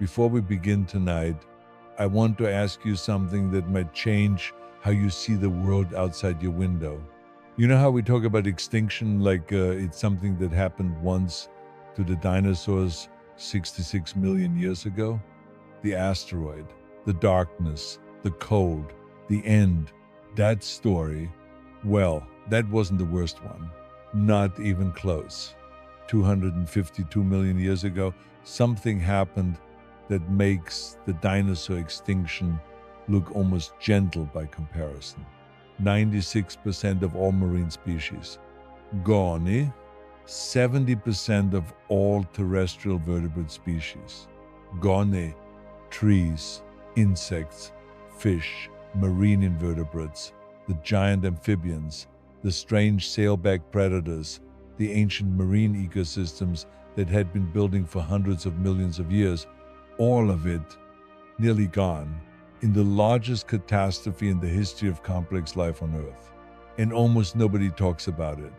Before we begin tonight, I want to ask you something that might change how you see the world outside your window. You know how we talk about extinction like it's something that happened once to the dinosaurs 66 million years ago? The asteroid, the darkness, the cold, the end, that story, well, that wasn't the worst one. Not even close. 252 million years ago, something happened that makes the dinosaur extinction look almost gentle by comparison. 96% of all marine species gone. 70% of all terrestrial vertebrate species gone. Trees, insects, fish, marine invertebrates, the giant amphibians, the strange sailback predators, the ancient marine ecosystems that had been building for hundreds of millions of years, all of it nearly gone in the largest catastrophe in the history of complex life on Earth. And almost nobody talks about it.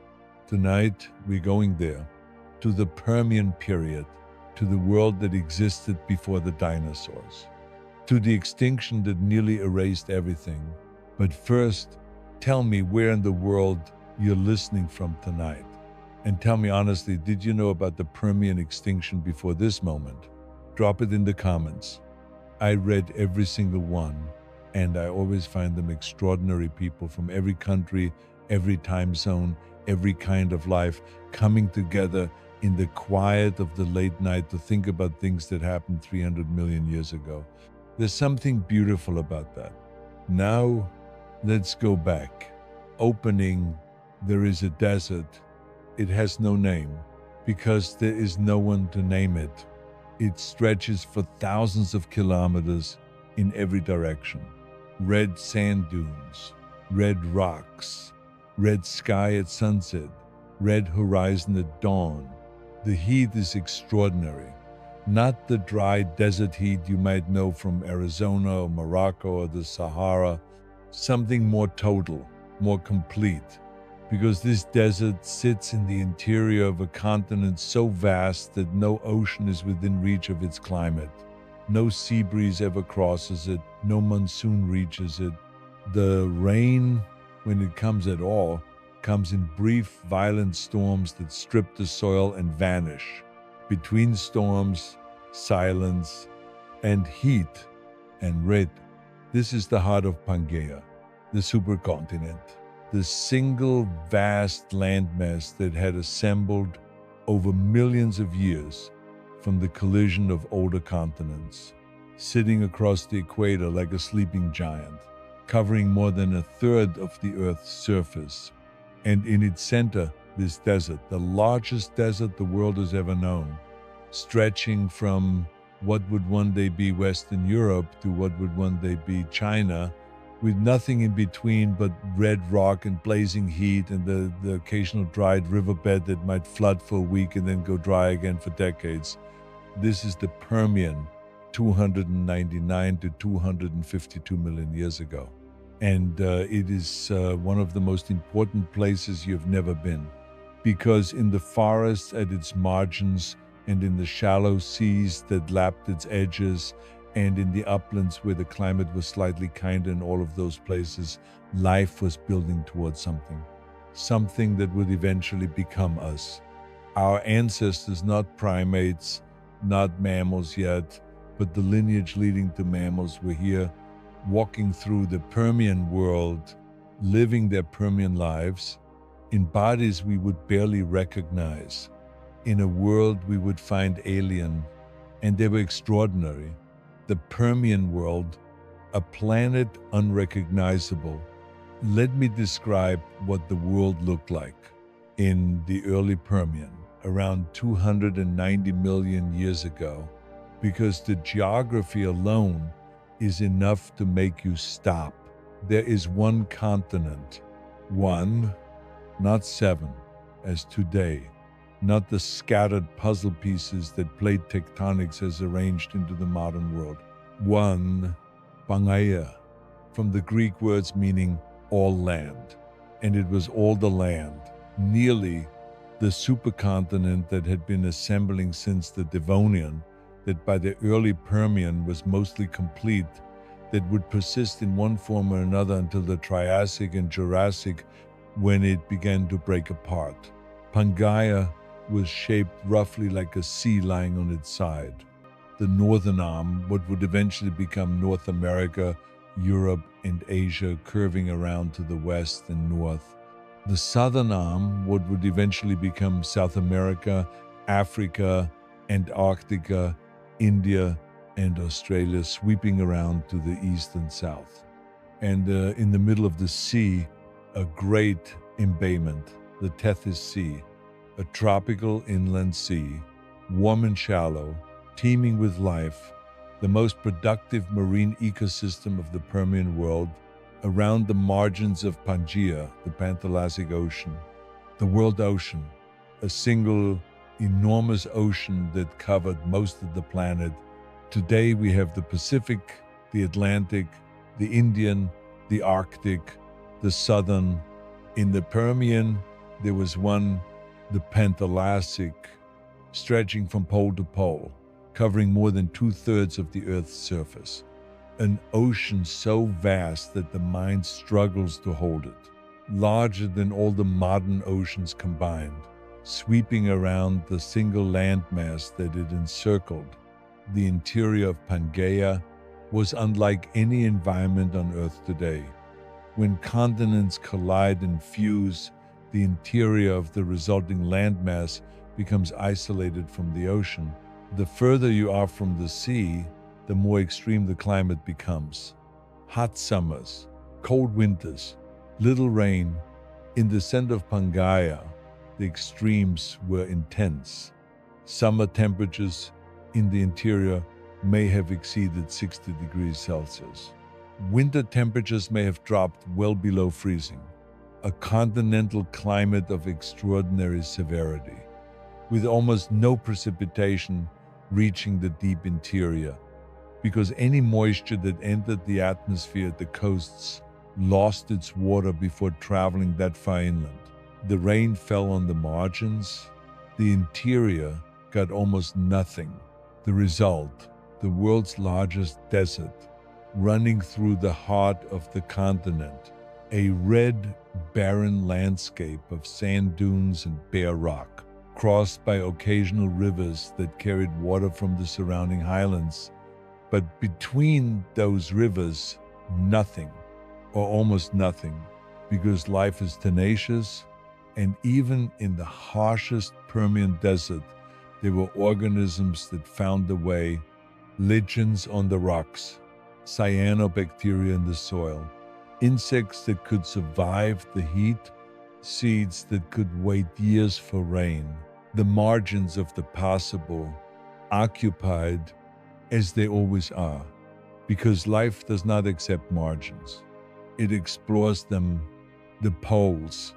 Tonight, we're going there, to the Permian Period, to the world that existed before the dinosaurs, to the extinction that nearly erased everything. But first, tell me where in the world you're listening from tonight. And tell me honestly, did you know about the Permian extinction before this moment? Drop it in the comments. I read every single one, and I always find them extraordinary people from every country, every time zone, every kind of life coming together in the quiet of the late night to think about things that happened 300 million years ago. There's something beautiful about that. Now, let's go back. Opening, there is a desert. It has no name because there is no one to name it. It stretches for thousands of kilometers in every direction. Red sand dunes, red rocks, red sky at sunset, red horizon at dawn. The heat is extraordinary. Not the dry desert heat you might know from Arizona or Morocco or the Sahara. Something more total, more complete. Because this desert sits in the interior of a continent so vast that no ocean is within reach of its climate. No sea breeze ever crosses it, no monsoon reaches it. The rain, when it comes at all, comes in brief, violent storms that strip the soil and vanish. Between storms, silence, and heat and red. This is the heart of Pangaea, the supercontinent. The single vast landmass that had assembled over millions of years from the collision of older continents, sitting across the equator like a sleeping giant, covering more than a third of the Earth's surface. And in its center, this desert, the largest desert the world has ever known, stretching from what would one day be Western Europe to what would one day be China, with nothing in between but red rock and blazing heat and the occasional dried riverbed that might flood for a week and then go dry again for decades. This is the Permian, 299 to 252 million years ago. And it is one of the most important places you've never been, because in the forests at its margins and in the shallow seas that lapped its edges and in the uplands where the climate was slightly kinder in all of those places, life was building towards something that would eventually become us. Our ancestors, not primates, not mammals yet, but the lineage leading to mammals, were here walking through the Permian world, living their Permian lives in bodies we would barely recognize, in a world we would find alien, and they were extraordinary. The Permian world, a planet unrecognizable. Let me describe what the world looked like in the early Permian, around 290 million years ago, because the geography alone is enough to make you stop. There is one continent, one, not seven, as today, not the scattered puzzle pieces that plate tectonics has arranged into the modern world. One, Pangaea, from the Greek words meaning all land. And it was all the land, nearly the supercontinent that had been assembling since the Devonian, that by the early Permian was mostly complete, that would persist in one form or another until the Triassic and Jurassic, when it began to break apart. Pangaea was shaped roughly like a sea lying on its side. The northern arm, what would eventually become North America, Europe, and Asia, curving around to the west and north. The southern arm, what would eventually become South America, Africa, Antarctica, India, and Australia, sweeping around to the east and south. And in the middle of the sea, a great embayment, the Tethys Sea, a tropical inland sea, warm and shallow, teeming with life, the most productive marine ecosystem of the Permian world, around the margins of Pangaea, the Panthalassic Ocean, the world ocean, a single enormous ocean that covered most of the planet. Today we have the Pacific, the Atlantic, the Indian, the Arctic, the Southern. In the Permian, there was one, the Panthalassic, stretching from pole to pole, covering more than 2/3 of the Earth's surface. An ocean so vast that the mind struggles to hold it, larger than all the modern oceans combined, sweeping around the single landmass that it encircled. The interior of Pangaea was unlike any environment on Earth today. When continents collide and fuse, the interior of the resulting landmass becomes isolated from the ocean. The further you are from the sea, the more extreme the climate becomes. Hot summers, cold winters, little rain. In the center of Pangaea, the extremes were intense. Summer temperatures in the interior may have exceeded 60 degrees Celsius. Winter temperatures may have dropped well below freezing. A continental climate of extraordinary severity, with almost no precipitation reaching the deep interior, because any moisture that entered the atmosphere at the coasts lost its water before traveling that far inland. The rain fell on the margins. The interior got almost nothing. The result, the world's largest desert, running through the heart of the continent, a red, barren landscape of sand dunes and bare rock, crossed by occasional rivers that carried water from the surrounding highlands. But between those rivers, nothing, or almost nothing, because life is tenacious, and even in the harshest Permian desert, there were organisms that found a way, lichens on the rocks, cyanobacteria in the soil, insects that could survive the heat, seeds that could wait years for rain, the margins of the possible, occupied as they always are, because life does not accept margins. It explores them. The poles.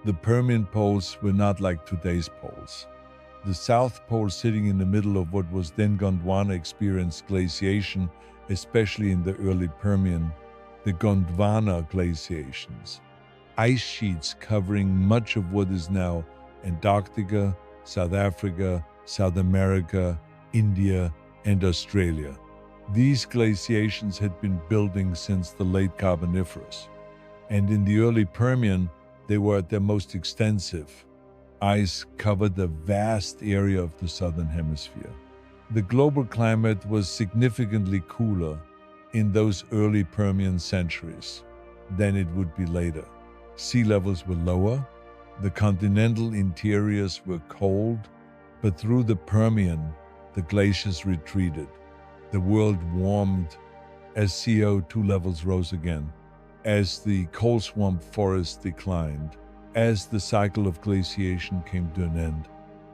The Permian poles were not like today's poles. The South Pole, sitting in the middle of what was then Gondwana, experienced glaciation, especially in the early Permian, the Gondwana glaciations, ice sheets covering much of what is now Antarctica, South Africa, South America, India, and Australia. These glaciations had been building since the late Carboniferous, and in the early Permian, they were at their most extensive. Ice covered the vast area of the southern hemisphere. The global climate was significantly cooler in those early Permian centuries than it would be later. Sea levels were lower, the continental interiors were cold, but through the Permian, the glaciers retreated. The world warmed as CO2 levels rose again, as the coal swamp forests declined, as the cycle of glaciation came to an end.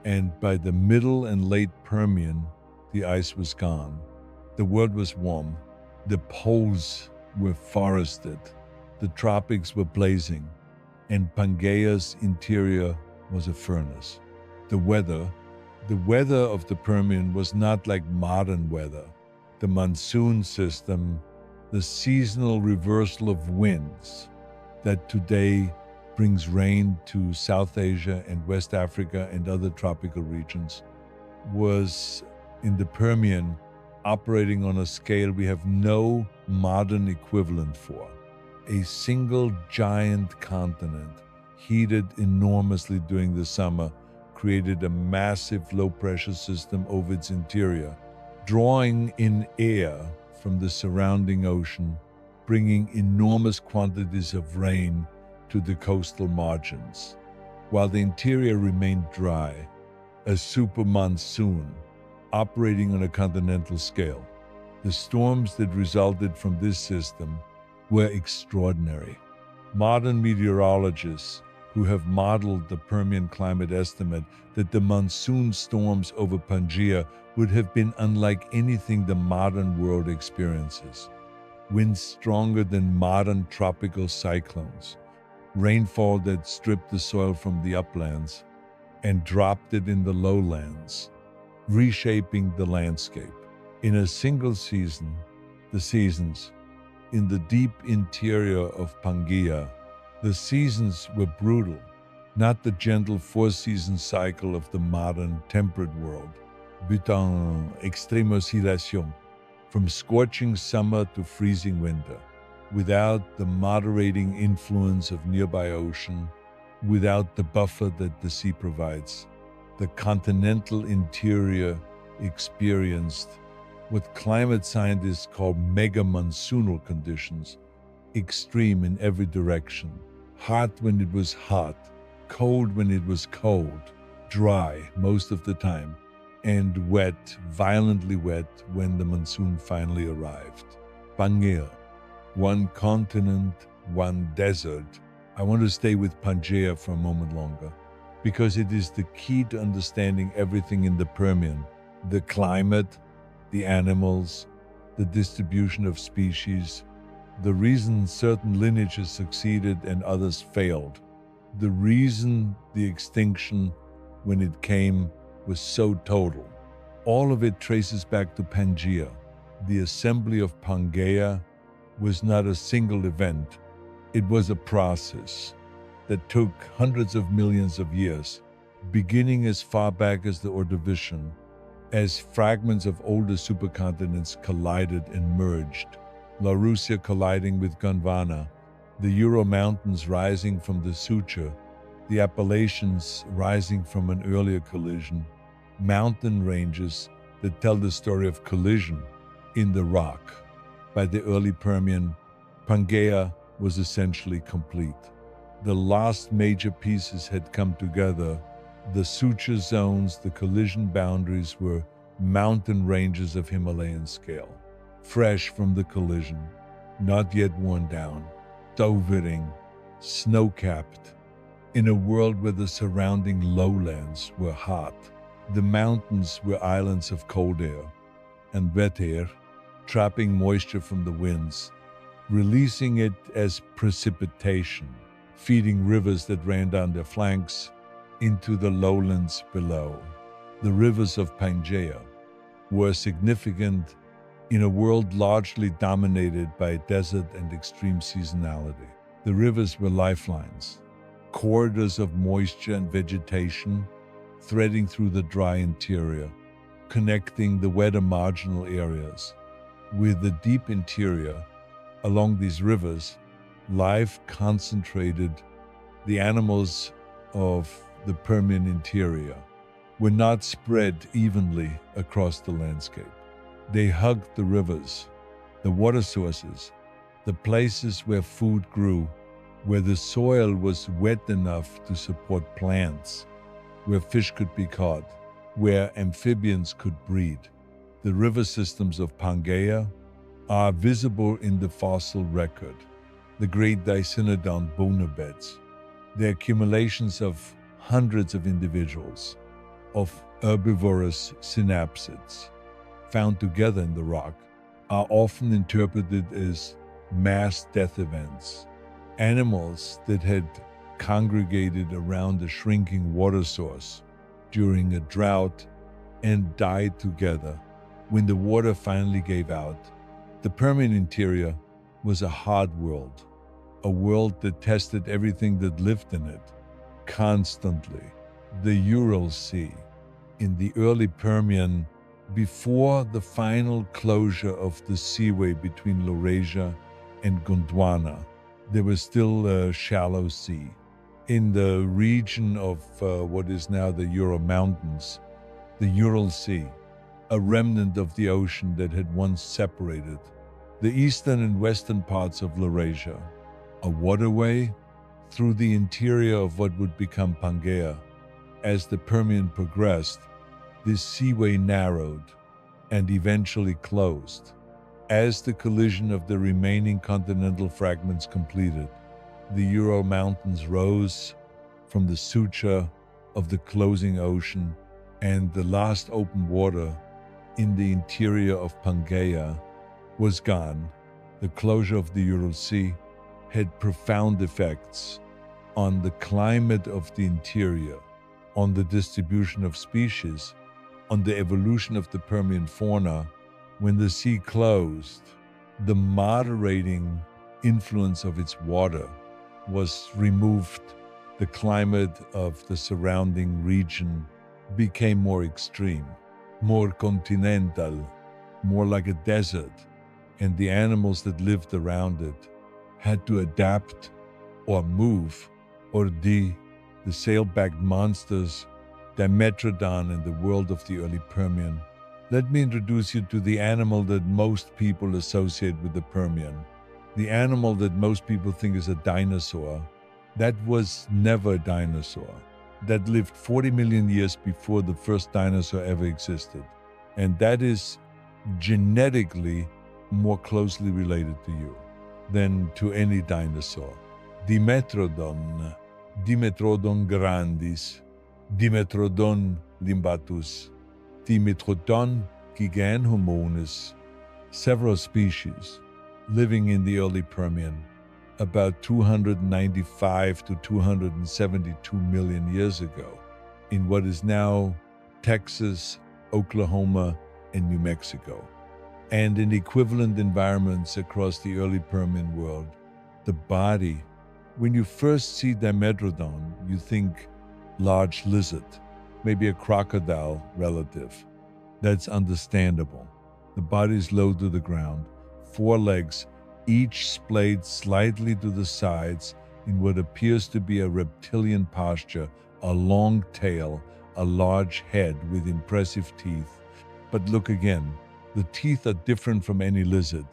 And by the middle and late Permian, the ice was gone. The world was warm. The poles were forested. The tropics were blazing. And Pangaea's interior was a furnace. The weather of the Permian was not like modern weather. The monsoon system, the seasonal reversal of winds that today brings rain to South Asia and West Africa and other tropical regions, was in the Permian, operating on a scale we have no modern equivalent for. A single giant continent, heated enormously during the summer, created a massive low-pressure system over its interior, drawing in air from the surrounding ocean, bringing enormous quantities of rain to the coastal margins. While the interior remained dry, a super monsoon operating on a continental scale. The storms that resulted from this system were extraordinary. Modern meteorologists who have modeled the Permian climate estimate that the monsoon storms over Pangaea would have been unlike anything the modern world experiences. Winds stronger than modern tropical cyclones, rainfall that stripped the soil from the uplands and dropped it in the lowlands, reshaping the landscape. In a single season, the seasons, in the deep interior of Pangaea, the seasons were brutal, not the gentle four-season cycle of the modern temperate world, but en extrême oscillation, from scorching summer to freezing winter, without the moderating influence of nearby ocean, without the buffer that the sea provides. The continental interior experienced what climate scientists call mega monsoonal conditions, extreme in every direction, hot when it was hot, cold when it was cold, dry most of the time, and wet, violently wet when the monsoon finally arrived. Pangaea, one continent, one desert. I want to stay with Pangaea for a moment longer, because it is the key to understanding everything in the Permian: the climate, the animals, the distribution of species, the reason certain lineages succeeded and others failed, the reason the extinction, when it came, was so total. All of it traces back to Pangaea. The assembly of Pangaea was not a single event. It was a process that took hundreds of millions of years, beginning as far back as the Ordovician, as fragments of older supercontinents collided and merged. La Russia colliding with Gondwana, the Ural Mountains rising from the suture, the Appalachians rising from an earlier collision, mountain ranges that tell the story of collision in the rock. By the early Permian, Pangaea was essentially complete. The last major pieces had come together. The suture zones, the collision boundaries, were mountain ranges of Himalayan scale, fresh from the collision, not yet worn down, snow-fitting, snow-capped. In a world where the surrounding lowlands were hot, the mountains were islands of cold air and wet air, trapping moisture from the winds, releasing it as precipitation, feeding rivers that ran down their flanks into the lowlands below. The rivers of Pangaea were significant in a world largely dominated by desert and extreme seasonality. The rivers were lifelines, corridors of moisture and vegetation threading through the dry interior, connecting the wetter marginal areas. With the deep interior, along these rivers, life concentrated. The animals of the Permian interior were not spread evenly across the landscape. They hugged the rivers, the water sources, the places where food grew, where the soil was wet enough to support plants, where fish could be caught, where amphibians could breed. The river systems of Pangaea are visible in the fossil record, the great Dicynodon boner beds. The accumulations of hundreds of individuals, of herbivorous synapsids, found together in the rock, are often interpreted as mass death events. Animals that had congregated around a shrinking water source during a drought and died together when the water finally gave out. The Permian interior was a hard world, a world that tested everything that lived in it constantly. The Ural Sea. In the early Permian, Before the final closure of the seaway between Laurasia and Gondwana, there was still a shallow sea. In the region of what is now the Ural Mountains, the Ural Sea, a remnant of the ocean that had once separated the eastern and western parts of Laurasia, a waterway through the interior of what would become Pangaea. As the Permian progressed, this seaway narrowed and eventually closed. As the collision of the remaining continental fragments completed, the Ural Mountains rose from the suture of the closing ocean, and the last open water in the interior of Pangaea was gone. The closure of the Ural Sea had profound effects on the climate of the interior, on the distribution of species, on the evolution of the Permian fauna. When the sea closed, the moderating influence of its water was removed. The climate of the surrounding region became more extreme, more continental, more like a desert, and the animals that lived around it had to adapt or move or die. The sail-backed monsters, Dimetrodon in the world of the early Permian. Let me introduce you to the animal that most people associate with the Permian. The animal that most people think is a dinosaur. That was never a dinosaur. That lived 40 million years before the first dinosaur ever existed. And that is genetically more closely related to you than to any dinosaur. Dimetrodon, Dimetrodon grandis, Dimetrodon limbatus, Dimetrodon giganhomonis, several species living in the early Permian, about 295 to 272 million years ago, in what is now Texas, Oklahoma, and New Mexico, and in equivalent environments across the early Permian world. The body, when you first see Dimetrodon, you think large lizard, maybe a crocodile relative. That's understandable. The body is low to the ground, 4 legs, each splayed slightly to the sides in what appears to be a reptilian posture, a long tail, a large head with impressive teeth. But look again, the teeth are different from any lizard.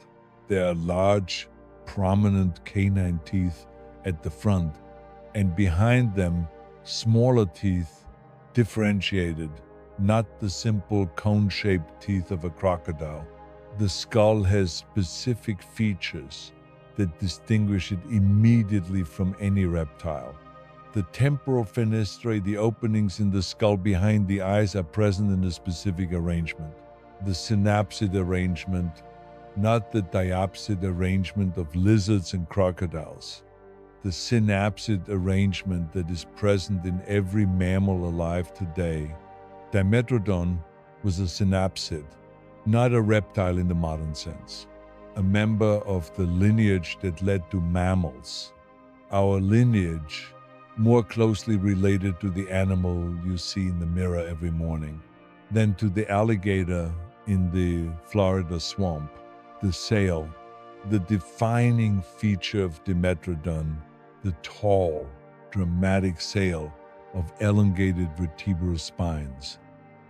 They are large, prominent canine teeth at the front, and behind them, smaller teeth, differentiated, not the simple cone-shaped teeth of a crocodile. The skull has specific features that distinguish it immediately from any reptile. The temporal fenestrae, the openings in the skull behind the eyes, are present in a specific arrangement. The synapsid arrangement, not the diapsid arrangement of lizards and crocodiles. The synapsid arrangement that is present in every mammal alive today. Dimetrodon was a synapsid, not a reptile in the modern sense, a member of the lineage that led to mammals. Our lineage, more closely related to the animal you see in the mirror every morning than to the alligator in the Florida swamp. The sail, the defining feature of Dimetrodon, the tall, dramatic sail of elongated vertebral spines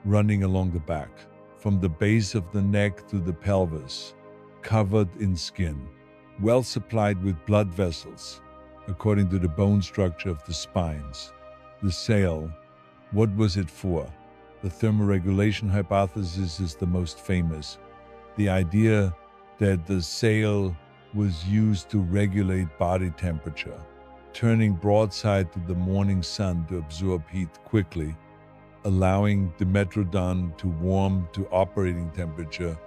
running along the back, from the base of the neck to the pelvis, covered in skin, well supplied with blood vessels, according to the bone structure of the spines. The sail, what was it for? The thermoregulation hypothesis is the most famous. The idea that the sail was used to regulate body temperature, turning broadside to the morning sun to absorb heat quickly, allowing Dimetrodon to warm to operating temperature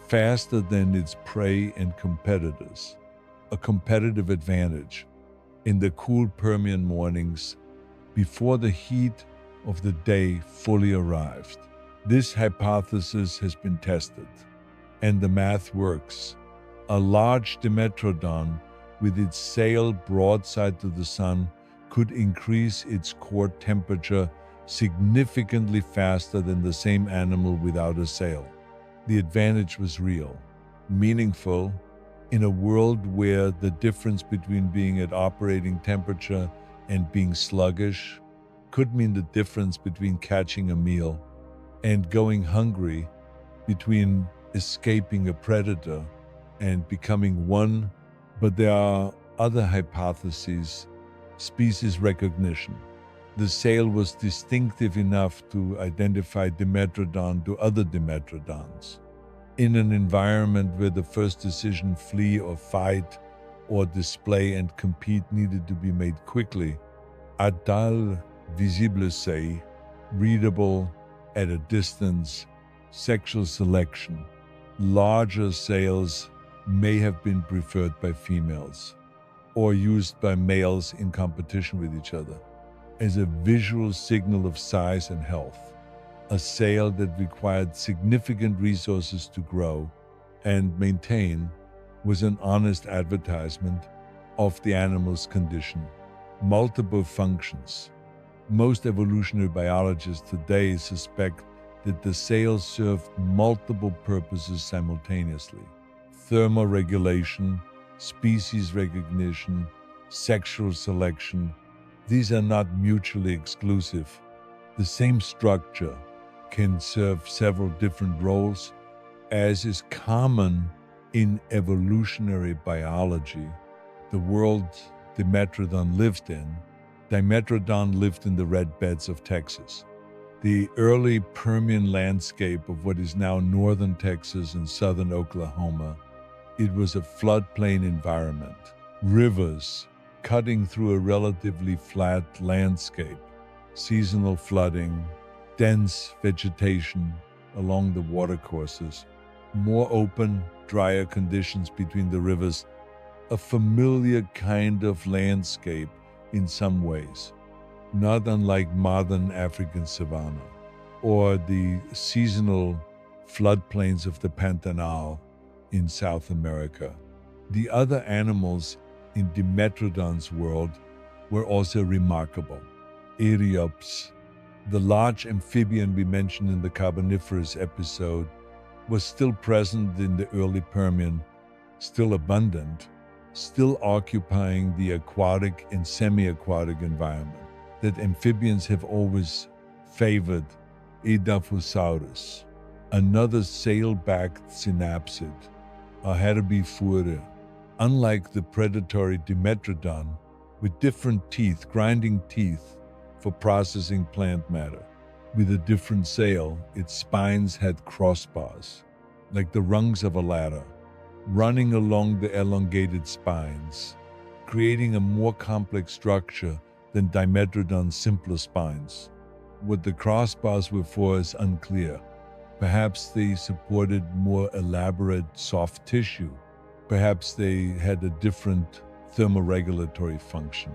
faster than its prey and competitors, a competitive advantage in the cool Permian mornings before the heat of the day fully arrived. This hypothesis has been tested, and the math works. A large Dimetrodon with its sail broadside to the sun could increase its core temperature significantly faster than the same animal without a sail. The advantage was real, meaningful, in a world where the difference between being at operating temperature and being sluggish could mean the difference between catching a meal and going hungry, between escaping a predator and becoming one. But there are other hypotheses. Species recognition. The sail was distinctive enough to identify Dimetrodon to other Dimetrodons. In an environment where the first decision, flee or fight or display and compete, needed to be made quickly, Adal visible say, readable at a distance, sexual selection. Larger sails may have been preferred by females or used by males in competition with each other as a visual signal of size and health. A sail that required significant resources to grow and maintain was an honest advertisement of the animal's condition. Multiple functions. Most evolutionary biologists today suspect that the sail served multiple purposes simultaneously: thermoregulation, species recognition, sexual selection. These are not mutually exclusive. The same structure can serve several different roles, as is common in evolutionary biology. The world Dimetrodon lived in, Dimetrodon lived in the red beds of Texas. The early Permian landscape of what is now northern Texas and southern Oklahoma, it was a floodplain environment. Rivers cutting through a relatively flat landscape, seasonal flooding, dense vegetation along the watercourses, more open, drier conditions between the rivers, a familiar kind of landscape in some ways, not unlike modern African savanna or the seasonal floodplains of the Pantanal in South America. The other animals in Dimetrodon's world were also remarkable. Eriops, the large amphibian we mentioned in the Carboniferous episode, was still present in the early Permian, still abundant, still occupying the aquatic and semi-aquatic environment that amphibians have always favored. Edaphosaurus, another sail-backed synapsid, Herbivoore, unlike the predatory Dimetrodon, with different teeth, grinding teeth for processing plant matter. With a different sail, its spines had crossbars, like the rungs of a ladder, running along the elongated spines, creating a more complex structure than Dimetrodon's simpler spines. What the crossbars were for is unclear. Perhaps they supported more elaborate soft tissue. Perhaps they had a different thermoregulatory function.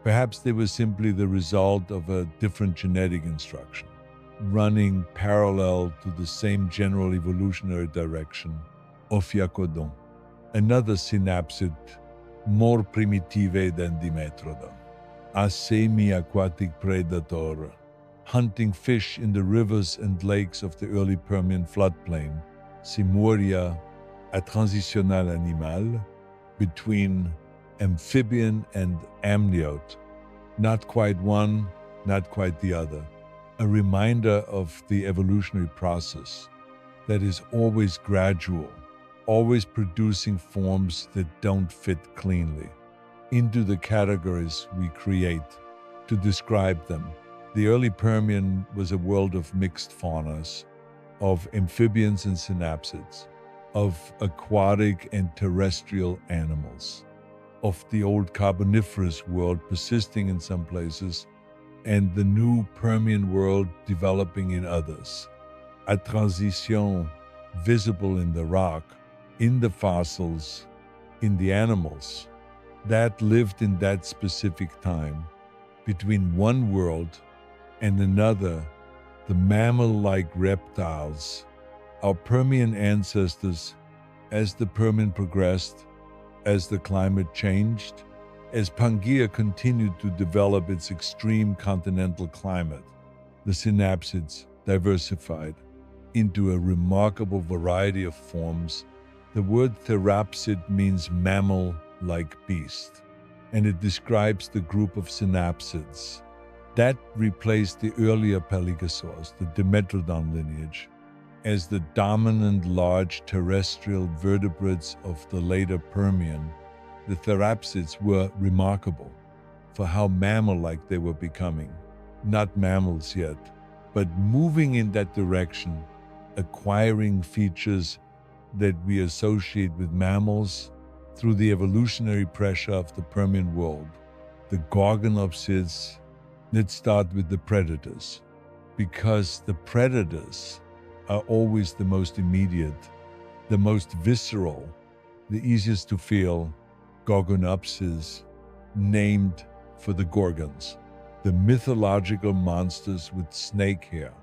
Perhaps they were simply the result of a different genetic instruction, running parallel to the same general evolutionary direction of Ophiochodon, another synapsid more primitive than Dimetrodon, a semi-aquatic predator, hunting fish in the rivers and lakes of the early Permian floodplain. Simuria, a transitional animal between amphibian and amniote, not quite one, not quite the other. A reminder of the evolutionary process that is always gradual, always producing forms that don't fit cleanly into the categories we create to describe them. The early Permian was a world of mixed faunas, of amphibians and synapsids, of aquatic and terrestrial animals, of the old Carboniferous world persisting in some places, and the new Permian world developing in others. A transition visible in the rock, in the fossils, in the animals that lived in that specific time between one world and another, the mammal-like reptiles, our Permian ancestors. As the Permian progressed, as the climate changed, as Pangaea continued to develop its extreme continental climate, The synapsids diversified into a remarkable variety of forms. The word therapsid means mammal-like beast, and it describes the group of synapsids that replaced the earlier pelycosaurs, the Dimetrodon lineage, as the dominant large terrestrial vertebrates of the later Permian. The therapsids were remarkable for how mammal-like they were becoming. Not mammals yet, but moving in that direction, acquiring features that we associate with mammals through the evolutionary pressure of the Permian world. The gorgonopsids. Let's start with the predators, because the predators are always the most immediate, the most visceral, the easiest to feel. Gorgonopsids, named for the Gorgons, the mythological monsters with snake hair,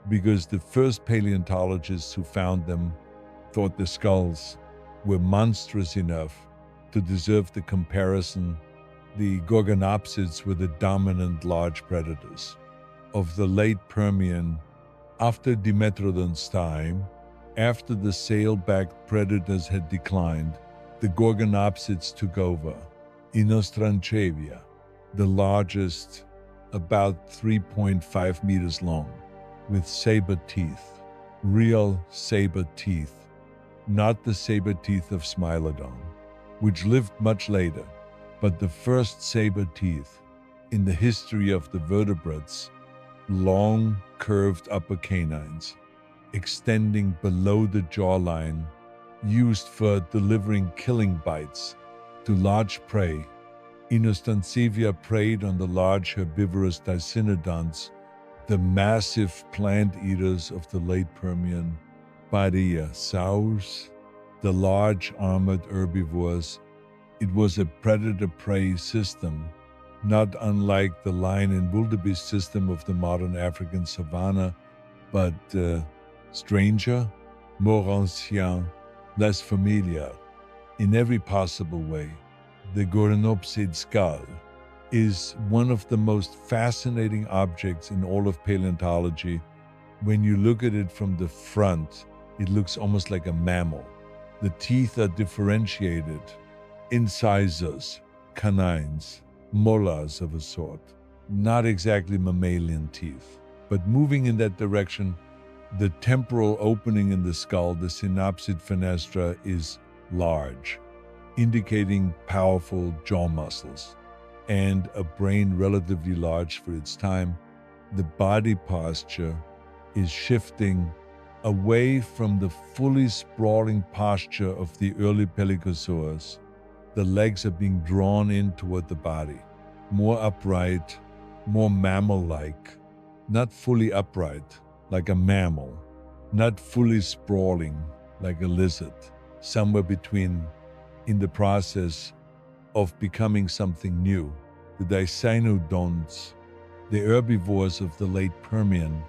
because the first paleontologists who found them thought the skulls were monstrous enough to deserve the comparison. The Gorgonopsids were the dominant large predators of the late Permian. After Dimetrodon's time, after the sail-backed predators had declined, the Gorgonopsids took over. Inostrancevia, the largest, about 3.5 meters long, with saber teeth, real saber teeth, not the saber teeth of Smilodon, which lived much later, but the first saber teeth in the history of the vertebrates, long curved upper canines, extending below the jawline, used for delivering killing bites to large prey. Inostrancevia preyed on the large herbivorous dicynodonts, the massive plant eaters of the late Permian, Bariosaurs, the large armored herbivores. It was a predator-prey system, not unlike the lion and wildebeest system of the modern African savanna, but stranger, more ancien, less familiar, in every possible way. The Gorgonopsid skull is one of the most fascinating objects in all of paleontology. When you look at it from the front, it looks almost like a mammal. The teeth are differentiated, incisors, canines, molars of a sort. Not exactly mammalian teeth, but moving in that direction. The temporal opening in the skull, the synapsid fenestra, is large, indicating powerful jaw muscles and a brain relatively large for its time. The body posture is shifting away from the fully sprawling posture of the early pelycosaurs. The legs are being drawn in toward the body, more upright, more mammal-like, not fully upright like a mammal, not fully sprawling like a lizard, somewhere between, in the process of becoming something new. The dicynodonts, the herbivores of the late Permian,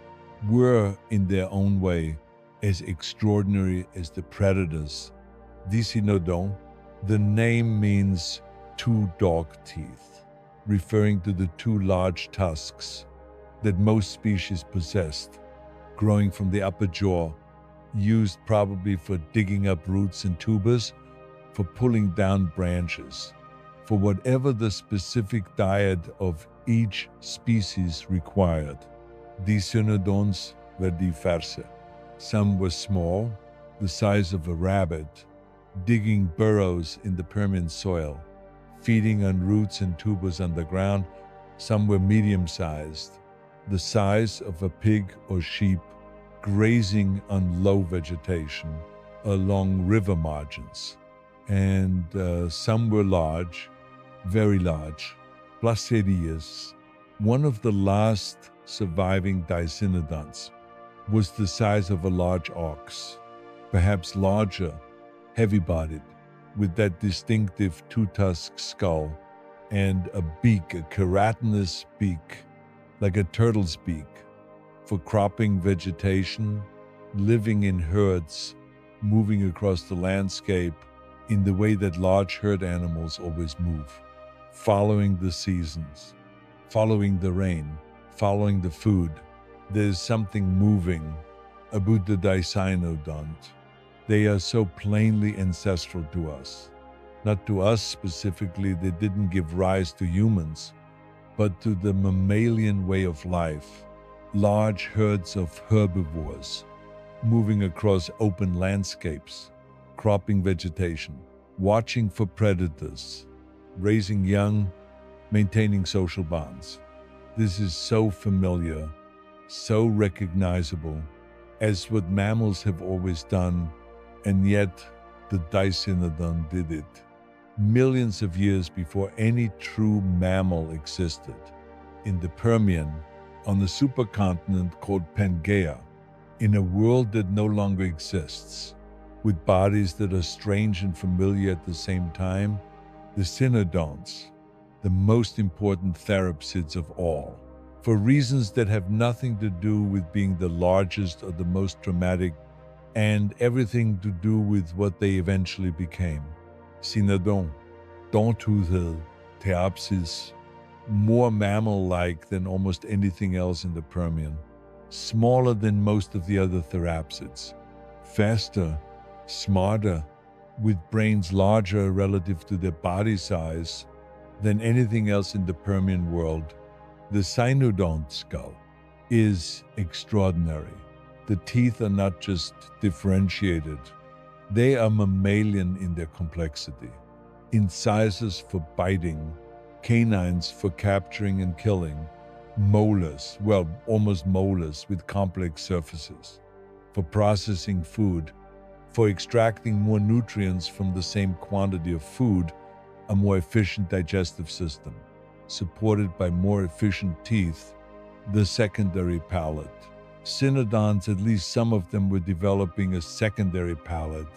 were in their own way as extraordinary as the predators. Dicynodon, the name means two dog teeth, referring to the two large tusks that most species possessed, growing from the upper jaw, used probably for digging up roots and tubers, for pulling down branches, for whatever the specific diet of each species required. Dicynodons were diverse. Some were small, the size of a rabbit, digging burrows in the Permian soil, feeding on roots and tubers underground. Some were medium-sized, the size of a pig or sheep, grazing on low vegetation along river margins. And some were large, very large. Placerius, one of the last surviving dicynodonts, was the size of a large ox, perhaps larger, heavy-bodied, with that distinctive two-tusked skull and a beak, a keratinous beak, like a turtle's beak, for cropping vegetation, living in herds, moving across the landscape in the way that large herd animals always move, following the seasons, following the rain, following the food. There's something moving about the dicynodont. They are so plainly ancestral to us. Not to us specifically, they didn't give rise to humans, but to the mammalian way of life. Large herds of herbivores moving across open landscapes, cropping vegetation, watching for predators, raising young, maintaining social bonds. This is so familiar, so recognizable as what mammals have always done, and yet the dicynodon did it millions of years before any true mammal existed. In the Permian, on the supercontinent called Pangaea, in a world that no longer exists, with bodies that are strange and familiar at the same time, the cynodonts, the most important therapsids of all, for reasons that have nothing to do with being the largest or the most dramatic, and everything to do with what they eventually became. Cynodon, dent-toothed, therapsis, more mammal-like than almost anything else in the Permian, smaller than most of the other therapsids, faster, smarter, with brains larger relative to their body size than anything else in the Permian world. The cynodont skull is extraordinary. The teeth are not just differentiated, they are mammalian in their complexity. Incisors for biting, canines for capturing and killing, molars, well, almost molars with complex surfaces, for processing food, for extracting more nutrients from the same quantity of food, a more efficient digestive system, supported by more efficient teeth, the secondary palate. Cynodonts, at least some of them, were developing a secondary palate,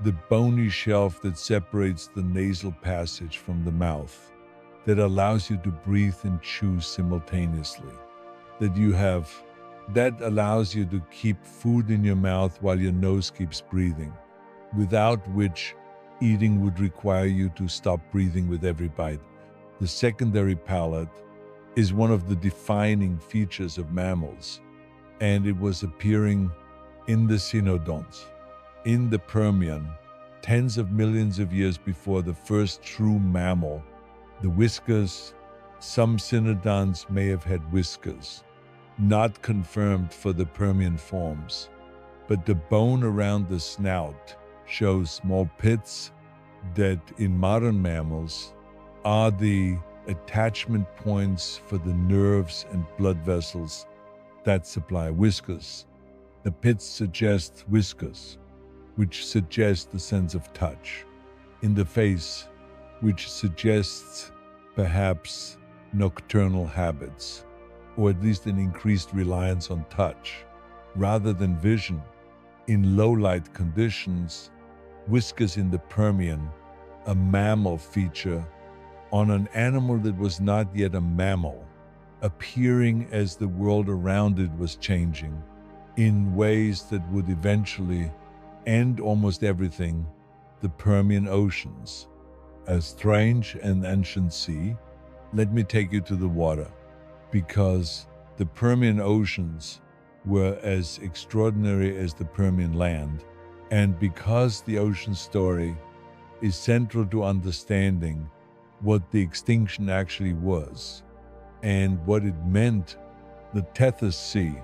the bony shelf that separates the nasal passage from the mouth, that allows you to breathe and chew simultaneously, that allows you to keep food in your mouth while your nose keeps breathing, without which eating would require you to stop breathing with every bite. The secondary palate is one of the defining features of mammals, and it was appearing in the cynodonts, in the Permian, tens of millions of years before the first true mammal. The whiskers, some cynodonts may have had whiskers, not confirmed for the Permian forms, but the bone around the snout shows small pits that in modern mammals are the attachment points for the nerves and blood vessels that supply whiskers. The pits suggest whiskers, which suggests the sense of touch. In the face, which suggests perhaps nocturnal habits, or at least an increased reliance on touch, rather than vision. In low-light conditions, whiskers in the Permian, a mammal feature, on an animal that was not yet a mammal, appearing as the world around it was changing, in ways that would eventually end almost everything, the Permian oceans. A strange and ancient sea, let me take you to the water, because the Permian oceans were as extraordinary as the Permian land, and because the ocean story is central to understanding what the extinction actually was and what it meant. The Tethys Sea,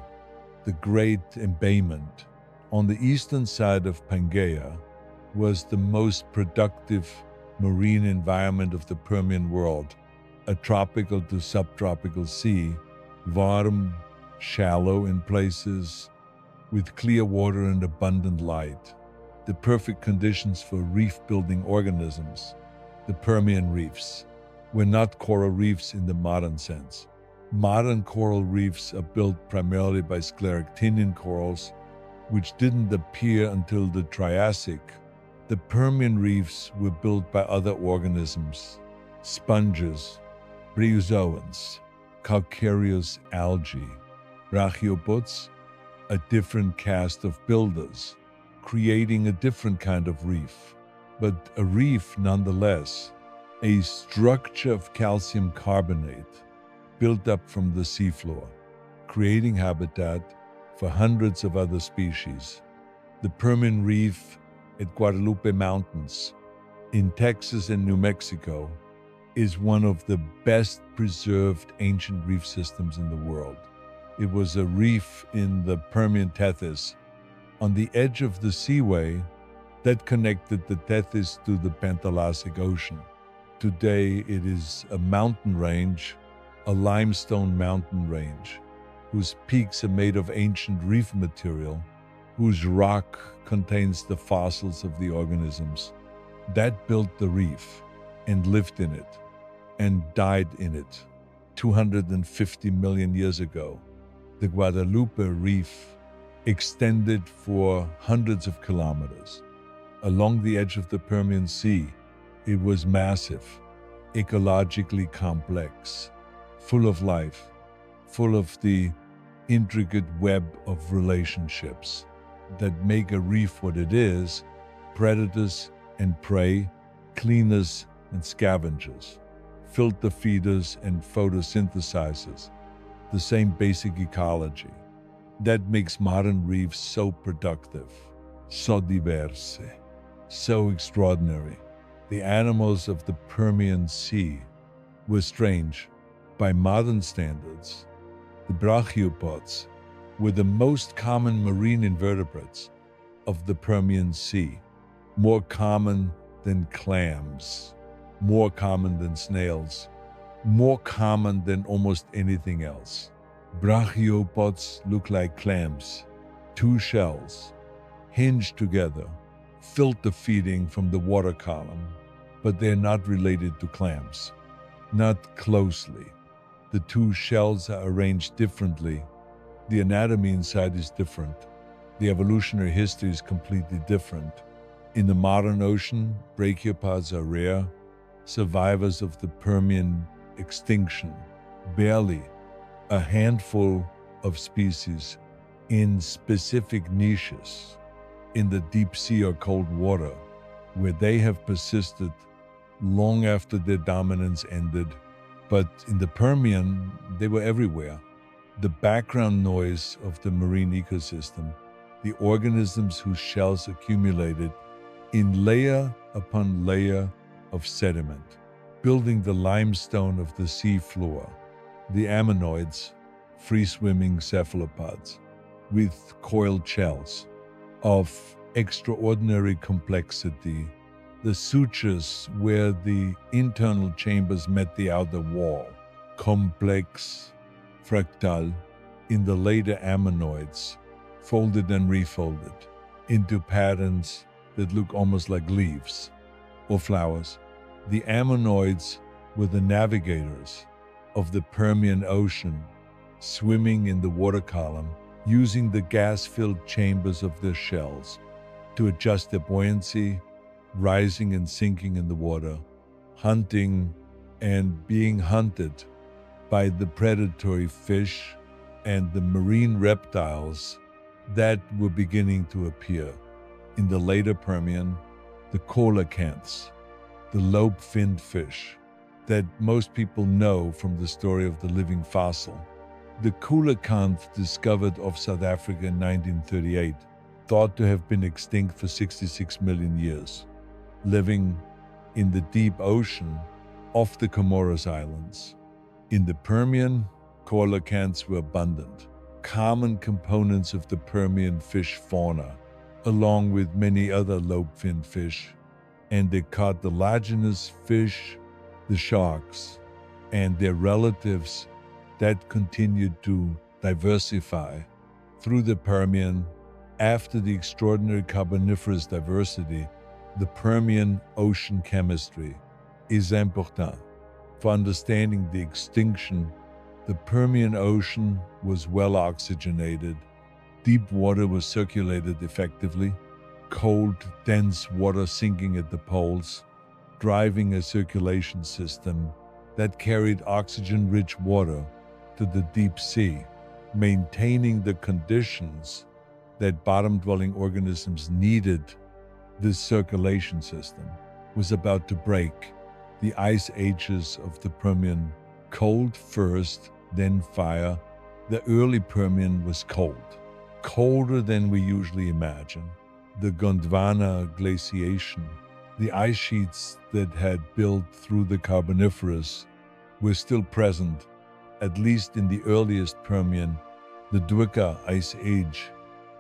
the great embayment on the eastern side of Pangaea, was the most productive marine environment of the Permian world, a tropical to subtropical sea, warm, shallow in places, with clear water and abundant light, the perfect conditions for reef-building organisms. The Permian reefs were not coral reefs in the modern sense. Modern coral reefs are built primarily by scleractinian corals, which didn't appear until the Triassic. The Permian reefs were built by other organisms, sponges, bryozoans, calcareous algae, brachiopods, a different cast of builders, creating a different kind of reef. But a reef nonetheless, a structure of calcium carbonate built up from the seafloor, creating habitat for hundreds of other species. The Permian Reef at Guadalupe Mountains in Texas and New Mexico is one of the best preserved ancient reef systems in the world. It was a reef in the Permian Tethys on the edge of the seaway that connected the Tethys to the Pantalasic Ocean. Today it is a mountain range, a limestone mountain range, whose peaks are made of ancient reef material, whose rock contains the fossils of the organisms that built the reef and lived in it and died in it 250 million years ago. The Guadalupe Reef extended for hundreds of kilometers. Along the edge of the Permian Sea, it was massive, ecologically complex, full of life, full of the intricate web of relationships that make a reef what it is: predators and prey, cleaners and scavengers, filter feeders and photosynthesizers, the same basic ecology. That makes modern reefs so productive, so diverse, so extraordinary. The animals of the Permian Sea were strange. By modern standards, the brachiopods were the most common marine invertebrates of the Permian Sea, more common than clams, more common than snails, more common than almost anything else. Brachiopods look like clams, two shells, hinged together, filter feeding from the water column, but they're not related to clams, not closely. The two shells are arranged differently. The anatomy inside is different. The evolutionary history is completely different. In the modern ocean, brachiopods are rare, survivors of the Permian extinction, barely a handful of species in specific niches in the deep sea or cold water, where they have persisted long after their dominance ended. But in the Permian, they were everywhere. The background noise of the marine ecosystem, the organisms whose shells accumulated in layer upon layer of sediment, building the limestone of the sea floor, the ammonoids, free-swimming cephalopods with coiled shells of extraordinary complexity, the sutures where the internal chambers met the outer wall, complex, fractal, in the later ammonoids, folded and refolded into patterns that look almost like leaves or flowers. The ammonoids were the navigators of the Permian Ocean, swimming in the water column, using the gas-filled chambers of their shells to adjust their buoyancy, rising and sinking in the water, hunting and being hunted by the predatory fish and the marine reptiles that were beginning to appear. In the later Permian, the coelacanths, the lobe-finned fish that most people know from the story of the living fossil. The coelacanth discovered off South Africa in 1938, thought to have been extinct for 66 million years, living in the deep ocean off the Comoros Islands. In the Permian, coelacanths were abundant, common components of the Permian fish fauna, along with many other lobe-finned fish, and the cartilaginous fish, the sharks, and their relatives that continued to diversify through the Permian. After the extraordinary carboniferous diversity, the Permian ocean chemistry is important. For understanding the extinction, the Permian Ocean was well oxygenated, deep water was circulated effectively, cold, dense water sinking at the poles, driving a circulation system that carried oxygen-rich water to the deep sea, maintaining the conditions that bottom-dwelling organisms needed. This circulation system was about to break. The ice ages of the Permian, cold first, then fire, The early Permian was cold, colder than we usually imagine. The Gondwana glaciation, the ice sheets that had built through the Carboniferous, were still present, at least in the earliest Permian, the Dwika Ice Age.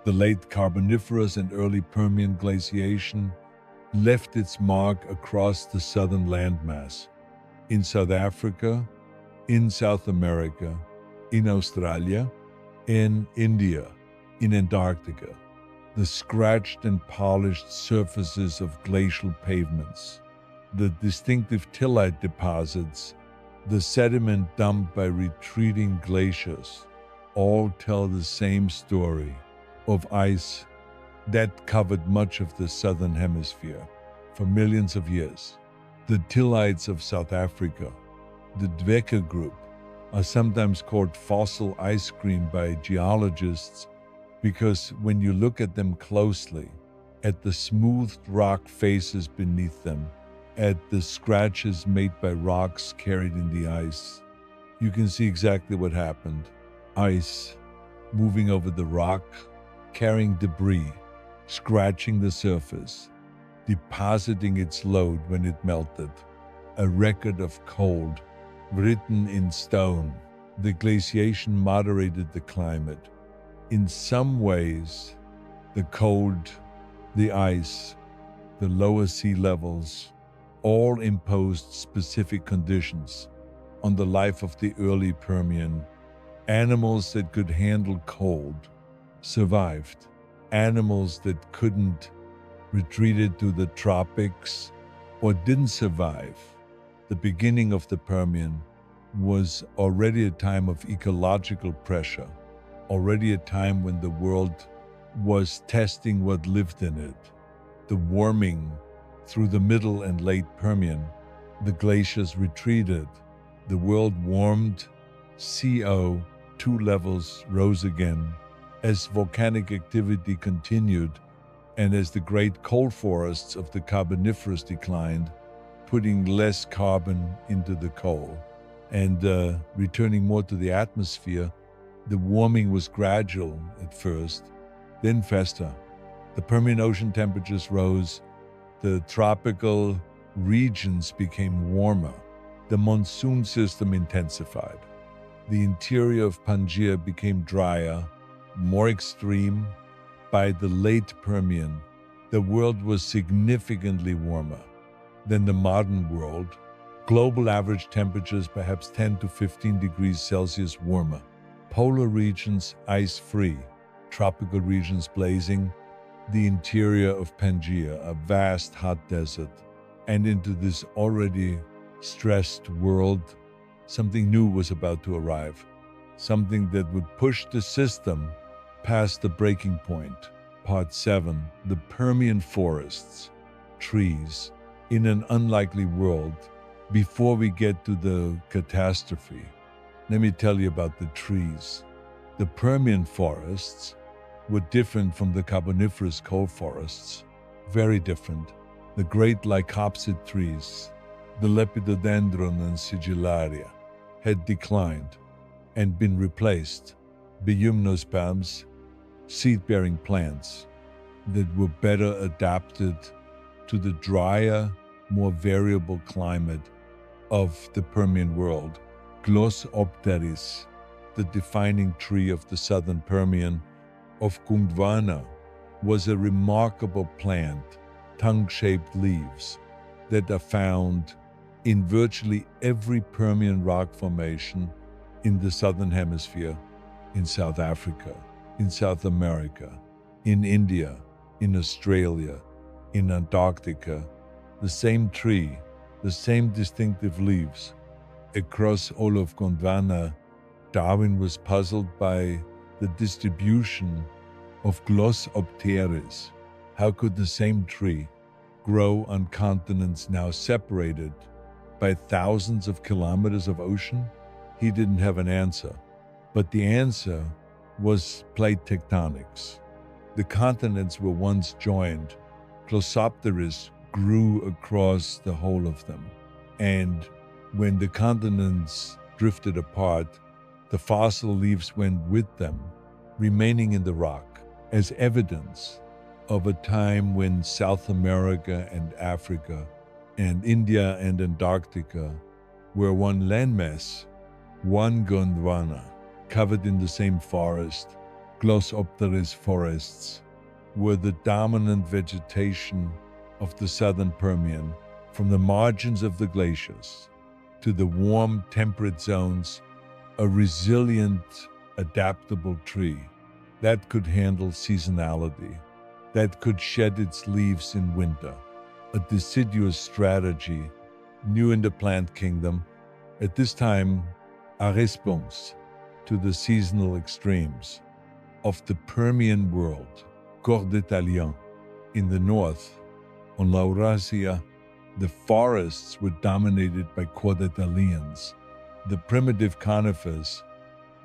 The late Carboniferous and early Permian glaciation left its mark across the southern landmass, in South Africa, in South America, in Australia, in India, in Antarctica. The scratched and polished surfaces of glacial pavements, the distinctive tillite deposits, the sediment dumped by retreating glaciers, all tell the same story of ice that covered much of the southern hemisphere for millions of years. The tillites of South Africa, the Dwika group, are sometimes called fossil ice cream by geologists because when you look at them closely, at the smoothed rock faces beneath them, at the scratches made by rocks carried in the ice, you can see exactly what happened. Ice moving over the rock, carrying debris, scratching the surface, depositing its load when it melted. A record of cold, written in stone. The glaciation moderated the climate. In some ways, the cold, the ice, the lower sea levels, all imposed specific conditions on the life of the early Permian. Animals that could handle cold survived. Animals that couldn't retreated to the tropics or didn't survive. The beginning of the Permian was already a time of ecological pressure, already a time when the world was testing what lived in it. The warming through the middle and late Permian, the glaciers retreated, the world warmed, CO2 levels rose again as volcanic activity continued and as the great coal forests of the Carboniferous declined, putting less carbon into the coal and returning more to the atmosphere. The warming was gradual at first, then faster. The Permian ocean temperatures rose, the tropical regions became warmer, the monsoon system intensified. The interior of Pangaea became drier, more extreme. By the late Permian, the world was significantly warmer than the modern world. Global average temperatures perhaps 10 to 15 degrees Celsius warmer. Polar regions ice-free, tropical regions blazing, the interior of Pangaea, a vast hot desert. And into this already stressed world, something new was about to arrive, something that would push the system past the breaking point. Part 7, the Permian forests, trees, in an unlikely world. Before we get to the catastrophe, let me tell you about the trees. The Permian forests were different from the Carboniferous coal forests, very different. The great lycopsid trees, the Lepidodendron and Sigillaria, had declined and been replaced by gymnosperms, seed-bearing plants that were better adapted to the drier, more variable climate of the Permian world. Glossopteris, the defining tree of the southern Permian, of Gondwana, was a remarkable plant, tongue-shaped leaves that are found in virtually every Permian rock formation in the southern hemisphere, in South Africa, in South America, in India, in Australia, in Antarctica. The same tree, the same distinctive leaves. Across all of Gondwana, Darwin was puzzled by the distribution of Glossopteris. How could the same tree grow on continents now separated by thousands of kilometers of ocean? He didn't have an answer, but the answer was plate tectonics. The continents were once joined. Glossopteris grew across the whole of them. And when the continents drifted apart, The fossil leaves went with them, remaining in the rock as evidence of a time when South America and Africa and India and Antarctica were one landmass, one Gondwana, covered in the same forest. Glossopteris forests were the dominant vegetation of the southern Permian, from the margins of the glaciers to the warm temperate zones, a resilient, adaptable tree that could handle seasonality, that could shed its leaves in winter, a deciduous strategy new in the plant kingdom, at this time a response to the seasonal extremes of the Permian world. Cordétalien in the north, on Laurasia, the forests were dominated by Cordétalians, the primitive conifers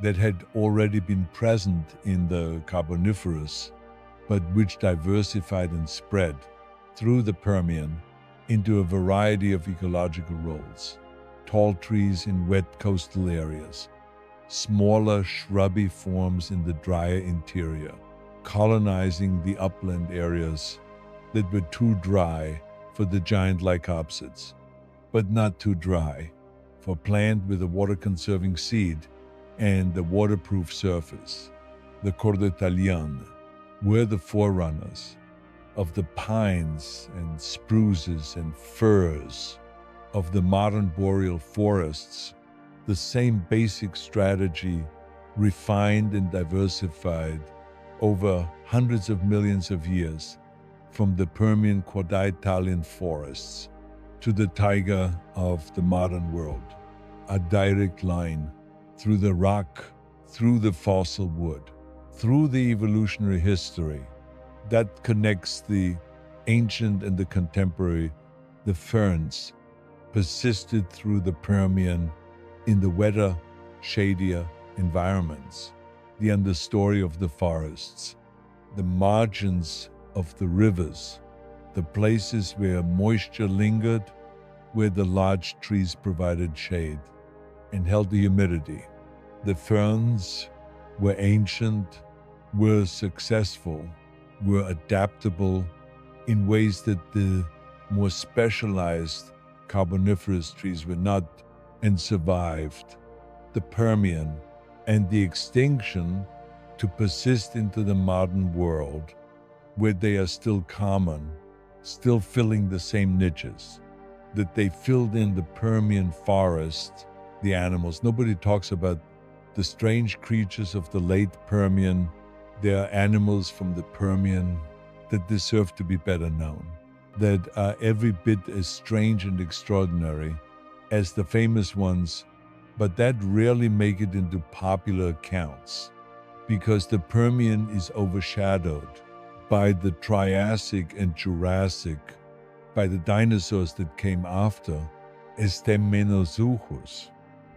that had already been present in the Carboniferous, but which diversified and spread through the Permian into a variety of ecological roles. Tall trees in wet coastal areas, smaller shrubby forms in the drier interior, colonizing the upland areas that were too dry for the giant lycopsids, but not too dry for plant with a water-conserving seed and a waterproof surface. The Cordétaliens were the forerunners of the pines and spruces and firs of the modern boreal forests, the same basic strategy refined and diversified over hundreds of millions of years from the Permian Cordétalian forests to the taiga of the modern world. A direct line through the rock, through the fossil wood, through the evolutionary history that connects the ancient and the contemporary. The ferns persisted through the Permian in the wetter, shadier environments, the understory of the forests, the margins of the rivers, the places where moisture lingered, where the large trees provided shade and held the humidity. The ferns were ancient, were successful, were adaptable in ways that the more specialized Carboniferous trees were not, and survived the Permian and the extinction to persist into the modern world, where they are still common, still filling the same niches that they filled in the Permian forest, the animals. Nobody talks about the strange creatures of the late Permian. There are animals from the Permian that deserve to be better known, that are every bit as strange and extraordinary as the famous ones, but that rarely make it into popular accounts because the Permian is overshadowed by the Triassic and Jurassic, by the dinosaurs that came after, Estemenosuchus,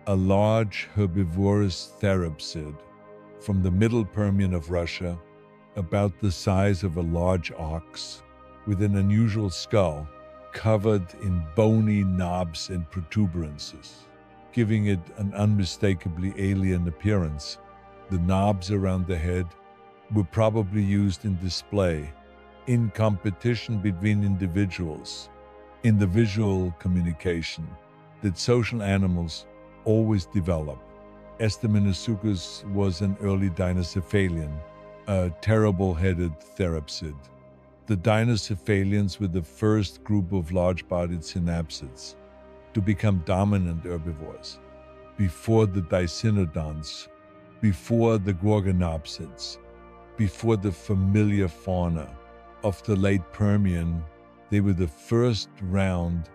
a large herbivorous therapsid from the middle Permian of Russia, about the size of a large ox, with an unusual skull covered in bony knobs and protuberances, giving it an unmistakably alien appearance. The knobs around the head were probably used in display, in competition between individuals, in the visual communication that social animals always develop. Estemenosuchus was an early dinocephalian, a terrible-headed therapsid. The dinocephalians were the first group of large-bodied synapsids to become dominant herbivores, before the dicynodonts, before the gorgonopsids, before the familiar fauna of the late Permian. They were the first round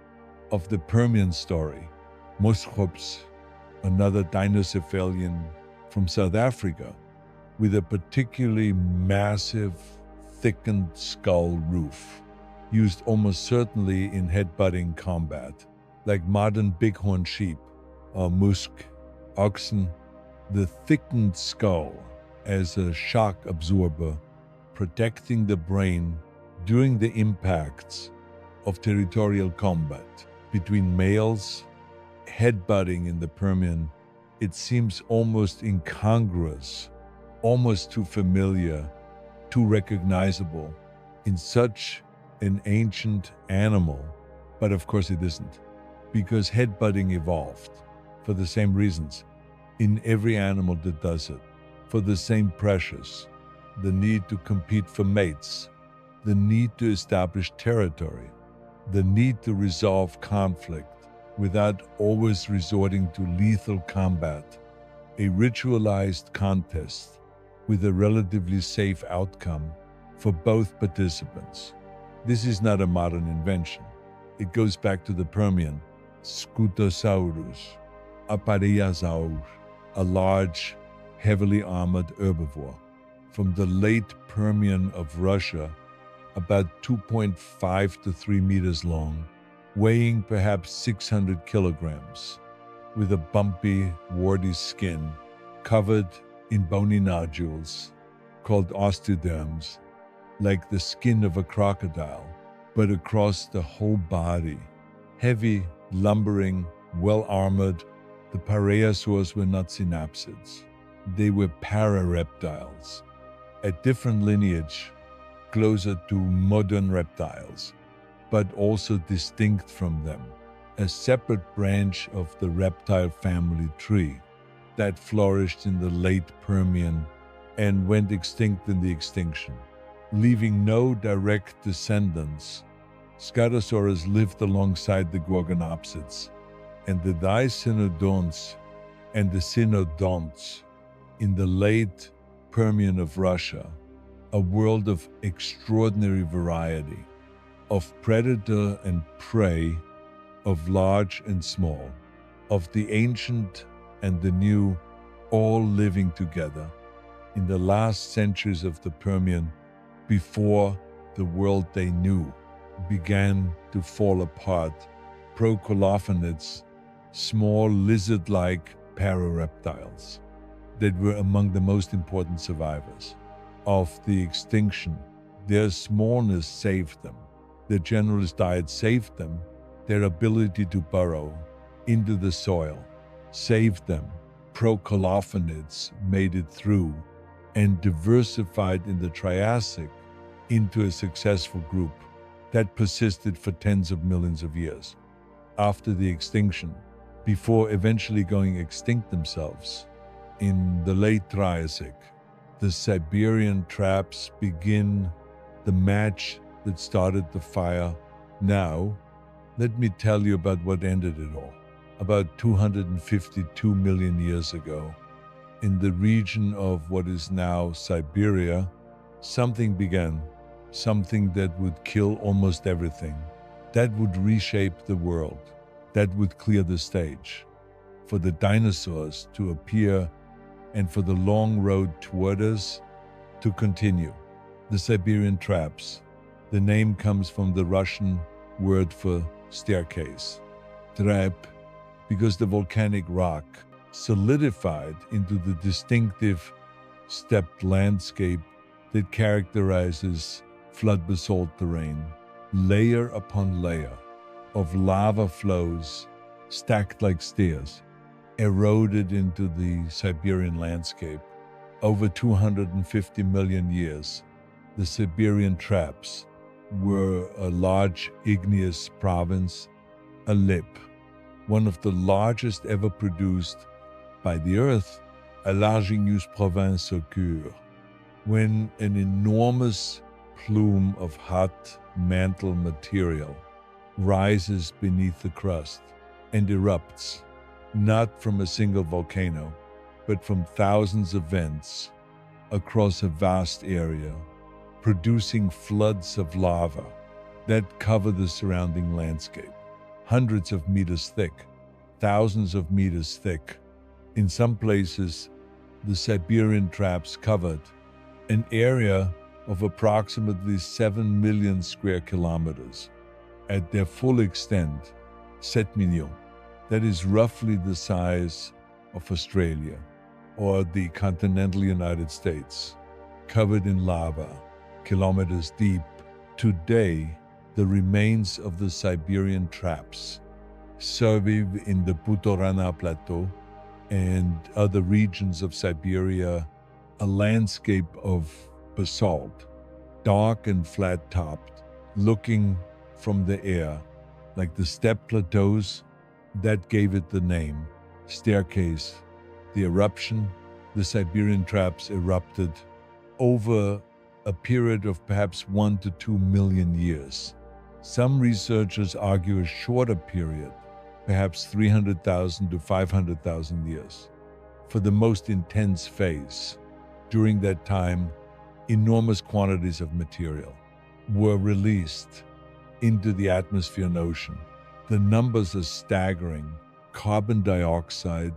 of the Permian story. Muschops, another dinocephalian from South Africa, with a particularly massive, thickened skull roof, used almost certainly in headbutting combat, like modern bighorn sheep or musk oxen. The thickened skull as a shock absorber, protecting the brain during the impacts of territorial combat between males. Headbutting in the Permian It seems almost incongruous, almost too familiar, too recognizable in such an ancient animal. But of course it isn't, because headbutting evolved for the same reasons in every animal that does it, for the same pressures, the need to compete for mates, the need to establish territory, the need to resolve conflict without always resorting to lethal combat, a ritualized contest with a relatively safe outcome for both participants. This is not a modern invention. It goes back to the Permian, Scutosaurus, Apareasaur, a large, heavily armored herbivore from the late Permian of Russia, about 2.5 to 3 meters long, weighing perhaps 600 kilograms, with a bumpy, warty skin covered in bony nodules called osteoderms, like the skin of a crocodile, but across the whole body. Heavy, lumbering, well-armored, the parasaurs were not synapsids. They were parareptiles, a different lineage, closer to modern reptiles, but also distinct from them, a separate branch of the reptile family tree that flourished in the late Permian and went extinct in the extinction. Leaving no direct descendants, Scutosaurus lived alongside the Gorgonopsids and the Dicynodonts and the Cynodonts in the late Permian of Russia, a world of extraordinary variety, of predator and prey, of large and small, of the ancient and the new, all living together in the last centuries of the Permian, before the world they knew began to fall apart. Procolophonids, small lizard-like parareptiles that were among the most important survivors of the extinction. Their smallness saved them. Their generous diet saved them. Their ability to burrow into the soil saved them. Procolophonids made it through and diversified in the Triassic into a successful group that persisted for tens of millions of years. After the extinction, before eventually going extinct themselves, in the late Triassic, the Siberian traps begin the match that started the fire. Now, let me tell you about what ended it all. About 252 million years ago, in the region of what is now Siberia, something began, something that would kill almost everything, that would reshape the world, that would clear the stage for the dinosaurs to appear and for the long road toward us to continue. The Siberian traps. The name comes from the Russian word for staircase, trap, because the volcanic rock solidified into the distinctive stepped landscape that characterizes flood basalt terrain, layer upon layer of lava flows stacked like stairs, eroded into the Siberian landscape. Over 250 million years, the Siberian traps were a large igneous province, a lip, one of the largest ever produced by the Earth, a large igneous province occur, when an enormous plume of hot mantle material rises beneath the crust and erupts, not from a single volcano, but from thousands of vents across a vast area, producing floods of lava that cover the surrounding landscape, hundreds of meters thick, thousands of meters thick. In some places, the Siberian traps covered an area of approximately 7 million square kilometers. At their full extent, 7 millions, that is roughly the size of Australia or the continental United States, covered in lava, kilometers deep. Today, the remains of the Siberian traps survive in the Butorana Plateau, and other regions of Siberia, a landscape of basalt, dark and flat topped, looking from the air like the steppe plateaus that gave it the name. Staircase, the eruption, the Siberian traps erupted over a period of perhaps 1 to 2 million years. Some researchers argue a shorter period, perhaps 300,000 to 500,000 years, for the most intense phase. During that time, enormous quantities of material were released into the atmosphere and ocean. The numbers are staggering. Carbon dioxide,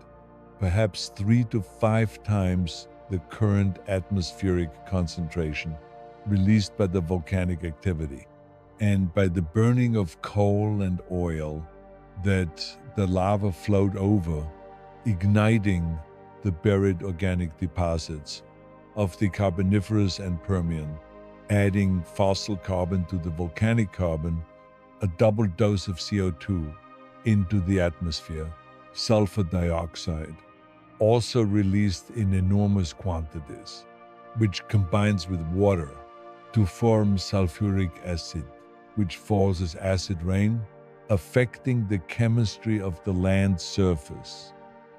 perhaps 3 to 5 times the current atmospheric concentration, released by the volcanic activity and by the burning of coal and oil that the lava flowed over, igniting the buried organic deposits of the Carboniferous and Permian, adding fossil carbon to the volcanic carbon, a double dose of CO2 into the atmosphere, sulfur dioxide, also released in enormous quantities, which combines with water to form sulfuric acid, which falls as acid rain, affecting the chemistry of the land surface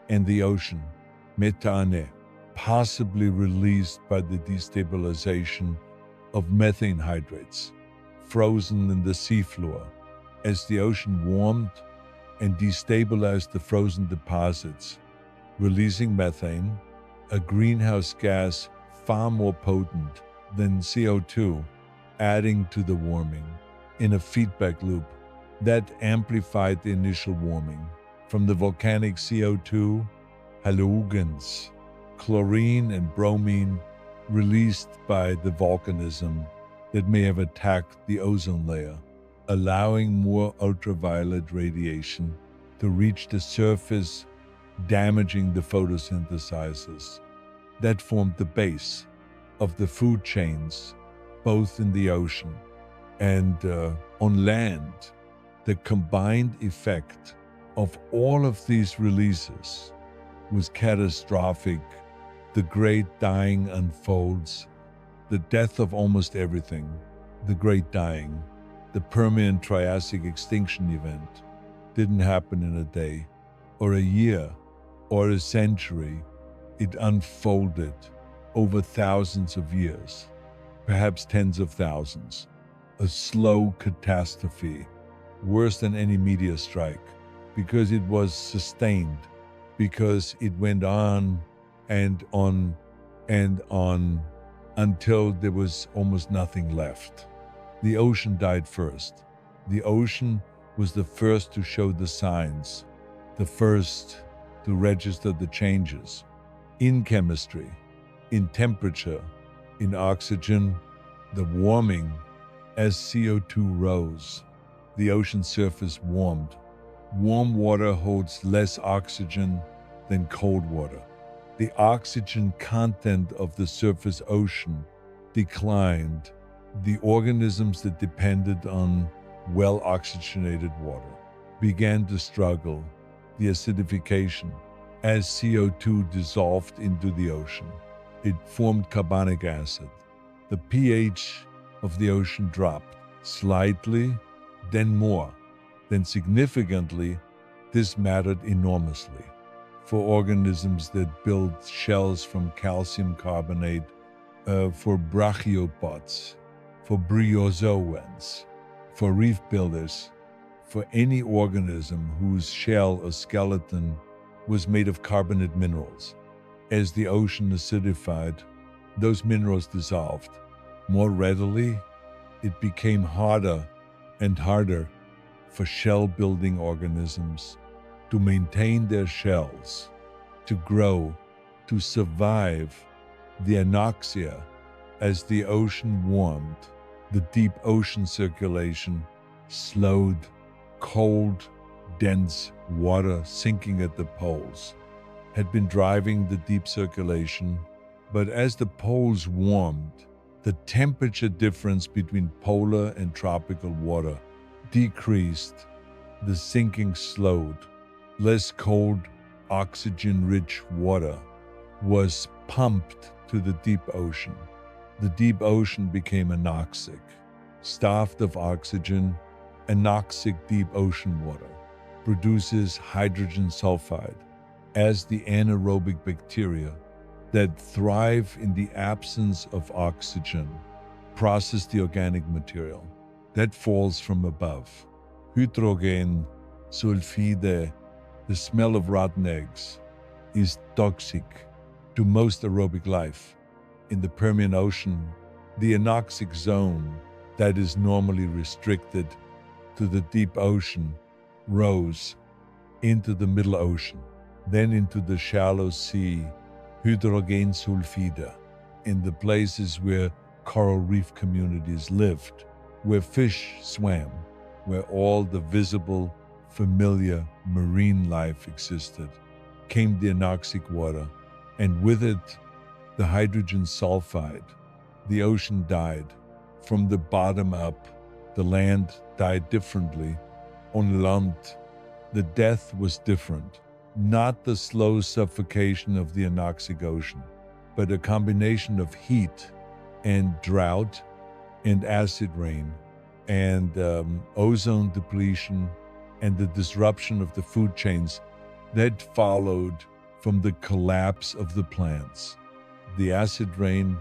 and the ocean, methane, possibly released by the destabilization of methane hydrates, frozen in the seafloor. As the ocean warmed and destabilized the frozen deposits, releasing methane, a greenhouse gas far more potent than CO2, adding to the warming in a feedback loop that amplified the initial warming. From the volcanic CO2, halogens, chlorine and bromine released by the volcanism that may have attacked the ozone layer, allowing more ultraviolet radiation to reach the surface, damaging the photosynthesizers that formed the base of the food chains, both in the ocean and on land. The combined effect of all of these releases was catastrophic. The great dying unfolds, the death of almost everything, the great dying. The Permian Triassic extinction event didn't happen in a day, or a year, or a century. It unfolded over thousands of years, perhaps tens of thousands. A slow catastrophe, worse than any meteor strike, because it was sustained, because it went on and on and on until there was almost nothing left. The ocean died first. The ocean was the first to show the signs, the first to register the changes in chemistry, in temperature, in oxygen, the warming. As CO2 rose, the ocean surface warmed. Warm water holds less oxygen than cold water. The oxygen content of the surface ocean declined. The organisms that depended on well-oxygenated water began to struggle. The acidification, as CO2 dissolved into the ocean, it formed carbonic acid. The pH of the ocean dropped slightly, then more, then significantly. This mattered enormously for organisms that build shells from calcium carbonate, for brachiopods, for bryozoans, for reef builders, for any organism whose shell or skeleton was made of carbonate minerals. As the ocean acidified, those minerals dissolved more readily. It became harder and harder for shell-building organisms to maintain their shells, to grow, to survive the anoxia. As the ocean warmed, the deep ocean circulation slowed. Cold, dense water sinking at the poles had been driving the deep circulation, but as the poles warmed, the temperature difference between polar and tropical water decreased. The sinking slowed. Less cold oxygen-rich water was pumped to the deep ocean. The deep ocean became anoxic. Starved of oxygen, anoxic deep ocean water produces hydrogen sulfide as the anaerobic bacteria that thrive in the absence of oxygen process the organic material that falls from above. Hydrogen sulfide, the smell of rotten eggs, is toxic to most aerobic life. In the Permian Ocean, the anoxic zone that is normally restricted to the deep ocean rose into the middle ocean, then into the shallow sea, hydrogen sulfide, in the places where coral reef communities lived, where fish swam, where all the visible, familiar marine life existed, came the anoxic water, and with it, the hydrogen sulfide. The ocean died. From the bottom up, the land died differently. On land, the death was different. Not the slow suffocation of the anoxic ocean, but a combination of heat and drought and acid rain and ozone depletion and the disruption of the food chains that followed from the collapse of the plants. The acid rain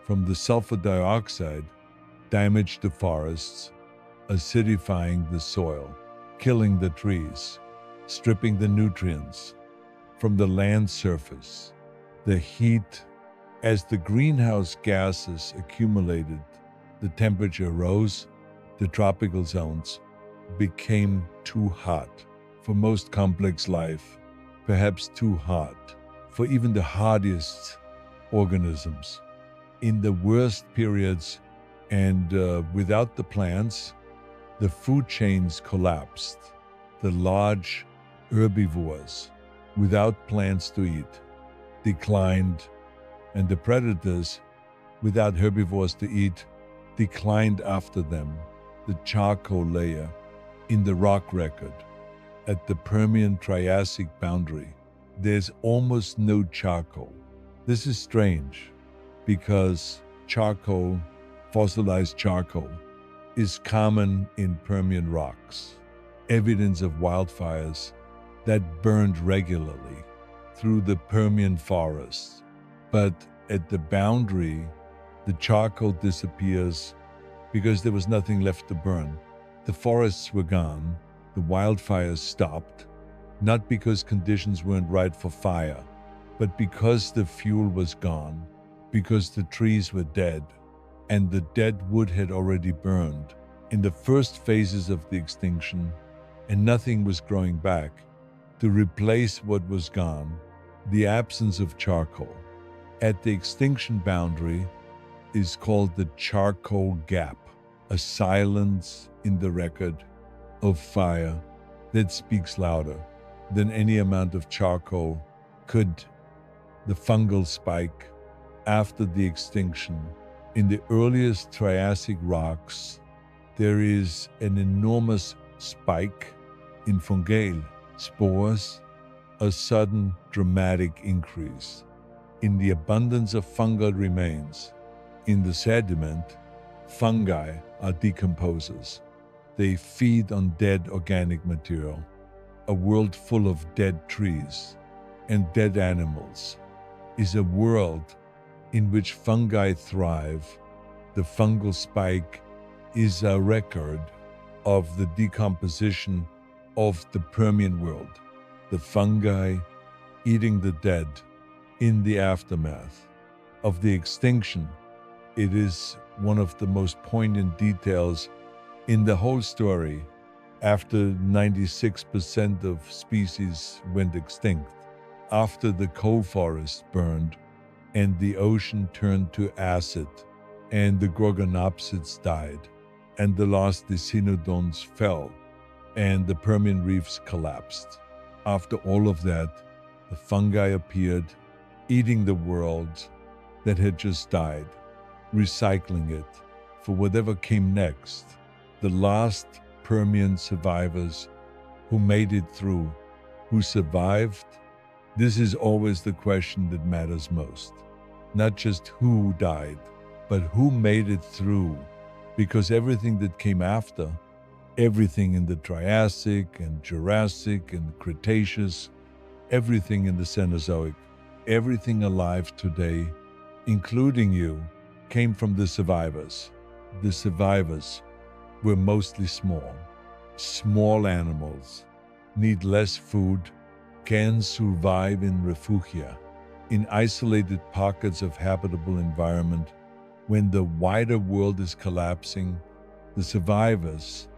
from the sulfur dioxide damaged the forests, acidifying the soil, killing the trees, stripping the nutrients from the land surface. The heat, as the greenhouse gases accumulated, the temperature rose, the tropical zones became too hot for most complex life, perhaps too hot for even the hardiest organisms. In the worst periods and without the plants, the food chains collapsed. The large herbivores, without plants to eat, declined, and the predators, without herbivores to eat, declined after them. The charcoal layer in the rock record at the Permian-Triassic boundary, there's almost no charcoal. This is strange because charcoal, fossilized charcoal, is common in Permian rocks, evidence of wildfires that burned regularly through the Permian forests. But at the boundary, the charcoal disappears because there was nothing left to burn. The forests were gone, the wildfires stopped, not because conditions weren't right for fire, but because the fuel was gone, because the trees were dead, and the dead wood had already burned in the first phases of the extinction, and nothing was growing back to replace what was gone, the absence of charcoal. At the extinction boundary is called the charcoal gap, a silence in the record of fire that speaks louder than any amount of charcoal could. The fungal spike after the extinction. In the earliest Triassic rocks, there is an enormous spike in fungal spores, a sudden dramatic increase in the abundance of fungal remains. In the sediment, fungi are decomposers. They feed on dead organic material. A world full of dead trees and dead animals is a world in which fungi thrive. The fungal spike is a record of the decomposition of the Permian world, the fungi eating the dead in the aftermath of the extinction. It is one of the most poignant details in the whole story. After 96% of species went extinct, after the coal forest burned and the ocean turned to acid and the gorgonopsids died and the last echinodons fell and the Permian reefs collapsed. After all of that, the fungi appeared, eating the world that had just died, recycling it for whatever came next. The last Permian survivors who made it through, who survived This is always the question that matters most. Not just who died, but who made it through. Because everything that came after, everything in the Triassic and Jurassic and Cretaceous, everything in the Cenozoic, everything alive today, including you, came from the survivors. The survivors were mostly small. Small animals need less food, can survive in refugia, in isolated pockets of habitable environment. When the wider world is collapsing, the survivors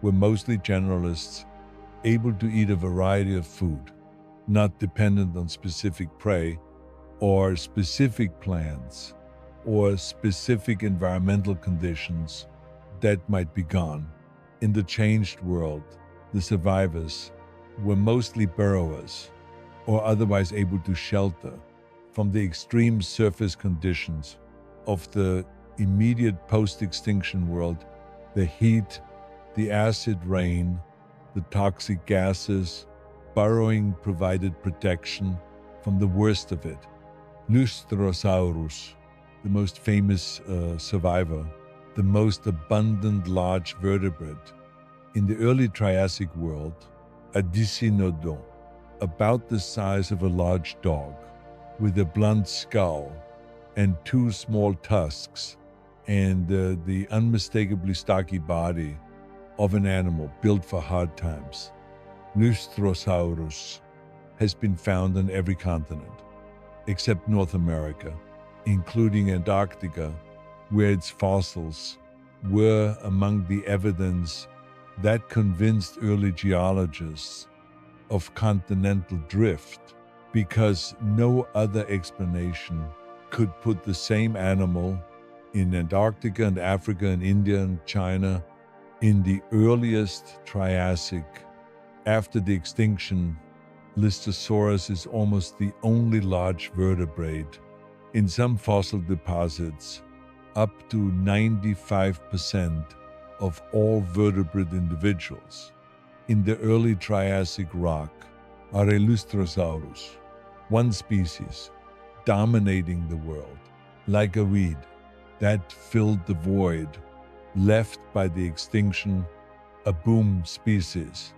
were mostly generalists, able to eat a variety of food, not dependent on specific prey or specific plants or specific environmental conditions that might be gone. In the changed world, the survivors were mostly burrowers or otherwise able to shelter from the extreme surface conditions of the immediate post-extinction world, the heat, the acid rain, the toxic gases. Burrowing provided protection from the worst of it. Lystrosaurus, the most famous survivor, the most abundant large vertebrate. In the early Triassic world, a Dicynodon, about the size of a large dog, with a blunt skull and two small tusks, and the unmistakably stocky body of an animal built for hard times. Lystrosaurus has been found on every continent, except North America, including Antarctica, where its fossils were among the evidence that convinced early geologists of continental drift, because no other explanation could put the same animal in Antarctica and Africa and India and China in the earliest Triassic. After the extinction, Listosaurus is almost the only large vertebrate. In some fossil deposits, up to 95% of all vertebrate individuals in the early Triassic rock are a Lystrosaurus, one species dominating the world, like a weed that filled the void left by the extinction, a boom species.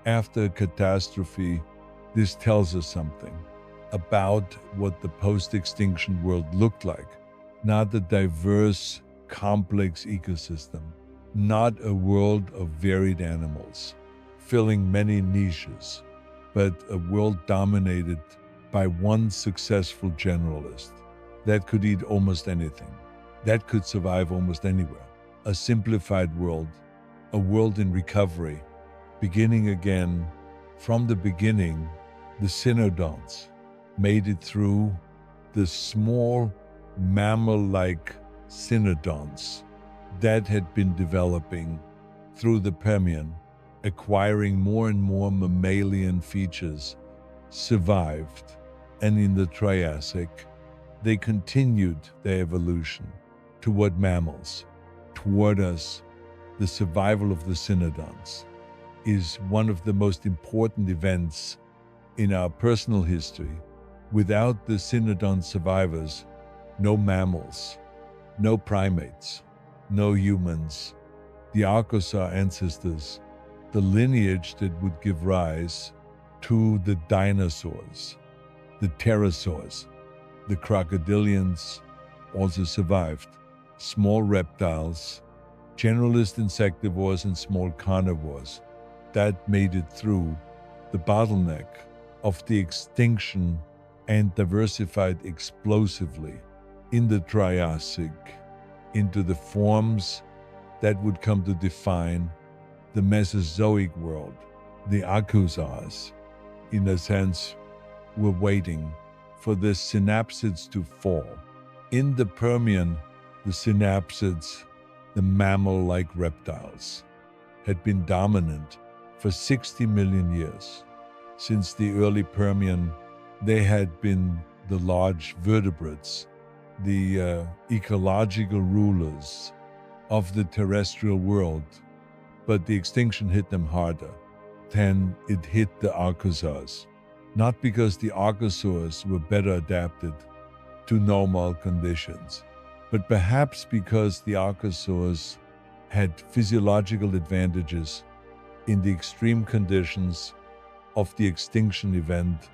After a catastrophe, this tells us something about what the post-extinction world looked like. Not a diverse, complex ecosystem, not a world of varied animals, filling many niches, but a world dominated by one successful generalist that could eat almost anything, that could survive almost anywhere. A simplified world, a world in recovery, beginning again. From the beginning, the Cynodonts made it through. The small mammal-like Cynodonts that had been developing through the Permian, acquiring more and more mammalian features, survived. And in the Triassic, they continued their evolution toward mammals. Toward us, the survival of the Cynodonts is one of the most important events in our personal history. Without the Cynodont survivors, no mammals, no primates, no humans, the Archosaur ancestors, the lineage that would give rise to the dinosaurs, the pterosaurs, the crocodilians also survived. Small reptiles, generalist insectivores, and small carnivores that made it through the bottleneck of the extinction and diversified explosively in the Triassic into the forms that would come to define the Mesozoic world. The Archosaurs, in a sense, were waiting for the synapsids to fall. In the Permian, the synapsids, the mammal-like reptiles, had been dominant for 60 million years. Since the early Permian, they had been the large vertebrates, the ecological rulers of the terrestrial world. But the extinction hit them harder than it hit the Archosaurs. not because the archosaurs were better adapted to normal conditions, but perhaps because the archosaurs had physiological advantages in the extreme conditions of the extinction event.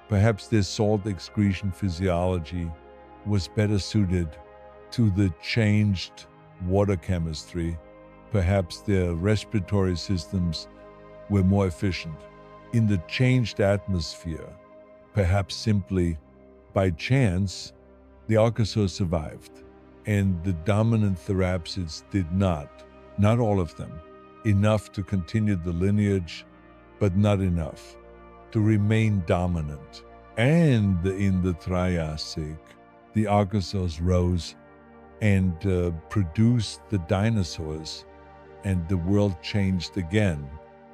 Perhaps their salt excretion physiology was better suited to the changed water chemistry. Perhaps their respiratory systems were more efficient in the changed atmosphere. Perhaps simply by chance, the archosaurs survived, and the dominant therapsids did not all of them, enough to continue the lineage, but not enough to remain dominant. And in the Triassic, the archosaurs rose and produced the dinosaurs, and the world changed again.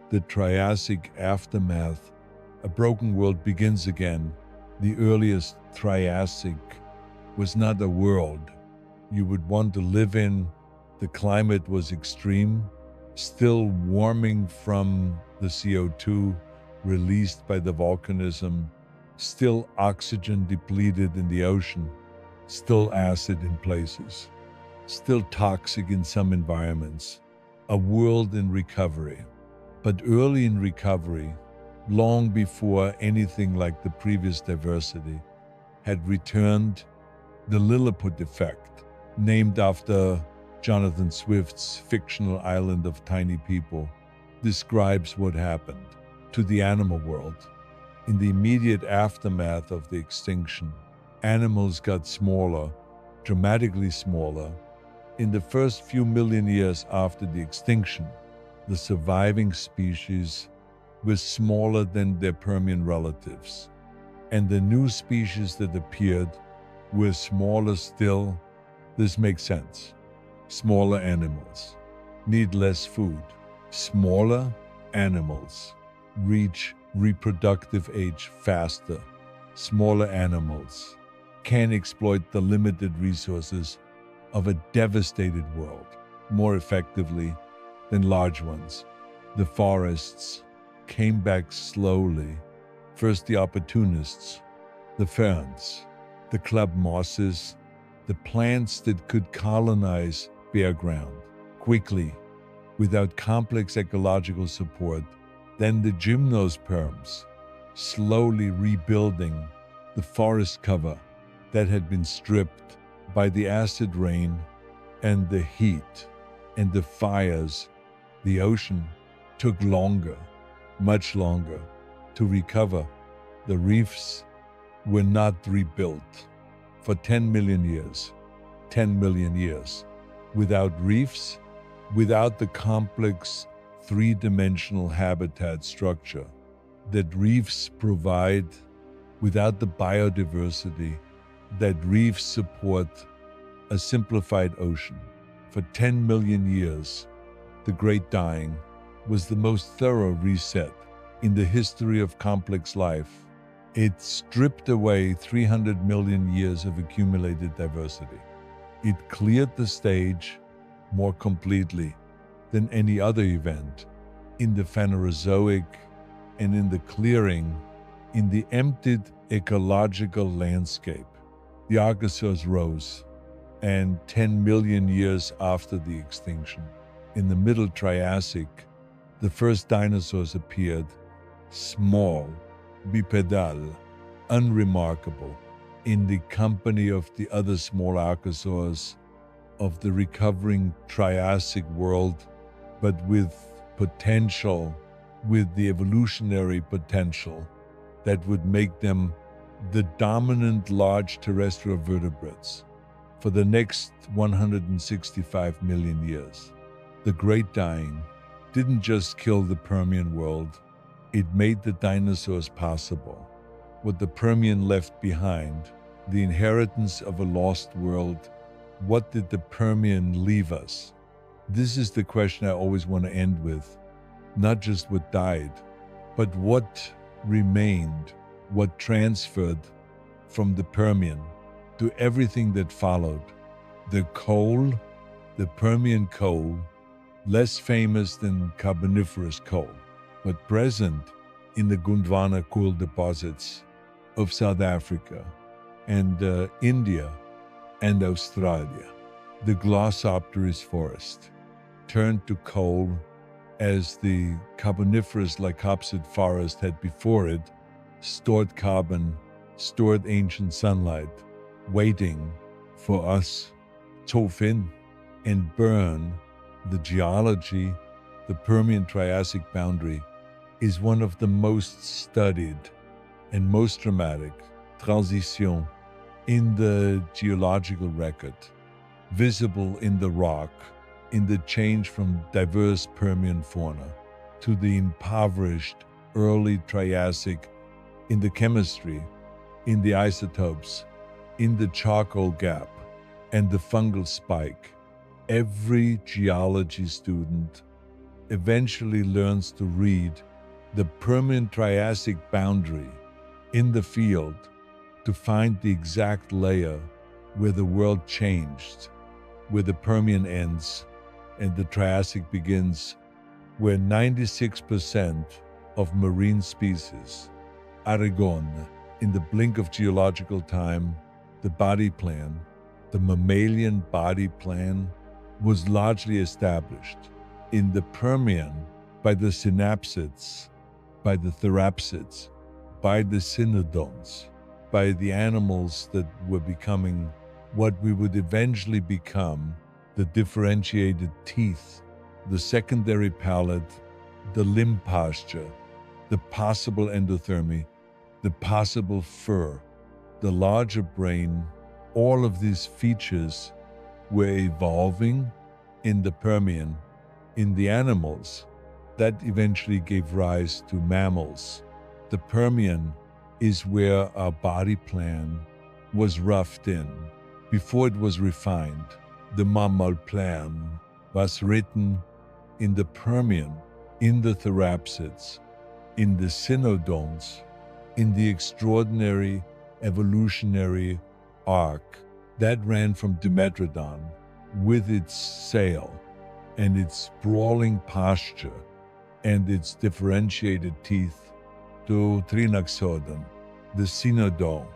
The Triassic aftermath, a broken world begins again. The earliest Triassic was not a world you would want to live in. The climate was extreme, still warming from the CO2 released by the volcanism, still oxygen depleted in the ocean, still acid in places, still toxic in some environments, a world in recovery. But early in recovery, long before anything like the previous diversity had returned, the Lilliput effect, named after Jonathan Swift's fictional island of tiny people, describes what happened to the animal world. In the immediate aftermath of the extinction, animals got smaller, dramatically smaller. In the first few million years after the extinction, the surviving species were smaller than their Permian relatives, and the new species that appeared were smaller still. This makes sense. Smaller animals need less food. Smaller animals reach reproductive age faster. Smaller animals can exploit the limited resources of a devastated world more effectively than large ones. The forests came back slowly. First the opportunists, the ferns, the club mosses, the plants that could colonize bare ground quickly without complex ecological support. Then the gymnosperms, slowly rebuilding the forest cover that had been stripped by the acid rain and the heat and the fires. The ocean took longer, much longer, to recover. The reefs were not rebuilt for 10 million years. 10 million years. Without reefs, without the complex three-dimensional habitat structure that reefs provide, without the biodiversity that reefs support, a simplified ocean. For 10 million years, the Great Dying was the most thorough reset in the history of complex life. It stripped away 300 million years of accumulated diversity. It cleared the stage more completely than any other event in the Phanerozoic, and in the clearing, in the emptied ecological landscape. The archosaurs rose, and 10 million years after the extinction, in the Middle Triassic, the first dinosaurs appeared, small, bipedal, unremarkable, in the company of the other small archosaurs of the recovering Triassic world, but with potential, with the evolutionary potential that would make them the dominant large terrestrial vertebrates for the next 165 million years. The Great Dying didn't just kill the Permian world, it made the dinosaurs possible. What the Permian left behind, the inheritance of a lost world, what did the Permian leave us? This is the question I always want to end with. Not just what died, but what remained, what transferred from the Permian to everything that followed. The coal, the Permian coal, less famous than Carboniferous coal, but present in the Gondwana coal deposits of South Africa and India and Australia. The Glossopteris forest turned to coal as the Carboniferous Lycopsid forest had before it stored carbon, stored ancient sunlight, waiting for us to fin and burn. The geology, the Permian-Triassic boundary, is one of the most studied and most dramatic transitions in the geological record, visible in the rock, in the change from diverse Permian fauna to the impoverished early Triassic, in the chemistry, in the isotopes, in the charcoal gap, and the fungal spike. Every geology student eventually learns to read the Permian-Triassic boundary in the field to find the exact layer where the world changed, where the Permian ends and the Triassic begins, where 96% of marine species are gone. In the blink of geological time, the body plan, the mammalian body plan, was largely established in the Permian by the synapsids, by the therapsids, by the cynodonts, by the animals that were becoming what we would eventually become, the differentiated teeth, the secondary palate, the limb posture, the possible endothermy, the possible fur, the larger brain. All of these features were evolving in the Permian, in the animals. That eventually gave rise to mammals. The Permian is where our body plan was roughed in before it was refined. The mammal plan was written in the Permian, in the therapsids, in the cynodonts, in the extraordinary evolutionary arc that ran from Dimetrodon with its sail and its sprawling posture and its differentiated teeth to Trinoxodon, the cynodon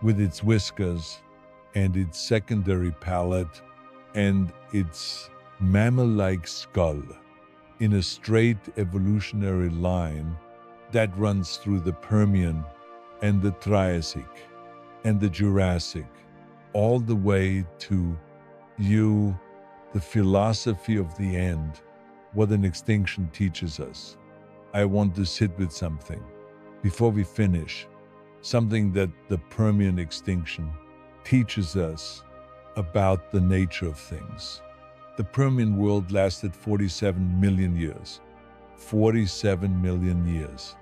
with its whiskers and its secondary palate and its mammal-like skull in a straight evolutionary line that runs through the Permian and the Triassic and the Jurassic, all the way to the philosophy of the end, what an extinction teaches us. I want to sit with something before we finish, something that the Permian extinction teaches us about the nature of things. The Permian world lasted 47 million years. 47 million years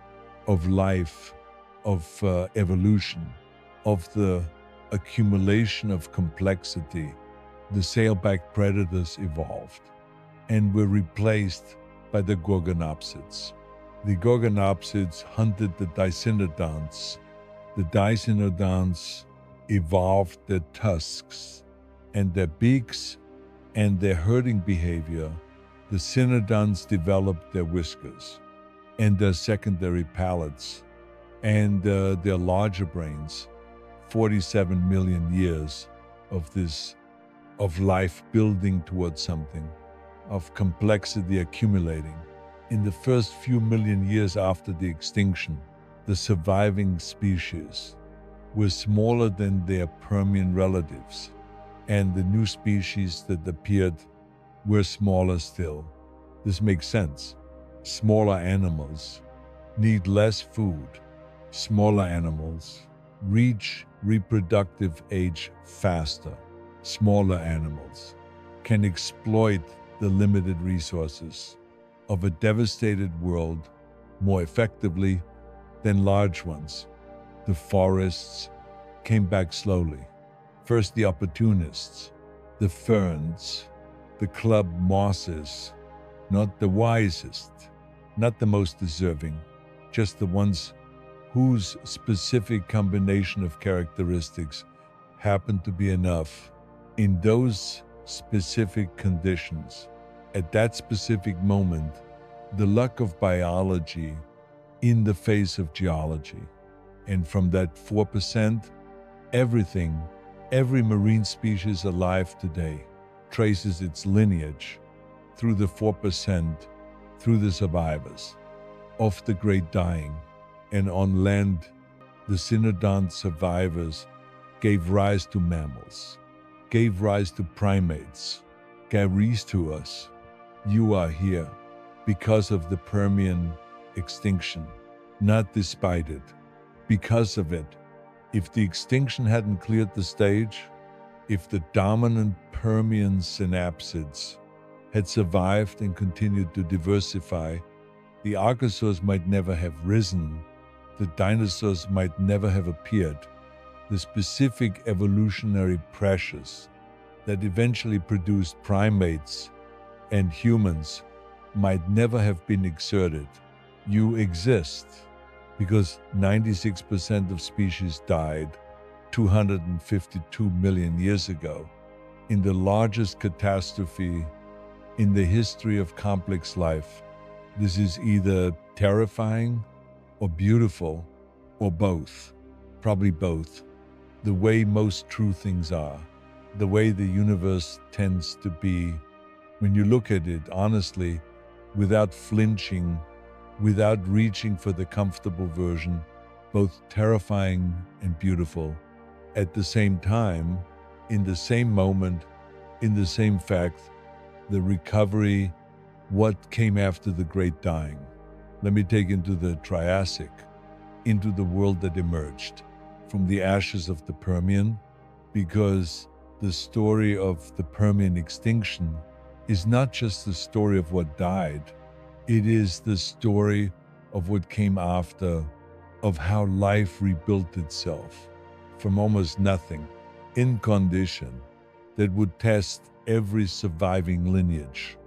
of life, of evolution, of the accumulation of complexity. The sailback predators evolved and were replaced by the gorgonopsids. The gorgonopsids hunted the dicynodonts. The dicynodonts evolved their tusks and their beaks and their herding behavior. The cynodonts developed their whiskers and their secondary palates and their larger brains. 47 million years of this, of life building towards something, of complexity accumulating. In the first few million years after the extinction, the surviving species were smaller than their Permian relatives, and the new species that appeared were smaller still. This makes sense. Smaller animals need less food. Smaller animals reach reproductive age faster. Smaller animals can exploit the limited resources of a devastated world more effectively than large ones. The forests came back slowly. First the opportunists, the ferns, the club mosses, not the wisest, not the most deserving, just the ones whose specific combination of characteristics happened to be enough in those specific conditions. At that specific moment, the luck of biology in the face of geology. And from that 4%, everything, every marine species alive today traces its lineage through the 4%, through the survivors of the great dying. And on land, the synodont survivors gave rise to mammals, gave rise to primates, gave rise to us. You are here because of the Permian extinction, not despite it, because of it. If the extinction hadn't cleared the stage, if the dominant Permian synapsids had survived and continued to diversify, the archosaurs might never have risen, the dinosaurs might never have appeared. The specific evolutionary pressures that eventually produced primates and humans might never have been exerted. You exist because 96% of species died 252 million years ago in the largest catastrophe in the history of complex life. This is either terrifying or beautiful or both, probably both. The way most true things are, the way the universe tends to be, when you look at it honestly, without flinching, without reaching for the comfortable version, both terrifying and beautiful. At the same time, in the same moment, in the same fact, the recovery, what came after the great dying. Let me take into the Triassic, into the world that emerged from the ashes of the Permian, because the story of the Permian extinction is not just the story of what died, it is the story of what came after, of how life rebuilt itself from almost nothing, in condition that would test every surviving lineage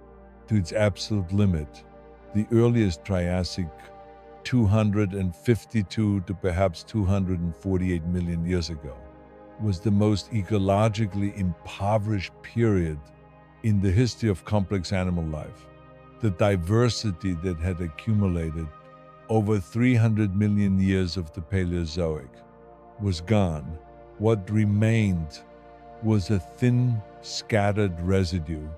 to its absolute limit. The earliest Triassic, 252 to perhaps 248 million years ago, was the most ecologically impoverished period in the history of complex animal life. The diversity that had accumulated over 300 million years of the Paleozoic was gone. What remained was a thin, scattered residue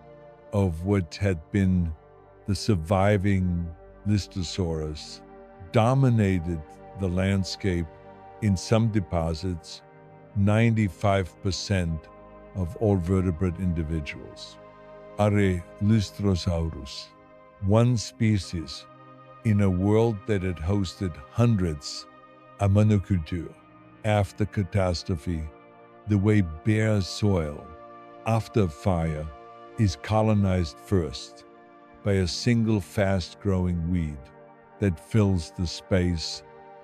of what had been the surviving Listosaurus, dominated the landscape in some deposits, 95% of all vertebrate individuals. Are Lystrosaurus, one species in a world that had hosted hundreds of monoculture after catastrophe, the way bare soil after fire is colonized first by a single fast-growing weed that fills the space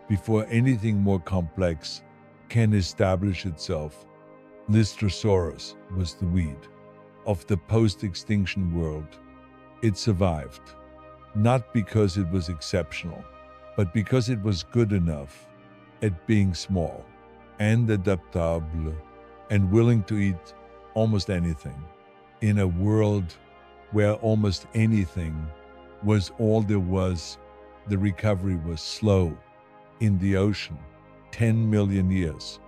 before anything more complex can establish itself. Lystrosaurus was the weed of the post-extinction world. It survived, not because it was exceptional, but because it was good enough at being small and adaptable and willing to eat almost anything. In a world where almost anything was all there was, the recovery was slow. In the ocean, 10 million years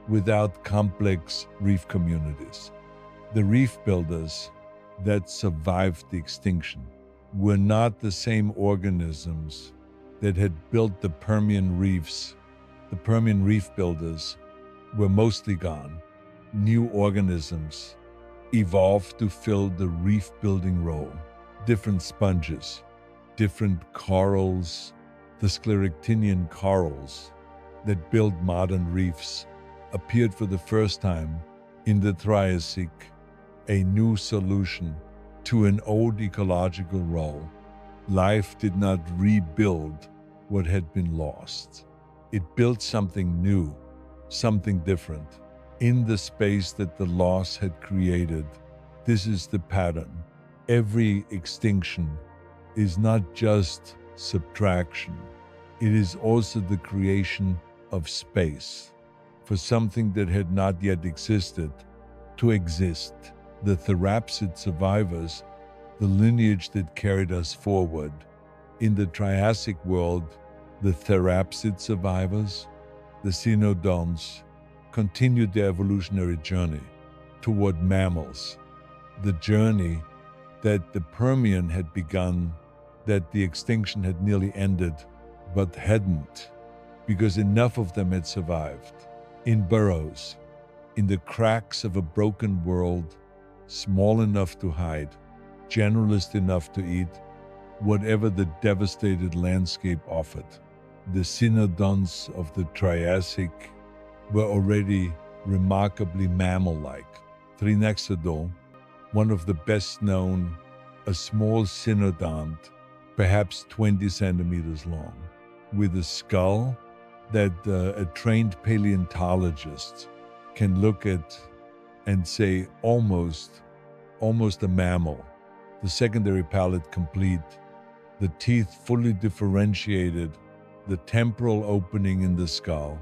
without complex reef communities. The reef builders that survived the extinction were not the same organisms that had built the Permian reefs. The Permian reef builders were mostly gone. New organisms evolved to fill the reef building role. Different sponges, different corals, the scleractinian corals that build modern reefs appeared for the first time in the Triassic, a new solution to an old ecological role. Life did not rebuild what had been lost. It built something new, something different, in the space that the loss had created. This is the pattern. Every extinction is not just subtraction. It is also the creation of space for something that had not yet existed to exist. The therapsid survivors, the lineage that carried us forward. In the Triassic world, The therapsid survivors, the cynodonts, continued their evolutionary journey toward mammals, the journey that the Permian had begun, that the extinction had nearly ended, but hadn't, because enough of them had survived in burrows, in the cracks of a broken world, small enough to hide, generalist enough to eat whatever the devastated landscape offered. The cynodonts of the Triassic were already remarkably mammal-like. Trinexodon, one of the best known, a small cynodont, perhaps 20 centimeters long, with a skull that a trained paleontologist can look at and say almost a mammal. The secondary palate complete, the teeth fully differentiated, the temporal opening in the skull,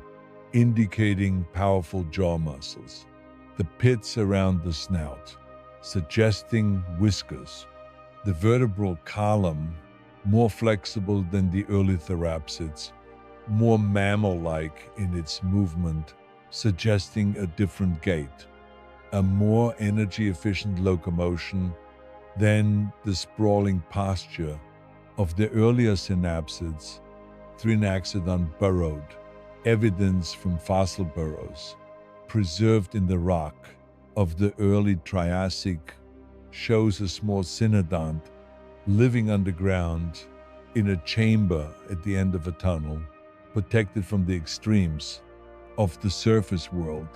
indicating powerful jaw muscles, the pits around the snout, suggesting whiskers, the vertebral column more flexible than the early therapsids, more mammal-like in its movement, suggesting a different gait, a more energy-efficient locomotion than the sprawling posture of the earlier synapsids. Trinaxodon burrowed, evidence from fossil burrows preserved in the rock of the early Triassic shows a small cynodont living underground in a chamber at the end of a tunnel, protected from the extremes of the surface world,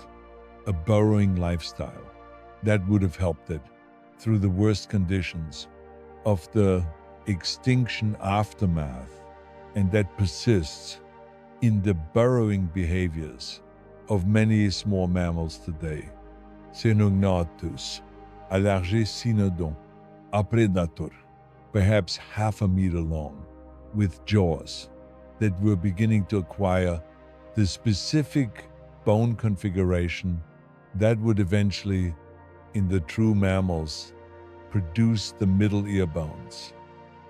a burrowing lifestyle that would have helped it through the worst conditions of the extinction aftermath, and that persists in the burrowing behaviors of many small mammals today. Cynognathus, allergé cynodon, a predator, perhaps half a meter long, with jaws that were beginning to acquire the specific bone configuration that would eventually, in the true mammals, produce the middle ear bones,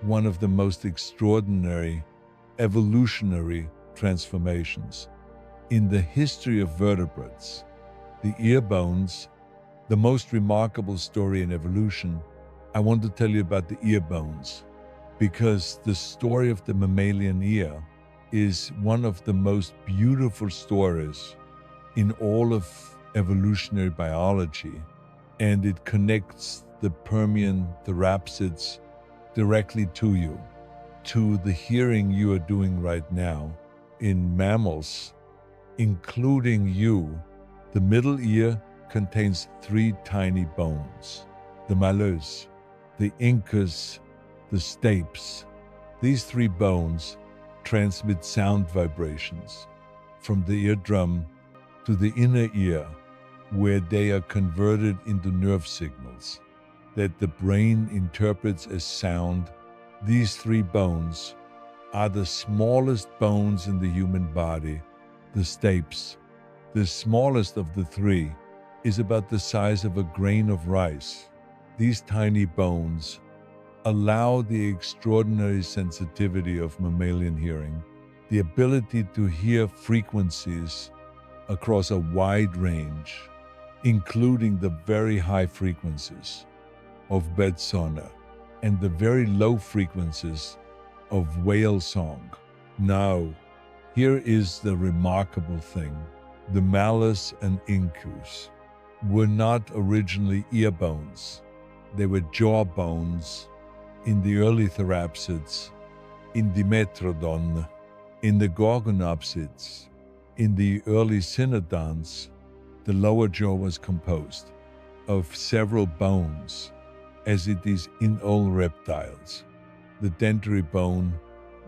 one of the most extraordinary evolutionary transformations in the history of vertebrates. The ear bones, the most remarkable story in evolution. I want to tell you about the ear bones because the story of the mammalian ear is one of the most beautiful stories in all of evolutionary biology, and it connects the Permian therapsids directly to you, to the hearing you are doing right now in mammals, including you. The middle ear contains 3 tiny bones: the malleus, the incus, the stapes. These 3 bones transmit sound vibrations from the eardrum to the inner ear, where they are converted into nerve signals that the brain interprets as sound. These 3 bones are the smallest bones in the human body, the stapes. The smallest of the 3 is about the size of a grain of rice. These tiny bones allow the extraordinary sensitivity of mammalian hearing, the ability to hear frequencies across a wide range, including the very high frequencies of birdsong and the very low frequencies of whale song. Now, here is the remarkable thing. The malleus and incus were not originally ear bones. They were jaw bones in the early therapsids, in Dimetrodon, in the gorgonopsids, in the early cynodonts. The lower jaw was composed of several bones, as it is in all reptiles. The dentary bone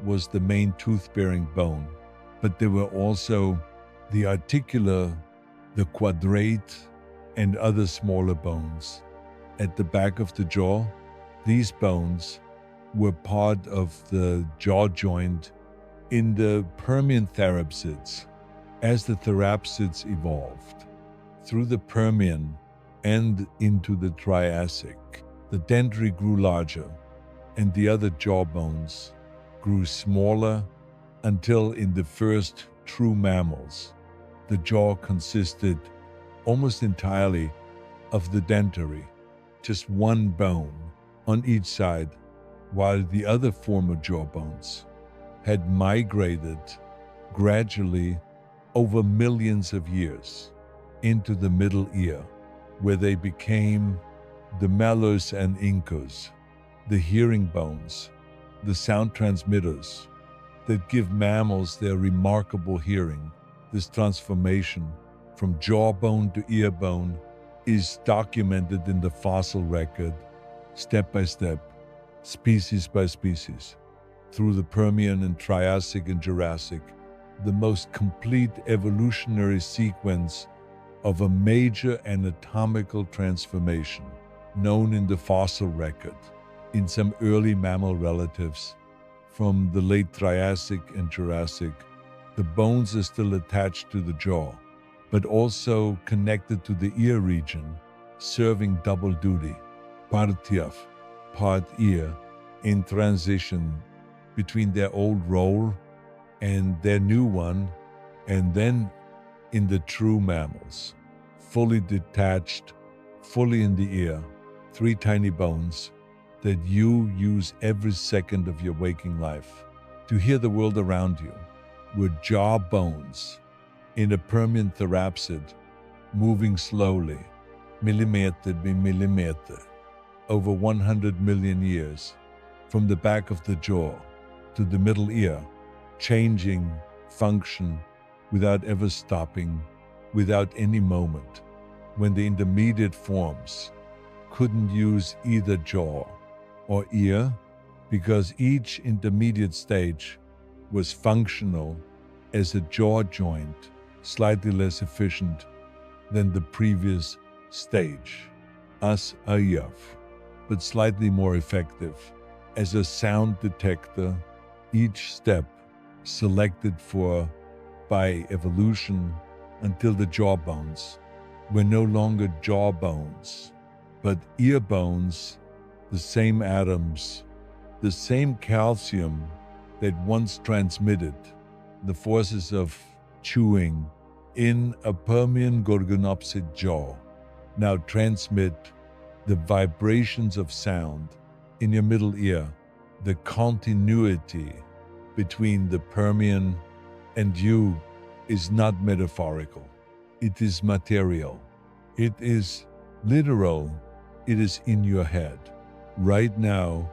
was the main tooth-bearing bone, but there were also the articular, the quadrate, and other smaller bones. At the back of the jaw, these bones were part of the jaw joint in the Permian therapsids. As the therapsids evolved through the Permian and into the Triassic, the dentary grew larger and the other jaw bones grew smaller until in the first true mammals, the jaw consisted almost entirely of the dentary, just one bone on each side, while the other former jaw bones had migrated gradually over millions of years into the middle ear, where they became the malleus and incus, the hearing bones, the sound transmitters that give mammals their remarkable hearing. This transformation from jawbone to ear bone is documented in the fossil record, step by step, species by species, through the Permian and Triassic and Jurassic, the most complete evolutionary sequence of a major anatomical transformation known in the fossil record in some early mammal relatives from the late Triassic and Jurassic. The bones are still attached to the jaw, but also connected to the ear region, serving double duty, part teeth, part ear, in transition between their old role and their new one, and then in the true mammals, fully detached, fully in the ear, three tiny bones that you use every second of your waking life to hear the world around you, were jaw bones in a Permian therapsid moving slowly, millimeter by millimeter, over 100 million years, from the back of the jaw to the middle ear, changing function without ever stopping, without any moment, when the intermediate forms couldn't use either jaw or ear, because each intermediate stage was functional as a jaw joint, slightly less efficient than the previous stage, as a yav, but slightly more effective as a sound detector, each step selected for by evolution until the jaw bones were no longer jaw bones, but ear bones, the same atoms, the same calcium that once transmitted the forces of chewing in a Permian gorgonopsid jaw, now transmit the vibrations of sound in your middle ear. The continuity between the Permian and you is not metaphorical. It is material. It is literal. It is in your head. Right now,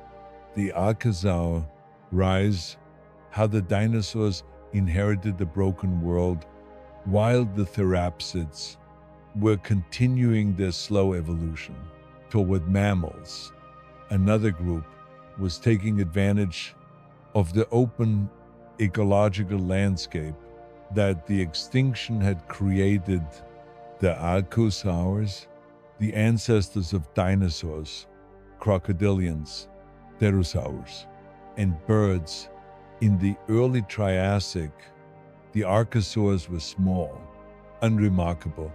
the Archosaur rise, how the dinosaurs inherited the broken world, while the therapsids were continuing their slow evolution toward mammals. Another group was taking advantage of the open ecological landscape that the extinction had created. The Archosaurs, the ancestors of dinosaurs, crocodilians, pterosaurs, and birds. In the early Triassic, the Archosaurs were small, unremarkable,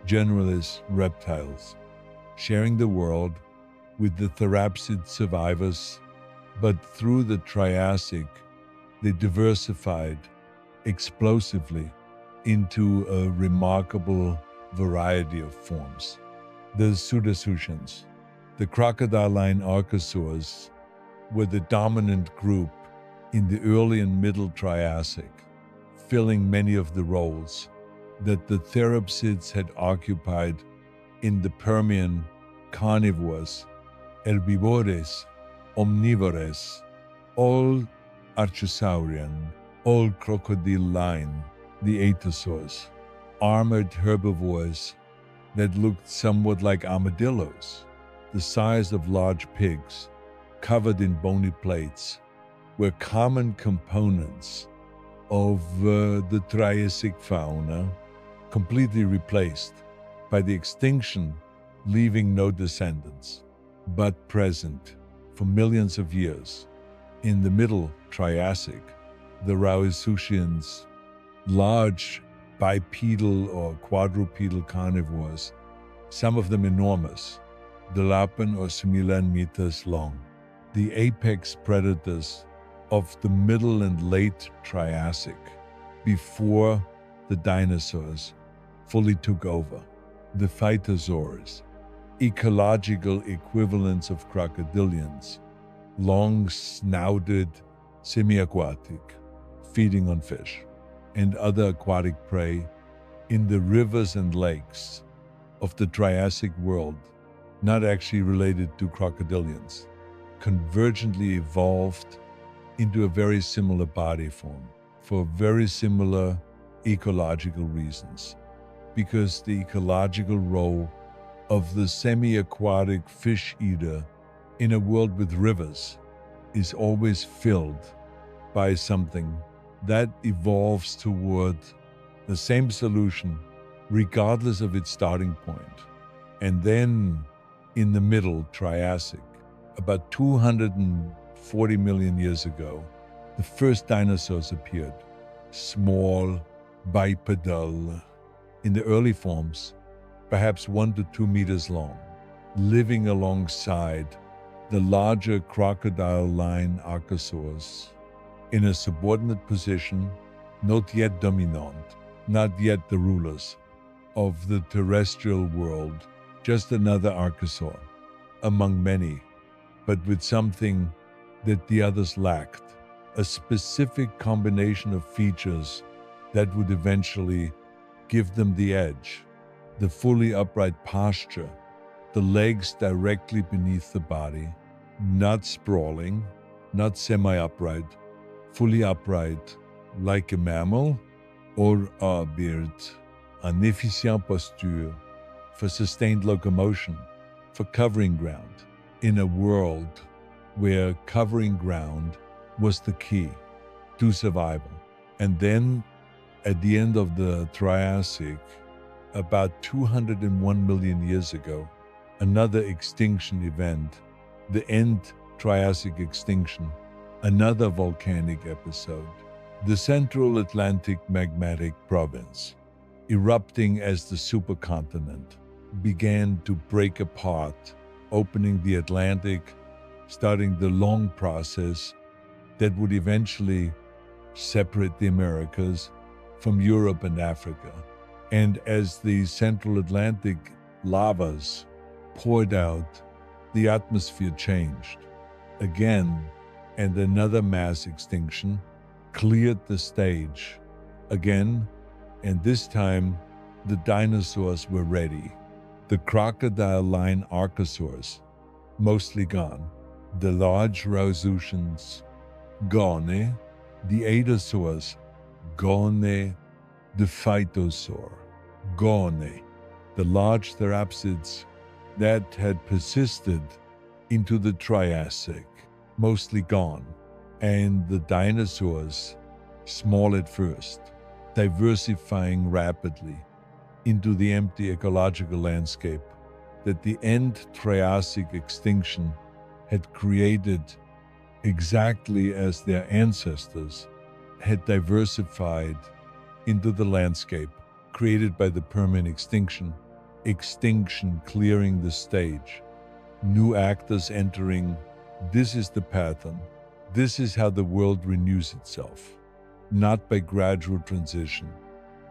generalist reptiles, sharing the world with the therapsid survivors, but through the Triassic, they diversified explosively into a remarkable variety of forms. The Pseudotsuchians, the crocodile-line archosaurs, were the dominant group in the early and middle Triassic, filling many of the roles that the therapsids had occupied in the Permian carnivores, herbivores, omnivores, all archosaurian, all crocodile-line, the atosaurs, armored herbivores that looked somewhat like armadillos, the size of large pigs, covered in bony plates, were common components of the Triassic fauna, completely replaced by the extinction, leaving no descendants, but present for millions of years. In the middle Triassic, the Rauisuchians, large bipedal or quadrupedal carnivores, some of them enormous, delapan or similan meters long. The apex predators of the middle and late Triassic, before the dinosaurs fully took over. The phytosaurs, ecological equivalents of crocodilians, long-snouted semi-aquatic, feeding on fish and other aquatic prey in the rivers and lakes of the Triassic world, not actually related to crocodilians, convergently evolved into a very similar body form for very similar ecological reasons, because the ecological role of the semi-aquatic fish eater in a world with rivers is always filled by something that evolves toward the same solution regardless of its starting point. And then in the middle Triassic, about 240 million years ago, the first dinosaurs appeared, small, bipedal, in the early forms, perhaps 1 to 2 meters long, living alongside the larger crocodile-line archosaurs in a subordinate position, not yet dominant, not yet the rulers of the terrestrial world, just another archosaur among many, but with something that the others lacked, a specific combination of features that would eventually give them the edge: the fully upright posture, the legs directly beneath the body, not sprawling, not semi-upright, fully upright like a mammal, or an efficient posture for sustained locomotion, for covering ground, in a world where covering ground was the key to survival. And then at the end of the Triassic, about 201 million years ago, another extinction event, the end Triassic extinction, another volcanic episode, the Central Atlantic magmatic province, erupting as the supercontinent, began to break apart, opening the Atlantic, starting the long process that would eventually separate the Americas from Europe and Africa. And as the Central Atlantic lavas poured out, the atmosphere changed again, and another mass extinction cleared the stage again, and this time the dinosaurs were ready. The crocodile-line archosaurs, mostly gone. The large Rauisuchians, gone. The adasaurs, gone. The phytosaur, gone. The large therapsids that had persisted into the Triassic, mostly gone. And the dinosaurs, small at first, diversifying rapidly into the empty ecological landscape that the end Triassic extinction had created, exactly as their ancestors had diversified into the landscape created by the Permian extinction, extinction clearing the stage, new actors entering. This is the pattern. This is how the world renews itself, not by gradual transition,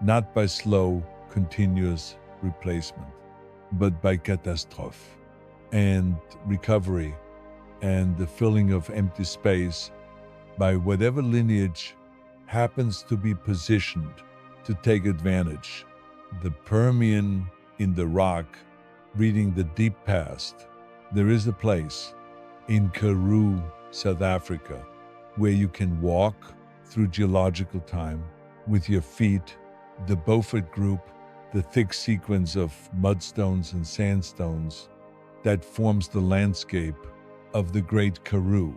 not by slow, continuous replacement, but by catastrophe and recovery and the filling of empty space by whatever lineage happens to be positioned to take advantage. The Permian in the rock, reading the deep past. There is a place in Karoo, South Africa, where you can walk through geological time with your feet, the Beaufort Group, the thick sequence of mudstones and sandstones that forms the landscape of the Great Karoo,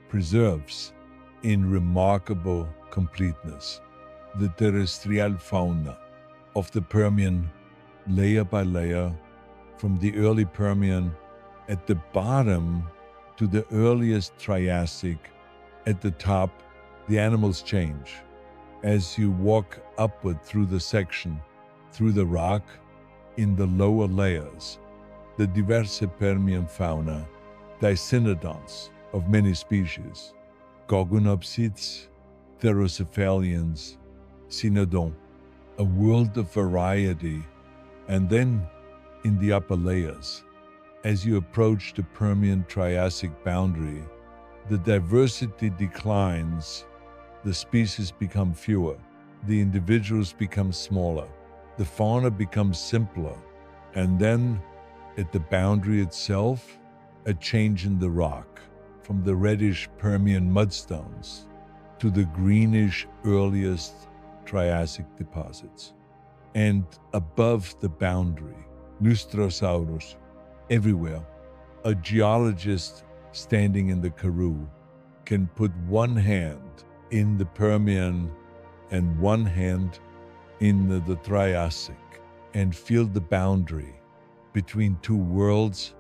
preserves in remarkable completeness the terrestrial fauna of the Permian, layer by layer, from the early Permian at the bottom to the earliest Triassic at the top. The animals change as you walk upward through the section, through the rock. In the lower layers, the diverse Permian fauna, dicynodonts of many species, gorgonopsids, therocephalians, cynodon, a world of variety. And then in the upper layers, as you approach the Permian-Triassic boundary, the diversity declines, the species become fewer, the individuals become smaller, the fauna becomes simpler, and then at the boundary itself, a change in the rock, from the reddish Permian mudstones to the greenish earliest Triassic deposits. And above the boundary, Lustrosaurus, everywhere. A geologist standing in the Karoo can put one hand in the Permian and one hand in the Triassic and feel the boundary between two worlds,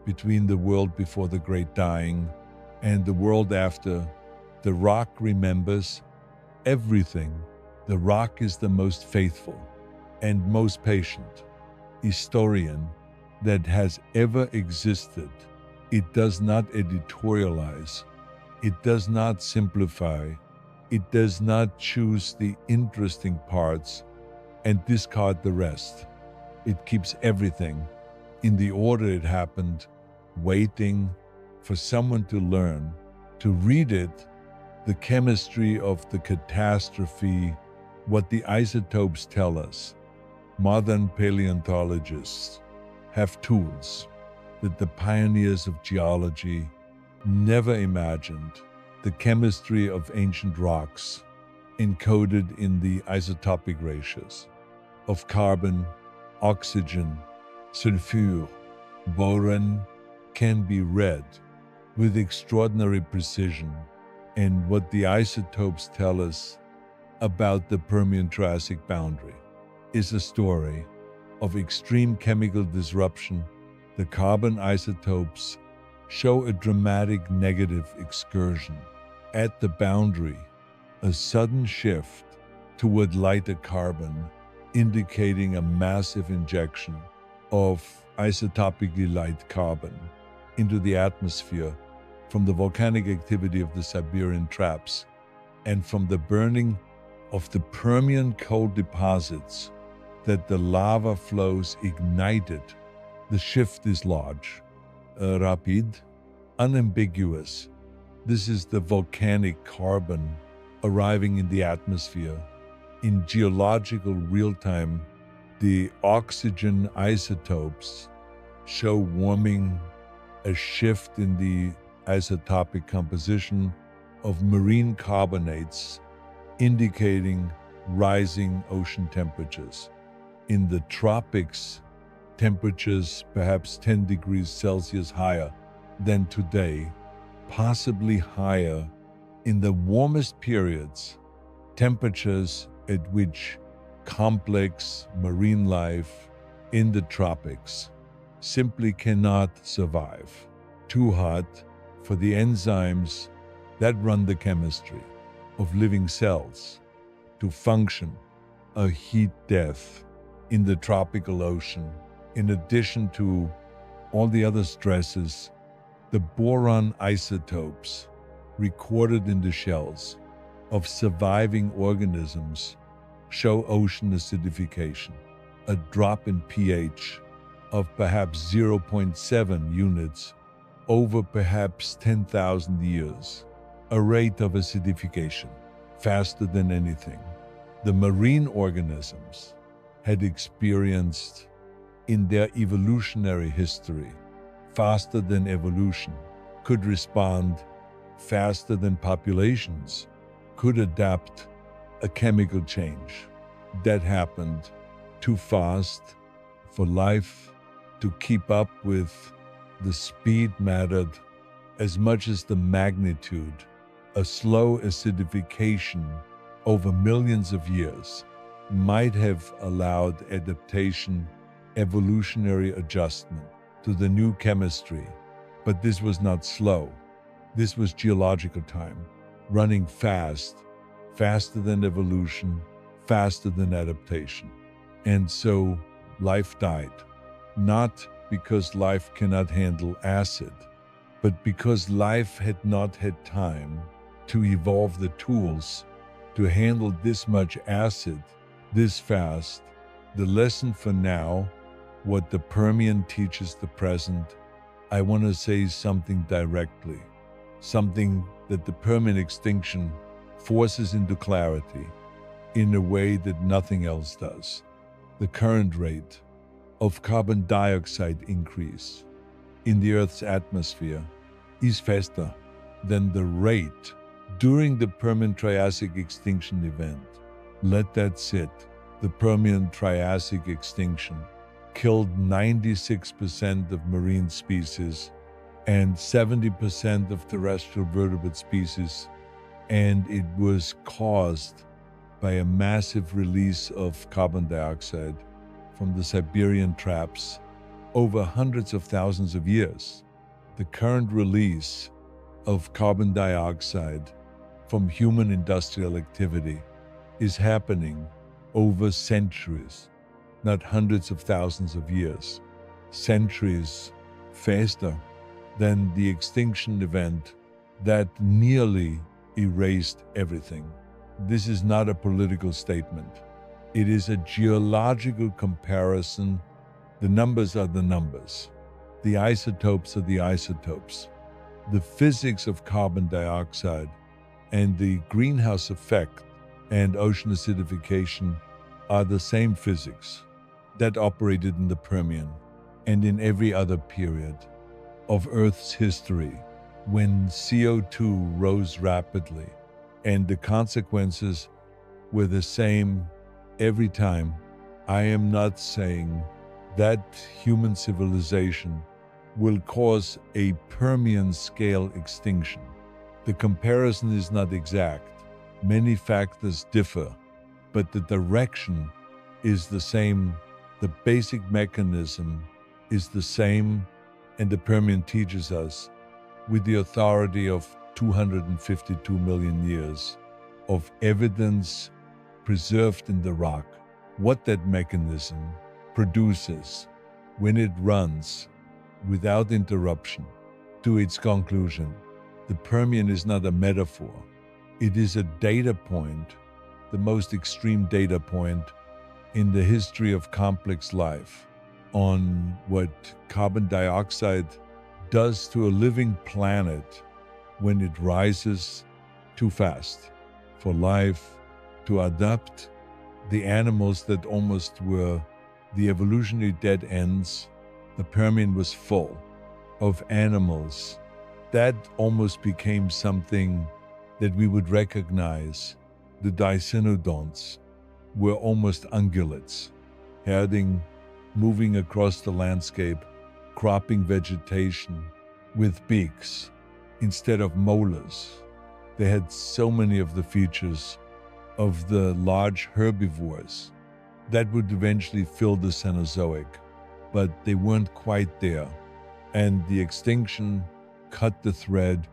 between the world before the Great Dying and the world after. The rock remembers everything. The rock is the most faithful and most patient historian that has ever existed. It does not editorialize. It does not simplify. It does not choose the interesting parts and discard the rest. It keeps everything in the order it happened, waiting for someone to learn, to read it, the chemistry of the catastrophe, what the isotopes tell us. Modern paleontologists have tools that the pioneers of geology never imagined. The chemistry of ancient rocks encoded in the isotopic ratios of carbon, oxygen, sulfur, boron can be read with extraordinary precision. And what the isotopes tell us about the Permian-Triassic boundary is a story of extreme chemical disruption. The carbon isotopes show a dramatic negative excursion at the boundary, a sudden shift toward lighter carbon, indicating a massive injection of isotopically light carbon into the atmosphere from the volcanic activity of the Siberian traps and from the burning of the Permian coal deposits that the lava flows ignited. The shift is large, rapid, unambiguous. This is the volcanic carbon arriving in the atmosphere. In geological real time, the oxygen isotopes show warming, a shift in the isotopic composition of marine carbonates, indicating rising ocean temperatures. In the tropics, temperatures perhaps 10 degrees Celsius higher than today, possibly higher in the warmest periods, temperatures at which complex marine life in the tropics simply cannot survive. Too hot for the enzymes that run the chemistry of living cells to function. A heat death in the tropical ocean, in addition to all the other stresses. The boron isotopes recorded in the shells of surviving organisms show ocean acidification, a drop in pH of perhaps 0.7 units over perhaps 10,000 years, a rate of acidification faster than anything the marine organisms had experienced in their evolutionary history, faster than evolution could respond, faster than populations could adapt a chemical change. That happened too fast for life to keep up with. The speed mattered as much as the magnitude. A slow acidification over millions of years might have allowed adaptation, evolutionary adjustment to the new chemistry. But this was not slow. This was geological time, running fast, faster than evolution, faster than adaptation. And so life died, not because life cannot handle acid, but because life had not had time to evolve the tools to handle this much acid this fast. The lesson for now, what the Permian teaches the present, I want to say something directly, something that the Permian extinction forces into clarity in a way that nothing else does. The current rate of carbon dioxide increase in the Earth's atmosphere is faster than the rate during the Permian Triassic extinction event. Let that sit. The Permian Triassic extinction killed 96% of marine species and 70% of terrestrial vertebrate species, and it was caused by a massive release of carbon dioxide from the Siberian traps over hundreds of thousands of years. The current release of carbon dioxide from human industrial activity is happening over centuries, not hundreds of thousands of years. Centuries faster than the extinction event that nearly erased everything. This is not a political statement. It is a geological comparison. The numbers are the numbers. The isotopes are the isotopes. The physics of carbon dioxide and the greenhouse effect and ocean acidification are the same physics that operated in the Permian and in every other period of Earth's history when CO2 rose rapidly, and the consequences were the same every time. I am not saying that human civilization will cause a Permian scale extinction. The comparison is not exact. Many factors differ, but the direction is the same. The basic mechanism is the same, and the Permian teaches us with the authority of 252 million years of evidence preserved in the rock, what that mechanism produces when it runs without interruption to its conclusion. The Permian is not a metaphor. It is a data point, the most extreme data point in the history of complex life, on what carbon dioxide does to a living planet when it rises too fast for life to adapt. The animals that almost were the evolutionary dead ends, the Permian was full of animals that almost became something that we would recognize. The dicynodonts were almost ungulates, herding, moving across the landscape, cropping vegetation with beaks instead of molars. They had so many of the features of the large herbivores that would eventually fill the Cenozoic, but they weren't quite there. And the extinction cut the thread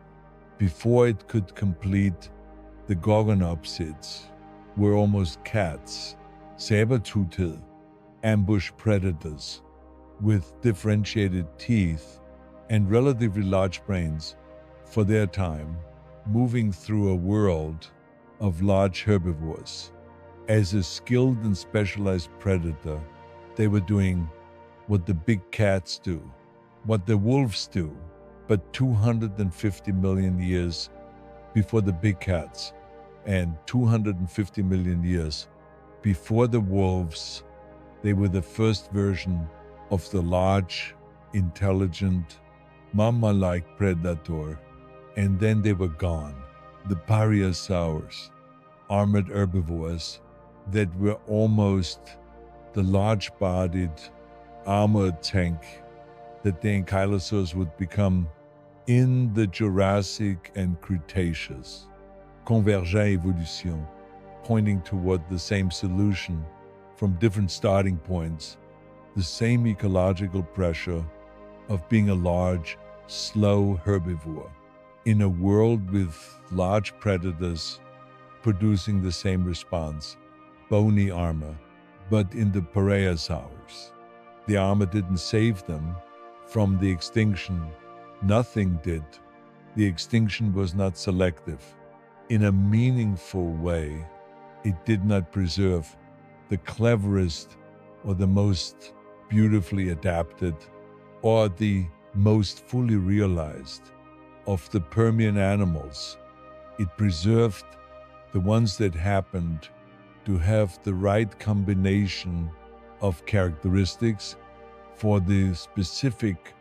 before it could complete. The gorgonopsids were almost cats, saber-toothed, ambush predators with differentiated teeth and relatively large brains for their time, moving through a world of large herbivores. As a skilled and specialized predator, they were doing what the big cats do, what the wolves do, but 250 million years before the big cats, and 250 million years before the wolves. They were the first version of the large, intelligent, mama-like predator, and then they were gone. The Pariasaurs, armored herbivores that were almost the large-bodied armored tank that the ankylosaurs would become in the Jurassic and Cretaceous. Convergent evolution, pointing toward the same solution from different starting points, the same ecological pressure of being a large, slow herbivore in a world with large predators producing the same response, bony armor. But in the Pariasaurs, the armor didn't save them from the extinction. Nothing did. The extinction was not selective. in a meaningful way. It did not preserve the cleverest or the most beautifully adapted or the most fully realized of the Permian animals. It preserved the ones that happened to have the right combination of characteristics for the specific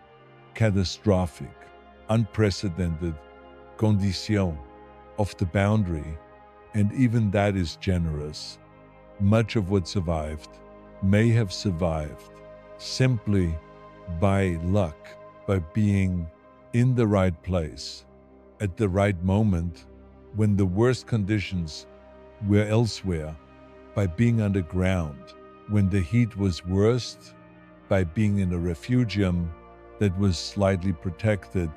catastrophic, unprecedented condition of the boundary, and even that is generous. Much of what survived may have survived simply by luck, by being in the right place at the right moment when the worst conditions were elsewhere, by being underground when the heat was worst, by being in a refugium that was slightly protected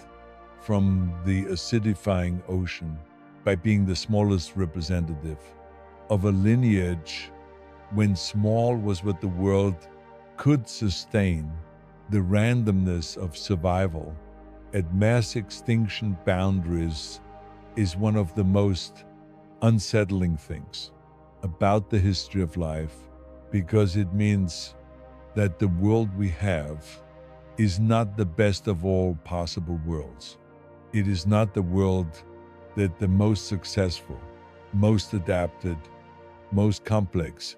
from the acidifying ocean, by being the smallest representative of a lineage when small was what the world could sustain. The randomness of survival at mass extinction boundaries is one of the most unsettling things about the history of life, because it means that the world we have is not the best of all possible worlds. It is not the world that the most successful, most adapted, most complex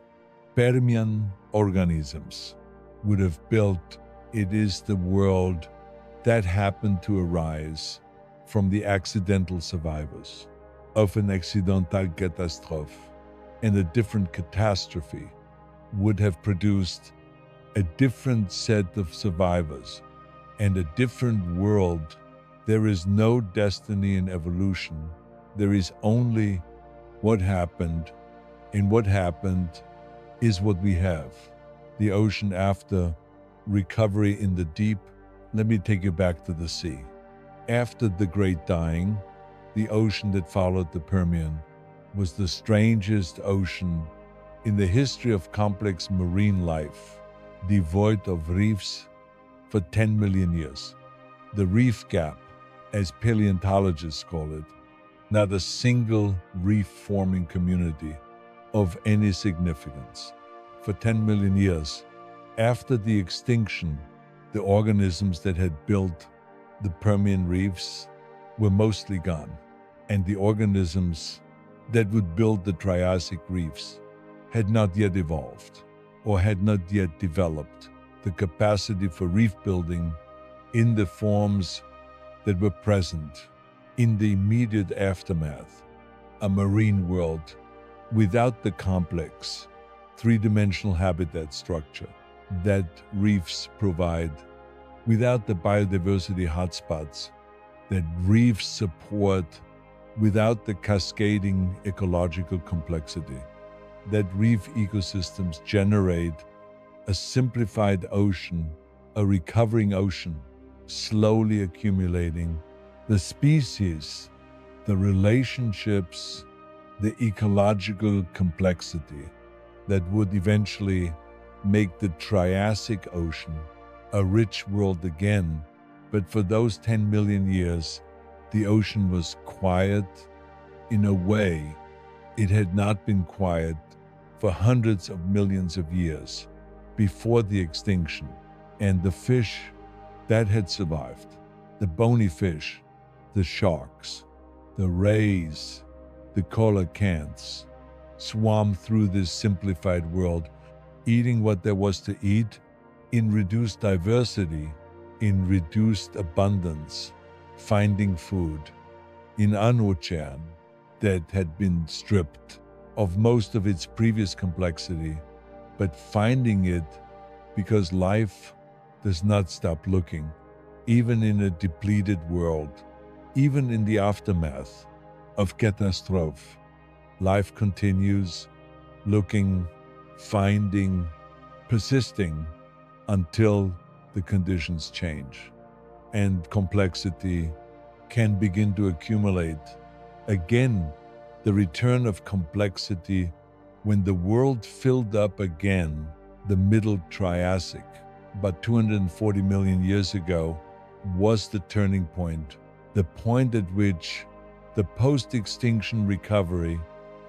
Permian organisms would have built. It is the world that happened to arise from the accidental survivors of an accidental catastrophe, and a different catastrophe would have produced a different set of survivors and a different world. There is no destiny in evolution. There is only what happened, and what happened is what we have. The ocean after recovery in the deep. Let me take you back to the sea. After the Great Dying, the ocean that followed the Permian was the strangest ocean in the history of complex marine life, devoid of reefs for 10 million years. The reef gap, as paleontologists call it, not a single reef-forming community of any significance. For 10 million years, after the extinction, the organisms that had built the Permian reefs were mostly gone, and the organisms that would build the Triassic reefs had not yet evolved or had not yet developed the capacity for reef building in the forms that were present in the immediate aftermath. A marine world without the complex three-dimensional habitat structure that reefs provide, without the biodiversity hotspots that reefs support, without the cascading ecological complexity that reef ecosystems generate, a simplified ocean, a recovering ocean, slowly accumulating the species, the relationships, the ecological complexity that would eventually make the Triassic Ocean a rich world again. But for those 10 million years, the ocean was quiet in a way it had not been quiet for hundreds of millions of years before the extinction. And the fish that had survived, the bony fish, the sharks, the rays, the coelacanths, swam through this simplified world, eating what there was to eat in reduced diversity, in reduced abundance, finding food in an ocean that had been stripped of most of its previous complexity, but finding it because life does not stop looking, even in a depleted world, even in the aftermath of catastrophe. Life continues looking, finding, persisting until the conditions change and complexity can begin to accumulate. Again, the return of complexity when the world filled up again the Middle Triassic, about 240 million years ago, was the turning point, the point at which the post-extinction recovery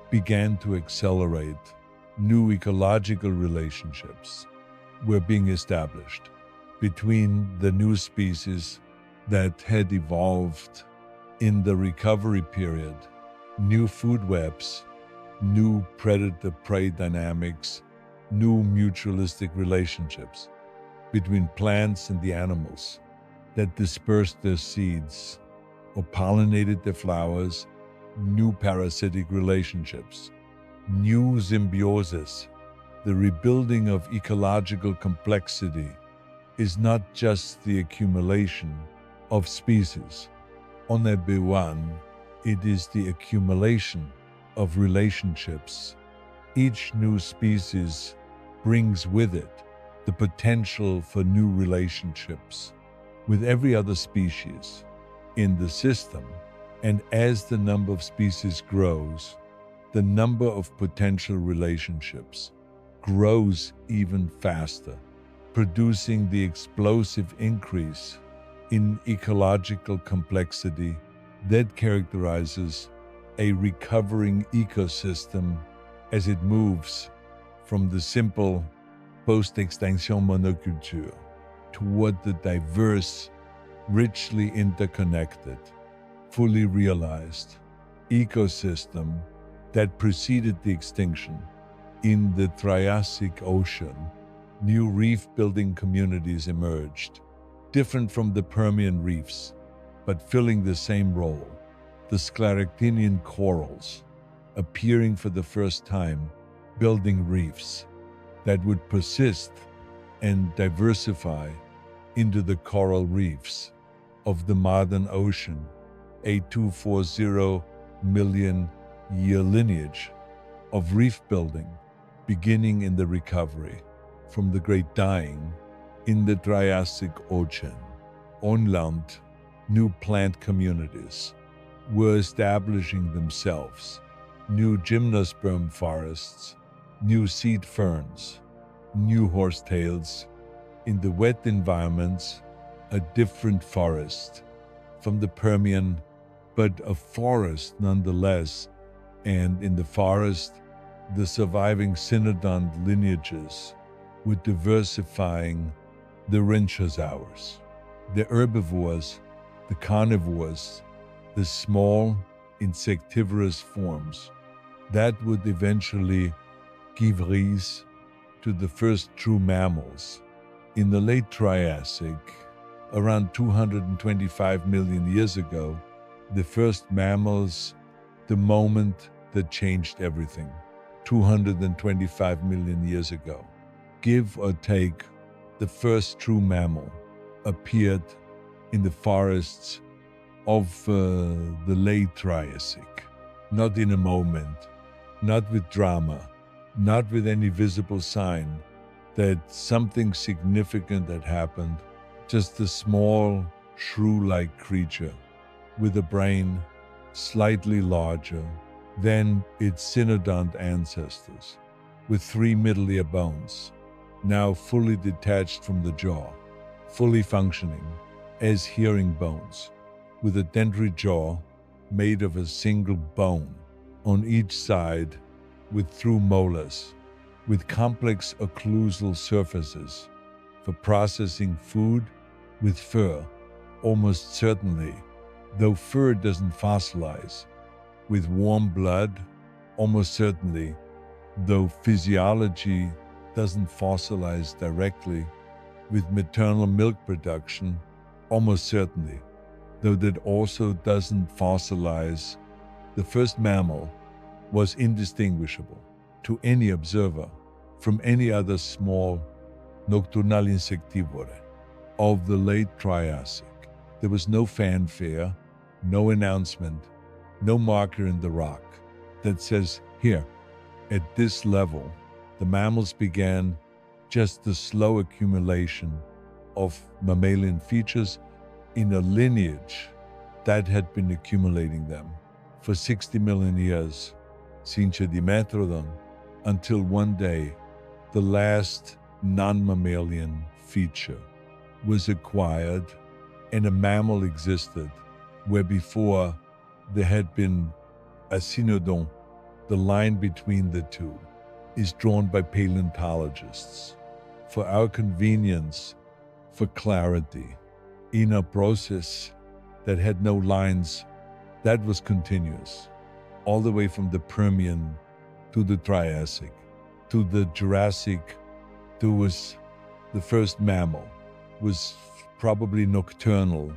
began to accelerate. New ecological relationships were being established between the new species that had evolved in the recovery period, new food webs, new predator-prey dynamics, new mutualistic relationships between plants and the animals that dispersed their seeds or pollinated their flowers, new parasitic relationships, new symbiosis. The rebuilding of ecological complexity is not just the accumulation of species. On Ebi-Wan, it is the accumulation of relationships. Each new species brings with it the potential for new relationships with every other species in the system. And as the number of species grows, the number of potential relationships grows even faster, producing the explosive increase in ecological complexity that characterizes a recovering ecosystem as it moves from the simple post-extinction monoculture toward the diverse, richly interconnected, fully realized ecosystem that preceded the extinction. In the Triassic Ocean, new reef-building communities emerged, different from the Permian reefs, but filling the same role. The scleractinian corals appearing for the first time, building reefs that would persist and diversify into the coral reefs of the modern ocean, a 240 million year lineage of reef building beginning in the recovery from the Great Dying in the Triassic Ocean. On land, new plant communities were establishing themselves, new gymnosperm forests, new seed ferns, new horsetails. In the wet environments, a different forest from the Permian, but a forest nonetheless, and in the forest, the surviving cynodont lineages were diversifying the rhynchosaurs, the herbivores, the carnivores, the small insectivorous forms that would eventually give rise to the first true mammals. In the late Triassic, around 225 million years ago, the first mammals, the moment that changed everything, 225 million years ago. Give or take, the first true mammal appeared in the forests of the late Triassic, not in a moment, not with drama, not with any visible sign that something significant had happened, just a small, shrew-like creature with a brain slightly larger than its cynodont ancestors, with 3 middle ear bones, now fully detached from the jaw, fully functioning as hearing bones, with a dentary jaw made of a single bone on each side, with through molars, with complex occlusal surfaces for processing food, with fur, almost certainly, though fur doesn't fossilize, with warm blood, almost certainly, though physiology doesn't fossilize directly, with maternal milk production, almost certainly, though that also doesn't fossilize. The first mammal was indistinguishable to any observer from any other small nocturnal insectivore of the late Triassic. There was no fanfare, no announcement, no marker in the rock that says, here, at this level, the mammals began just the slow accumulation of mammalian features in a lineage that had been accumulating them for 60 million years, Cincha Dimetrodon, until one day the last non-mammalian feature was acquired and a mammal existed where before there had been a synodon. The line between the two is drawn by paleontologists. For our convenience, for clarity, in a process that had no lines, that was continuous, all the way from the Permian to the Triassic, to the Jurassic, to was the first mammal, was probably nocturnal.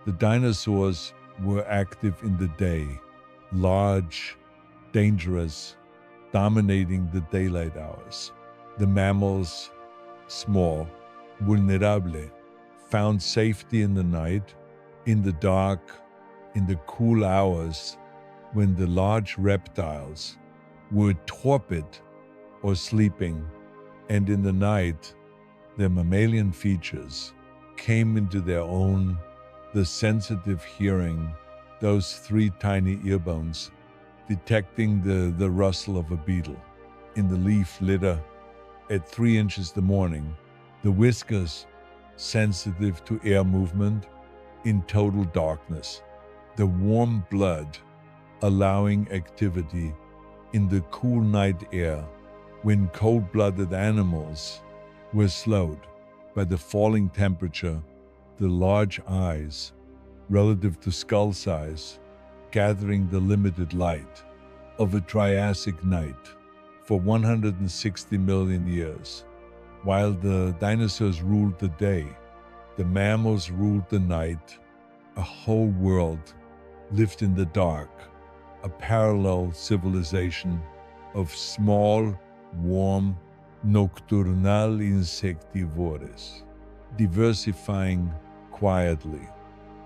The dinosaurs were active in the day, large, dangerous, dominating the daylight hours. The mammals, small, vulnerable, found safety in the night, in the dark, in the cool hours when the large reptiles were torpid or sleeping, and in the night, their mammalian features came into their own, the sensitive hearing, those three tiny ear bones, detecting the rustle of a beetle in the leaf litter at 3 inches the morning, the whiskers sensitive to air movement in total darkness, the warm blood allowing activity in the cool night air when cold-blooded animals were slowed by the falling temperature, the large eyes relative to skull size, gathering the limited light of a Triassic night for 160 million years. While the dinosaurs ruled the day, the mammals ruled the night. A whole world lived in the dark, a parallel civilization of small, warm, nocturnal insectivores, diversifying quietly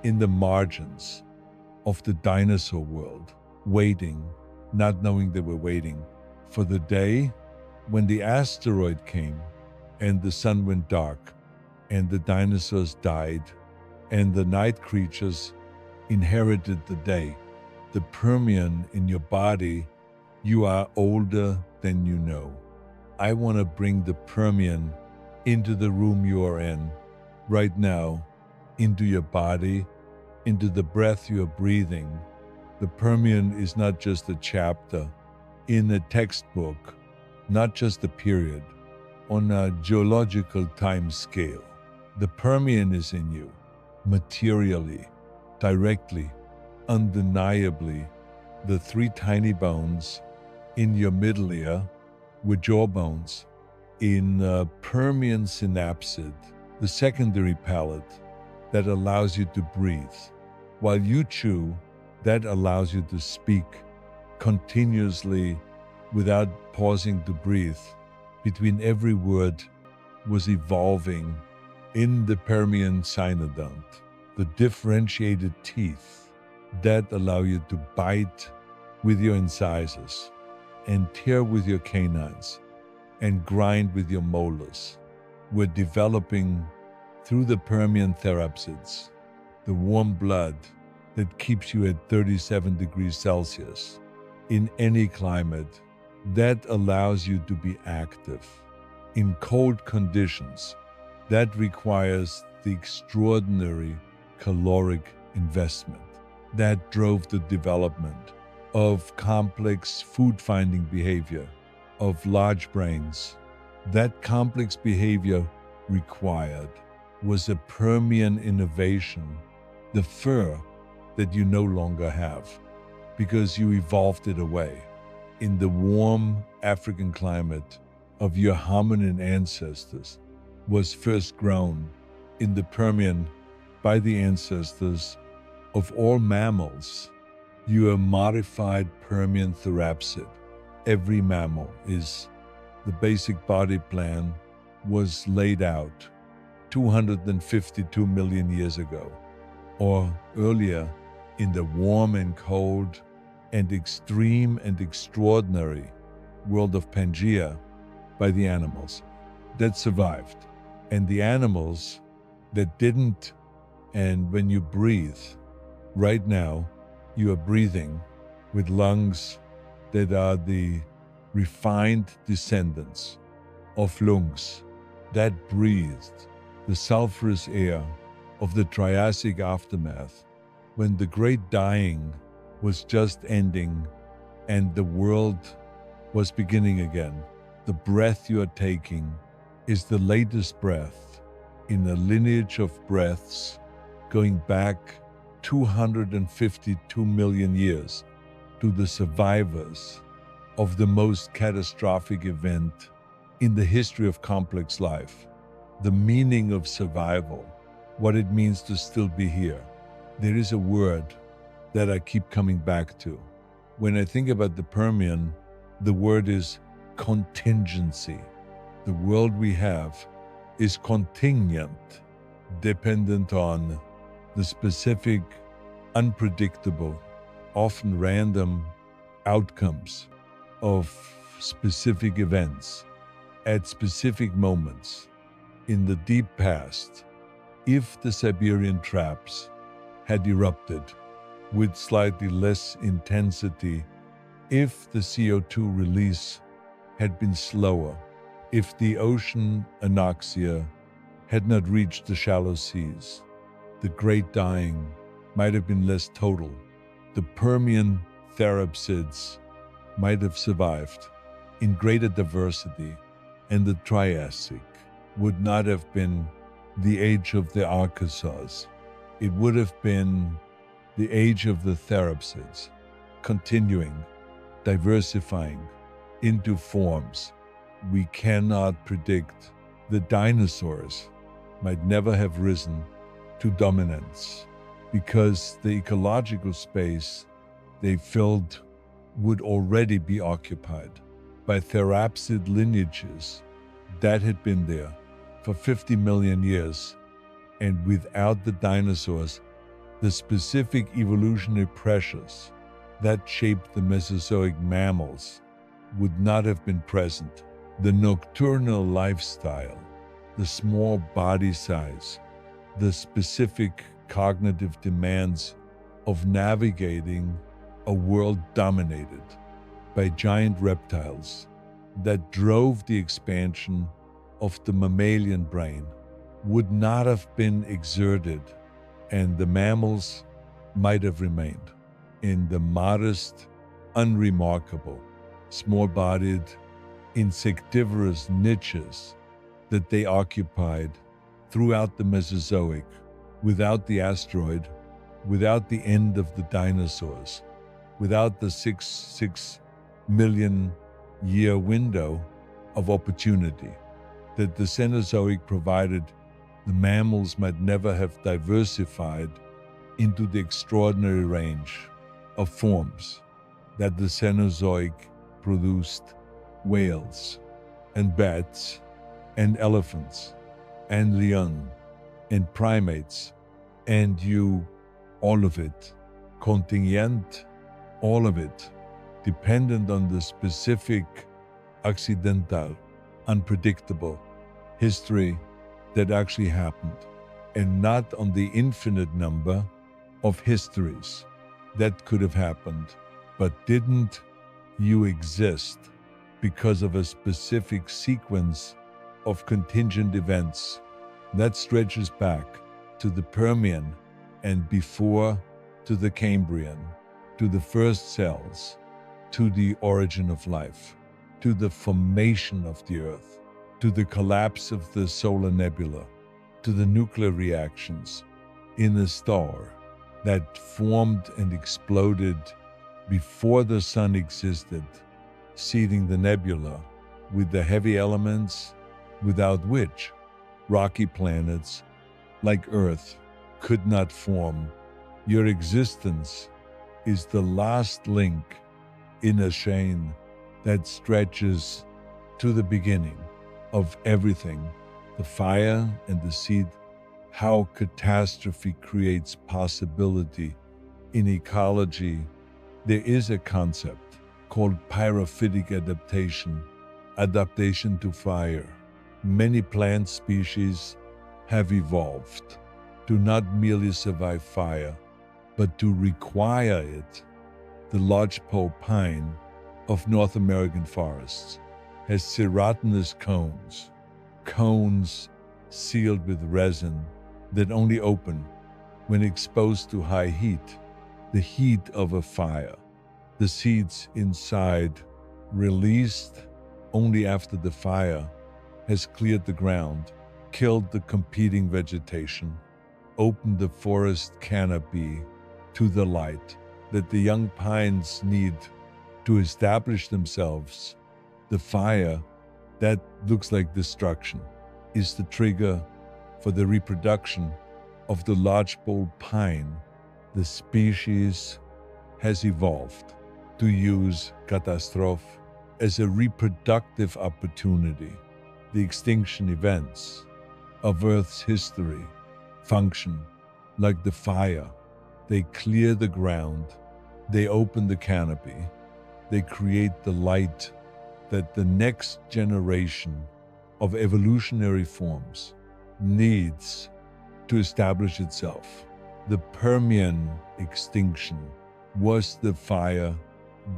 in the margins of the dinosaur world, waiting, not knowing they were waiting, for the day when the asteroid came and the sun went dark and the dinosaurs died and the night creatures inherited the day. The Permian in your body, you are older than you know. I want to bring the Permian into the room you are in right now, into your body, into the breath you are breathing. The Permian is not just a chapter in a textbook, not just a period on a geological time scale. The Permian is in you, materially, directly, undeniably. The three tiny bones in your middle ear were jaw bones. In Permian synapsid, the secondary palate that allows you to breathe. While you chew, that allows you to speak continuously without pausing to breathe. Between every word was evolving in the Permian cynodont, the differentiated teeth that allow you to bite with your incisors and tear with your canines and grind with your molars were developing through the Permian therapsids, the warm blood that keeps you at 37 degrees Celsius in any climate, that allows you to be active. In cold conditions, that requires the extraordinary caloric investment that drove the development of complex food-finding behavior of large brains. That complex behavior required was a Permian innovation, the fur that you no longer have because you evolved it away. In the warm African climate of your hominin ancestors was first grown in the Permian by the ancestors of all mammals. You are modified Permian therapsid. Every mammal is. The basic body plan was laid out 252 million years ago, or earlier in the warm and cold and extreme and extraordinary world of Pangea by the animals that survived. And the animals that didn't, and when you breathe, right now, you are breathing with lungs that are the refined descendants of lungs that breathed the sulfurous air of the Triassic aftermath when the great dying was just ending and the world was beginning again. The breath you are taking is the latest breath in a lineage of breaths going back 252 million years to the survivors of the most catastrophic event in the history of complex life. The meaning of survival, what it means to still be here. There is a word that I keep coming back to. When I think about the Permian, the word is contingency. The world we have is contingent, dependent on the specific, unpredictable, often random outcomes of specific events at specific moments in the deep past. If the Siberian traps had erupted with slightly less intensity, if the CO2 release had been slower, if the ocean anoxia had not reached the shallow seas, the great dying might have been less total. The Permian therapsids might have survived in greater diversity, and the Triassic would not have been the age of the archosaurs. It would have been the age of the therapsids, continuing, diversifying into forms we cannot predict. The dinosaurs might never have risen to dominance because the ecological space they filled would already be occupied by therapsid lineages that had been there for 50 million years. And without the dinosaurs, the specific evolutionary pressures that shaped the Mesozoic mammals would not have been present. The nocturnal lifestyle, the small body size, the specific cognitive demands of navigating a world dominated by giant reptiles that drove the expansion of the mammalian brain would not have been exerted, and the mammals might have remained in the modest, unremarkable, small-bodied, insectivorous niches that they occupied throughout the Mesozoic, without the asteroid, without the end of the dinosaurs, without the 6 million year window of opportunity that the Cenozoic provided. The mammals might never have diversified into the extraordinary range of forms that the Cenozoic produced: whales and bats and elephants and lion and primates and you, all of it, contingent, all of it, dependent on the specific, accidental, unpredictable history that actually happened, and not on the infinite number of histories that could have happened, but didn't. You exist because of a specific sequence of contingent events that stretches back to the Permian and before to the Cambrian, to the first cells, to the origin of life, to the formation of the Earth, to the collapse of the solar nebula, to the nuclear reactions in a star that formed and exploded before the sun existed, seeding the nebula with the heavy elements without which rocky planets like Earth could not form. Your existence is the last link in a chain that stretches to the beginning of everything, the fire and the seed. How catastrophe creates possibility in ecology. There is a concept called pyrophytic adaptation, adaptation to fire. Many plant species have evolved to not merely survive fire, but to require it. The lodgepole pine of North American forests has serotinous cones sealed with resin that only open when exposed to high heat. the heat of a fire. The seeds inside released only after the fire has cleared the ground, killed the competing vegetation, opened the forest canopy to the light that the young pines need to establish themselves. The fire that looks like destruction is the trigger for the reproduction of the lodgepole pine. The species has evolved to use catastrophe as a reproductive opportunity. The extinction events of Earth's history function like the fire. They clear the ground, they open the canopy, they create the light that the next generation of evolutionary forms needs to establish itself. The Permian extinction was the fire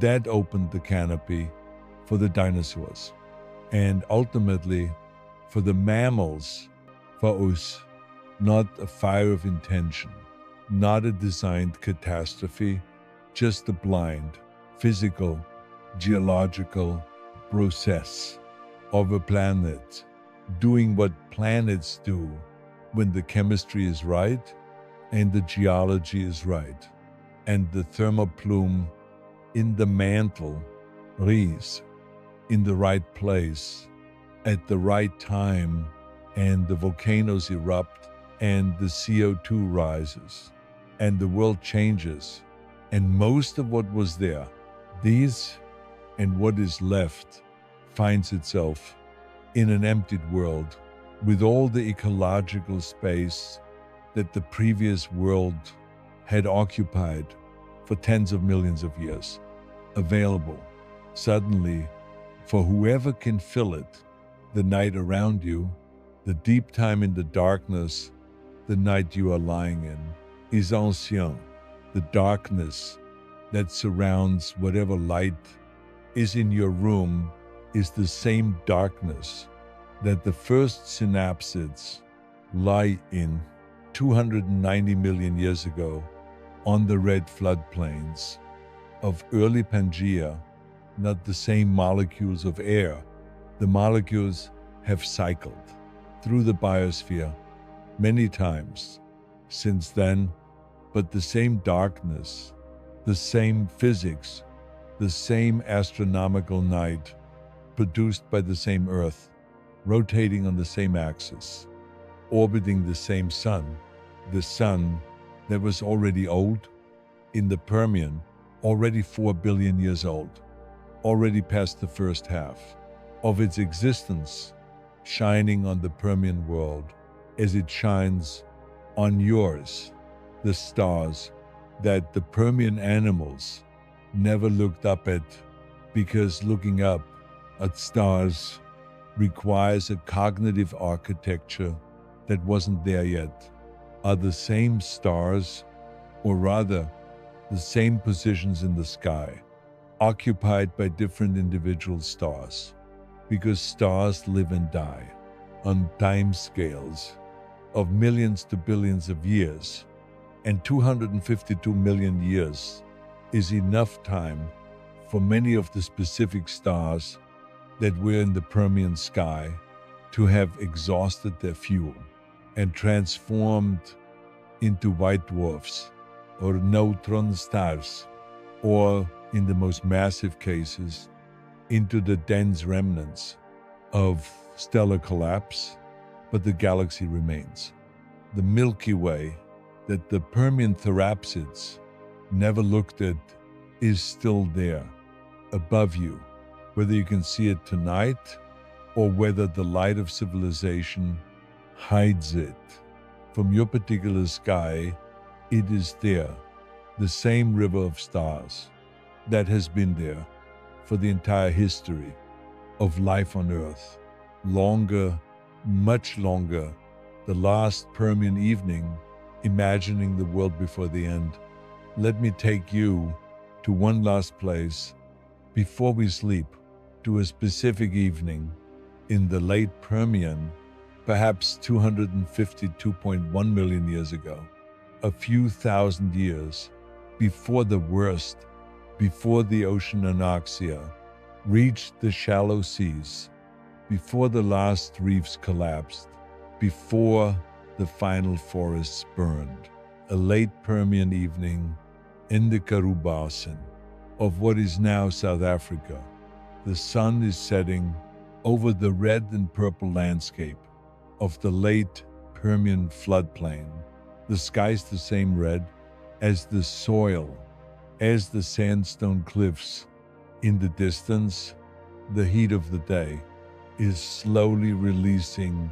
that opened the canopy for the dinosaurs and ultimately for the mammals, for us, not a fire of intention, not a designed catastrophe, just a blind, physical, geological process of a planet doing what planets do when the chemistry is right and the geology is right, and the thermoplume in the mantle is in the right place at the right time, and the volcanoes erupt and the CO2 rises and the world changes, and most of what was there, these and what is left, finds itself in an emptied world with all the ecological space that the previous world had occupied for tens of millions of years, available suddenly for whoever can fill it. The night around you, the deep time in the darkness, the night you are lying in, is ancien. The darkness that surrounds whatever light is in your room is the same darkness that the first synapsids lie in 290 million years ago on the red floodplains of early Pangea, not the same molecules of air. The molecules have cycled through the biosphere many times since then, but the same darkness, the same physics, the same astronomical night produced by the same Earth, rotating on the same axis, orbiting the same sun, the sun that was already old in the Permian, already 4 billion years old, already past the first half of its existence, shining on the Permian world as it shines on yours, the stars that the Permian animals never looked up at, because looking up at stars requires a cognitive architecture that wasn't there yet. Are the same stars, or rather the same positions in the sky, occupied by different individual stars, because stars live and die on time scales of millions to billions of years, and 252 million years is enough time for many of the specific stars that were in the Permian sky to have exhausted their fuel and transformed into white dwarfs or neutron stars, or in the most massive cases, into the dense remnants of stellar collapse, but the galaxy remains. The Milky Way that the Permian therapsids never looked at is still there, above you, whether you can see it tonight or whether the light of civilization hides it. From your particular sky, it is there, the same river of stars that has been there for the entire history of life on Earth. Longer, much longer, the last Permian evening, imagining the world before the end. Let me take you to one last place before we sleep, to a specific evening in the late Permian, perhaps 252.1 million years ago, a few thousand years before the worst, before the ocean anoxia reached the shallow seas, before the last reefs collapsed, before the final forests burned. A late Permian evening in the Karoo Basin of what is now South Africa. The sun is setting over the red and purple landscape of the late Permian floodplain. The sky's the same red as the soil, as the sandstone cliffs. In the distance, the heat of the day is slowly releasing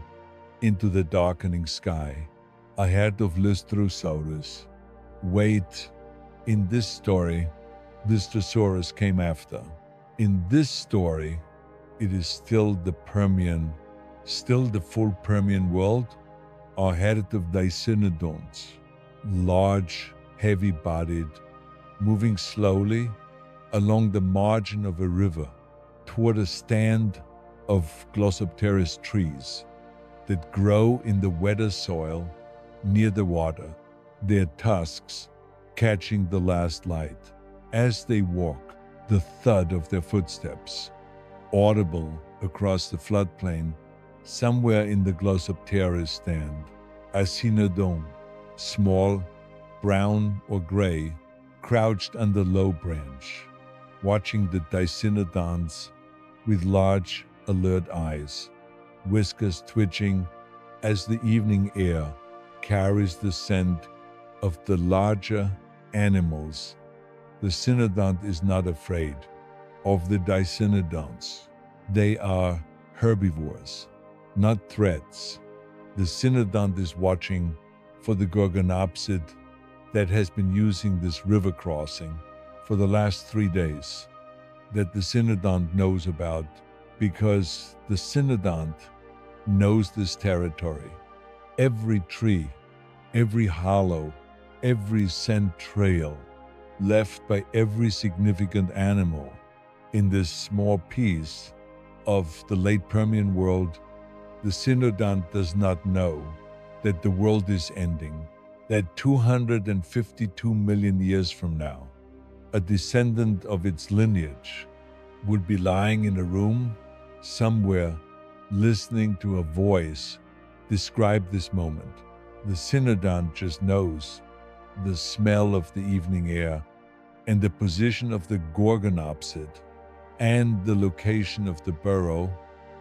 into the darkening sky. Ahead of Lystrosaurus. Wait, in this story, Lystrosaurus came after. In this story, it is still the Permian, still the full Permian world, ahead of Dicynodonts, large, heavy-bodied, moving slowly along the margin of a river toward a stand of Glossopteris trees that grow in the wetter soil near the water, their tusks catching the last light. As they walk, the thud of their footsteps, audible across the floodplain, somewhere in the Glossopteris stand. A cynodon, small, brown or gray, crouched under low branch, watching the Dicynodons with large, alert eyes, whiskers twitching as the evening air carries the scent of the larger animals. The cynodont is not afraid of the Dicynodons. They are herbivores, not threats. The cynodont is watching for the Gorgonopsid that has been using this river crossing for the last 3 days, that the cynodont knows about, because the cynodont knows this territory. Every tree, every hollow, every scent trail left by every significant animal in this small piece of the late Permian world, the cynodont does not know that the world is ending, that 252 million years from now, a descendant of its lineage would be lying in a room somewhere listening to a voice describe this moment. The cynodont just knows the smell of the evening air and the position of the Gorgonopsid and the location of the burrow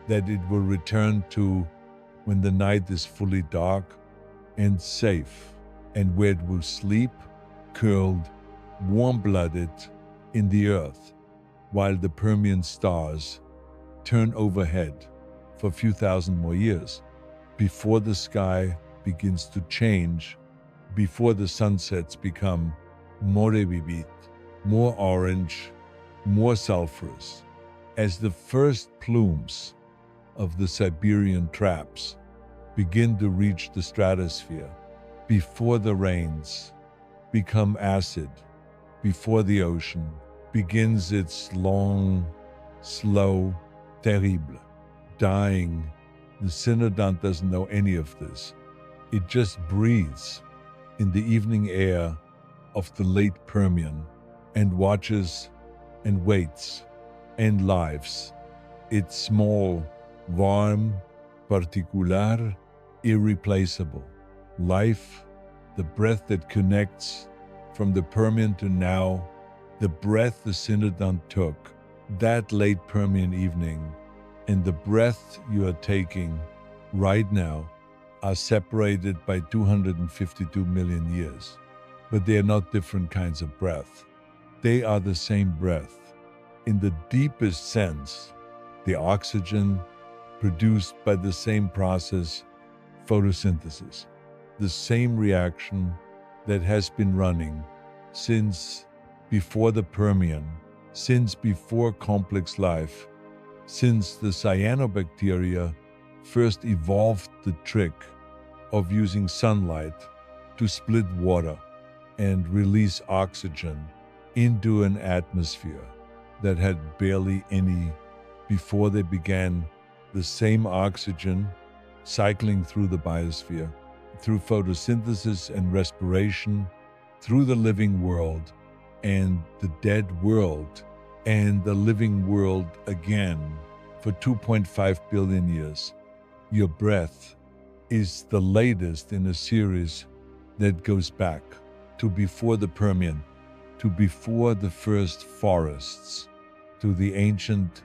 that it will return to when the night is fully dark and safe, and where it will sleep, curled, warm-blooded in the earth, while the Permian stars turn overhead for a few thousand more years, before the sky begins to change, before the sunsets become more vivid, more orange, more sulfurous, as the first plumes of the Siberian traps begin to reach the stratosphere, before the rains become acid, before the ocean begins its long, slow, terrible dying. The cynodont doesn't know any of this. It just breathes in the evening air of the late Permian and watches and waits and lives. It's small, warm, particular, irreplaceable. Life, the breath that connects from the Permian to now, the breath the cynodont took that late Permian evening, and the breath you are taking right now are separated by 252 million years. But they are not different kinds of breath. They are the same breath. In the deepest sense, the oxygen produced by the same process, photosynthesis, the same reaction that has been running since before the Permian, since before complex life, since the cyanobacteria first evolved the trick of using sunlight to split water and release oxygen into an atmosphere that had barely any before they began the same oxygen cycling through the biosphere, through photosynthesis and respiration, through the living world and the dead world and the living world again for 2.5 billion years. Your breath is the latest in a series that goes back to before the Permian, to before the first forests, to the ancient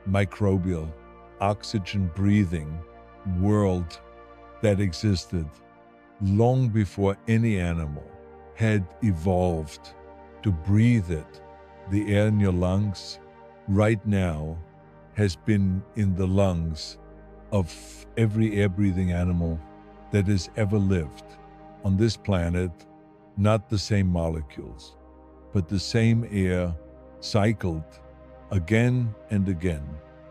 microbial, oxygen-breathing world that existed long before any animal had evolved to breathe it. The air in your lungs right now has been in the lungs of every air-breathing animal that has ever lived on this planet. Not the same molecules, but the same air cycled again and again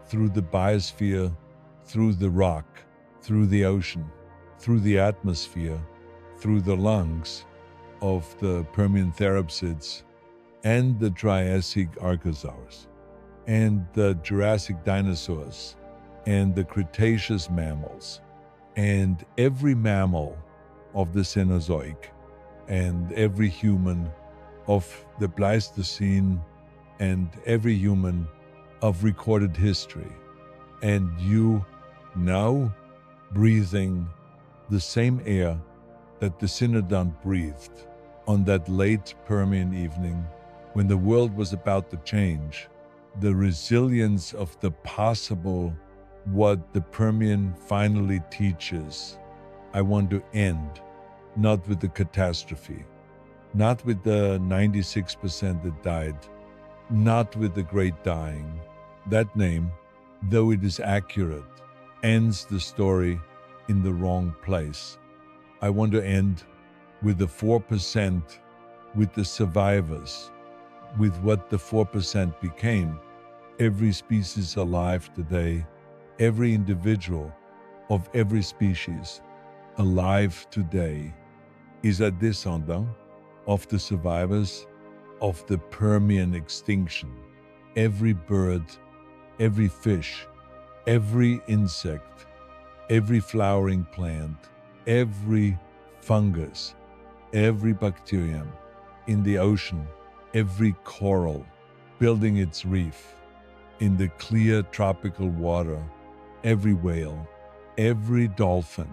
through the biosphere, through the rock, through the ocean, through the atmosphere, through the lungs of the Permian therapsids and the Triassic archosaurs and the Jurassic dinosaurs and the Cretaceous mammals and every mammal of the Cenozoic and every human of the Pleistocene and every human of recorded history. And you now breathing the same air that the Cynodont breathed on that late Permian evening when the world was about to change. The resilience of the possible, what the Permian finally teaches, I want to end not with the catastrophe, not with the 96% that died, not with the great dying. That name, though it is accurate, ends the story in the wrong place. I want to end with the 4%, with the survivors, with what the 4% became. Every species alive today, every individual of every species alive today is a descendant of the survivors of the Permian extinction. Every bird, every fish, every insect, every flowering plant, every fungus, every bacterium in the ocean, every coral building its reef in the clear tropical water, every whale, every dolphin,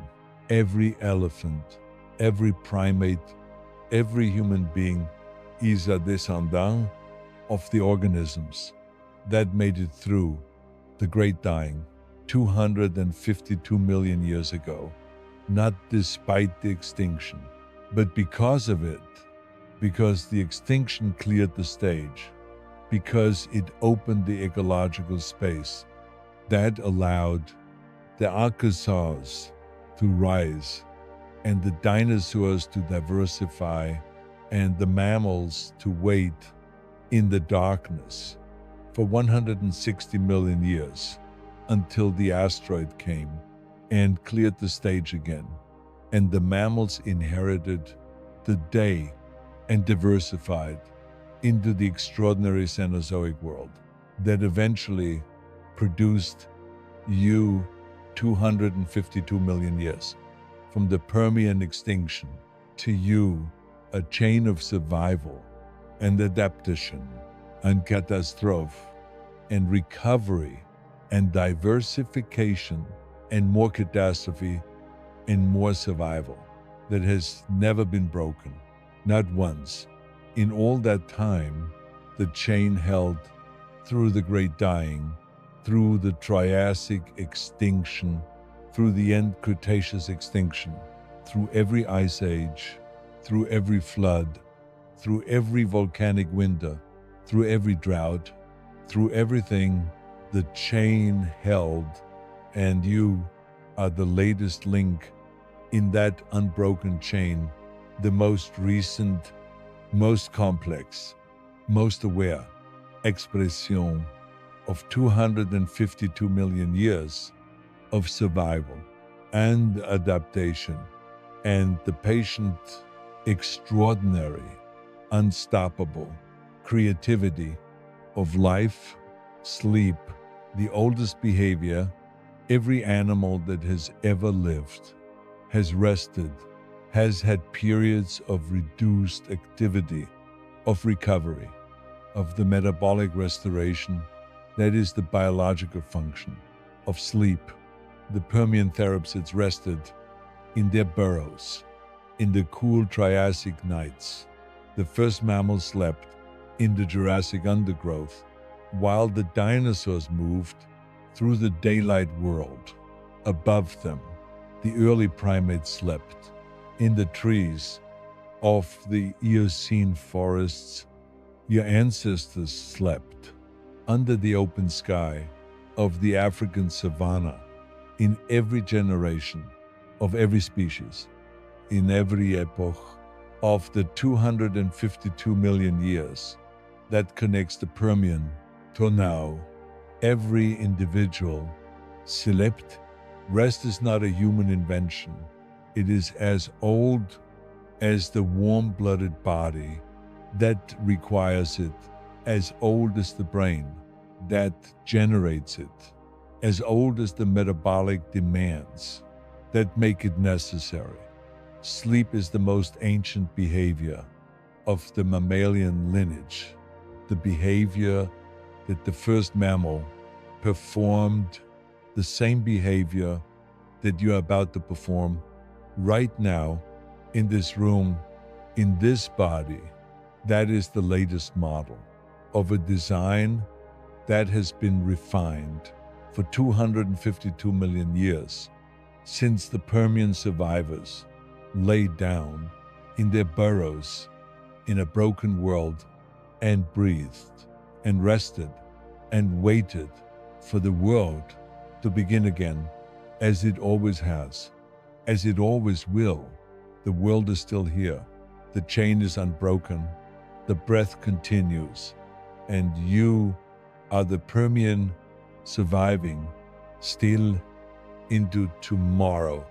every elephant, every primate, every human being is a descendant of the organisms that made it through the Great Dying 252 million years ago, not despite the extinction, but because of it, because the extinction cleared the stage, because it opened the ecological space that allowed the archosaurs to rise and the dinosaurs to diversify and the mammals to wait in the darkness for 160 million years until the asteroid came and cleared the stage again. And the mammals inherited the day and diversified into the extraordinary Cenozoic world that eventually produced you 252 million years. From the Permian extinction to you, a chain of survival and adaptation and catastrophe and recovery and diversification and more catastrophe and more survival that has never been broken, not once. In all that time, the chain held through the Great Dying, through the Triassic extinction, through the end Cretaceous extinction, through every ice age, through every flood, through every volcanic winter, through every drought, through everything the chain held, and you are the latest link in that unbroken chain, the most recent, most complex, most aware expression of 252 million years of survival and adaptation and the patient, extraordinary, unstoppable creativity of life, sleep, the oldest behavior every animal that has ever lived has rested, has had periods of reduced activity, of recovery, of the metabolic restoration, that is the biological function, of sleep. The Permian therapsids rested in their burrows in the cool Triassic nights. The first mammals slept in the Jurassic undergrowth, while the dinosaurs moved through the daylight world. Above them, the early primates slept in the trees of the Eocene forests. Your ancestors slept under the open sky of the African savanna. In every generation of every species, in every epoch of the 252 million years that connects the Permian to now, every individual slept. Rest is not a human invention. It is as old as the warm-blooded body that requires it, as old as the brain that generates it, as old as the metabolic demands that make it necessary. Sleep is the most ancient behavior of the mammalian lineage, the behavior that the first mammal performed, the same behavior that you are about to perform right now in this room, in this body. That is the latest model of a design that has been refined for 252 million years, since the Permian survivors laid down in their burrows in a broken world and breathed and rested and waited for the world to begin again, as it always has, as it always will. The world is still here. The chain is unbroken. The breath continues. And you are the Permian surviving still into tomorrow.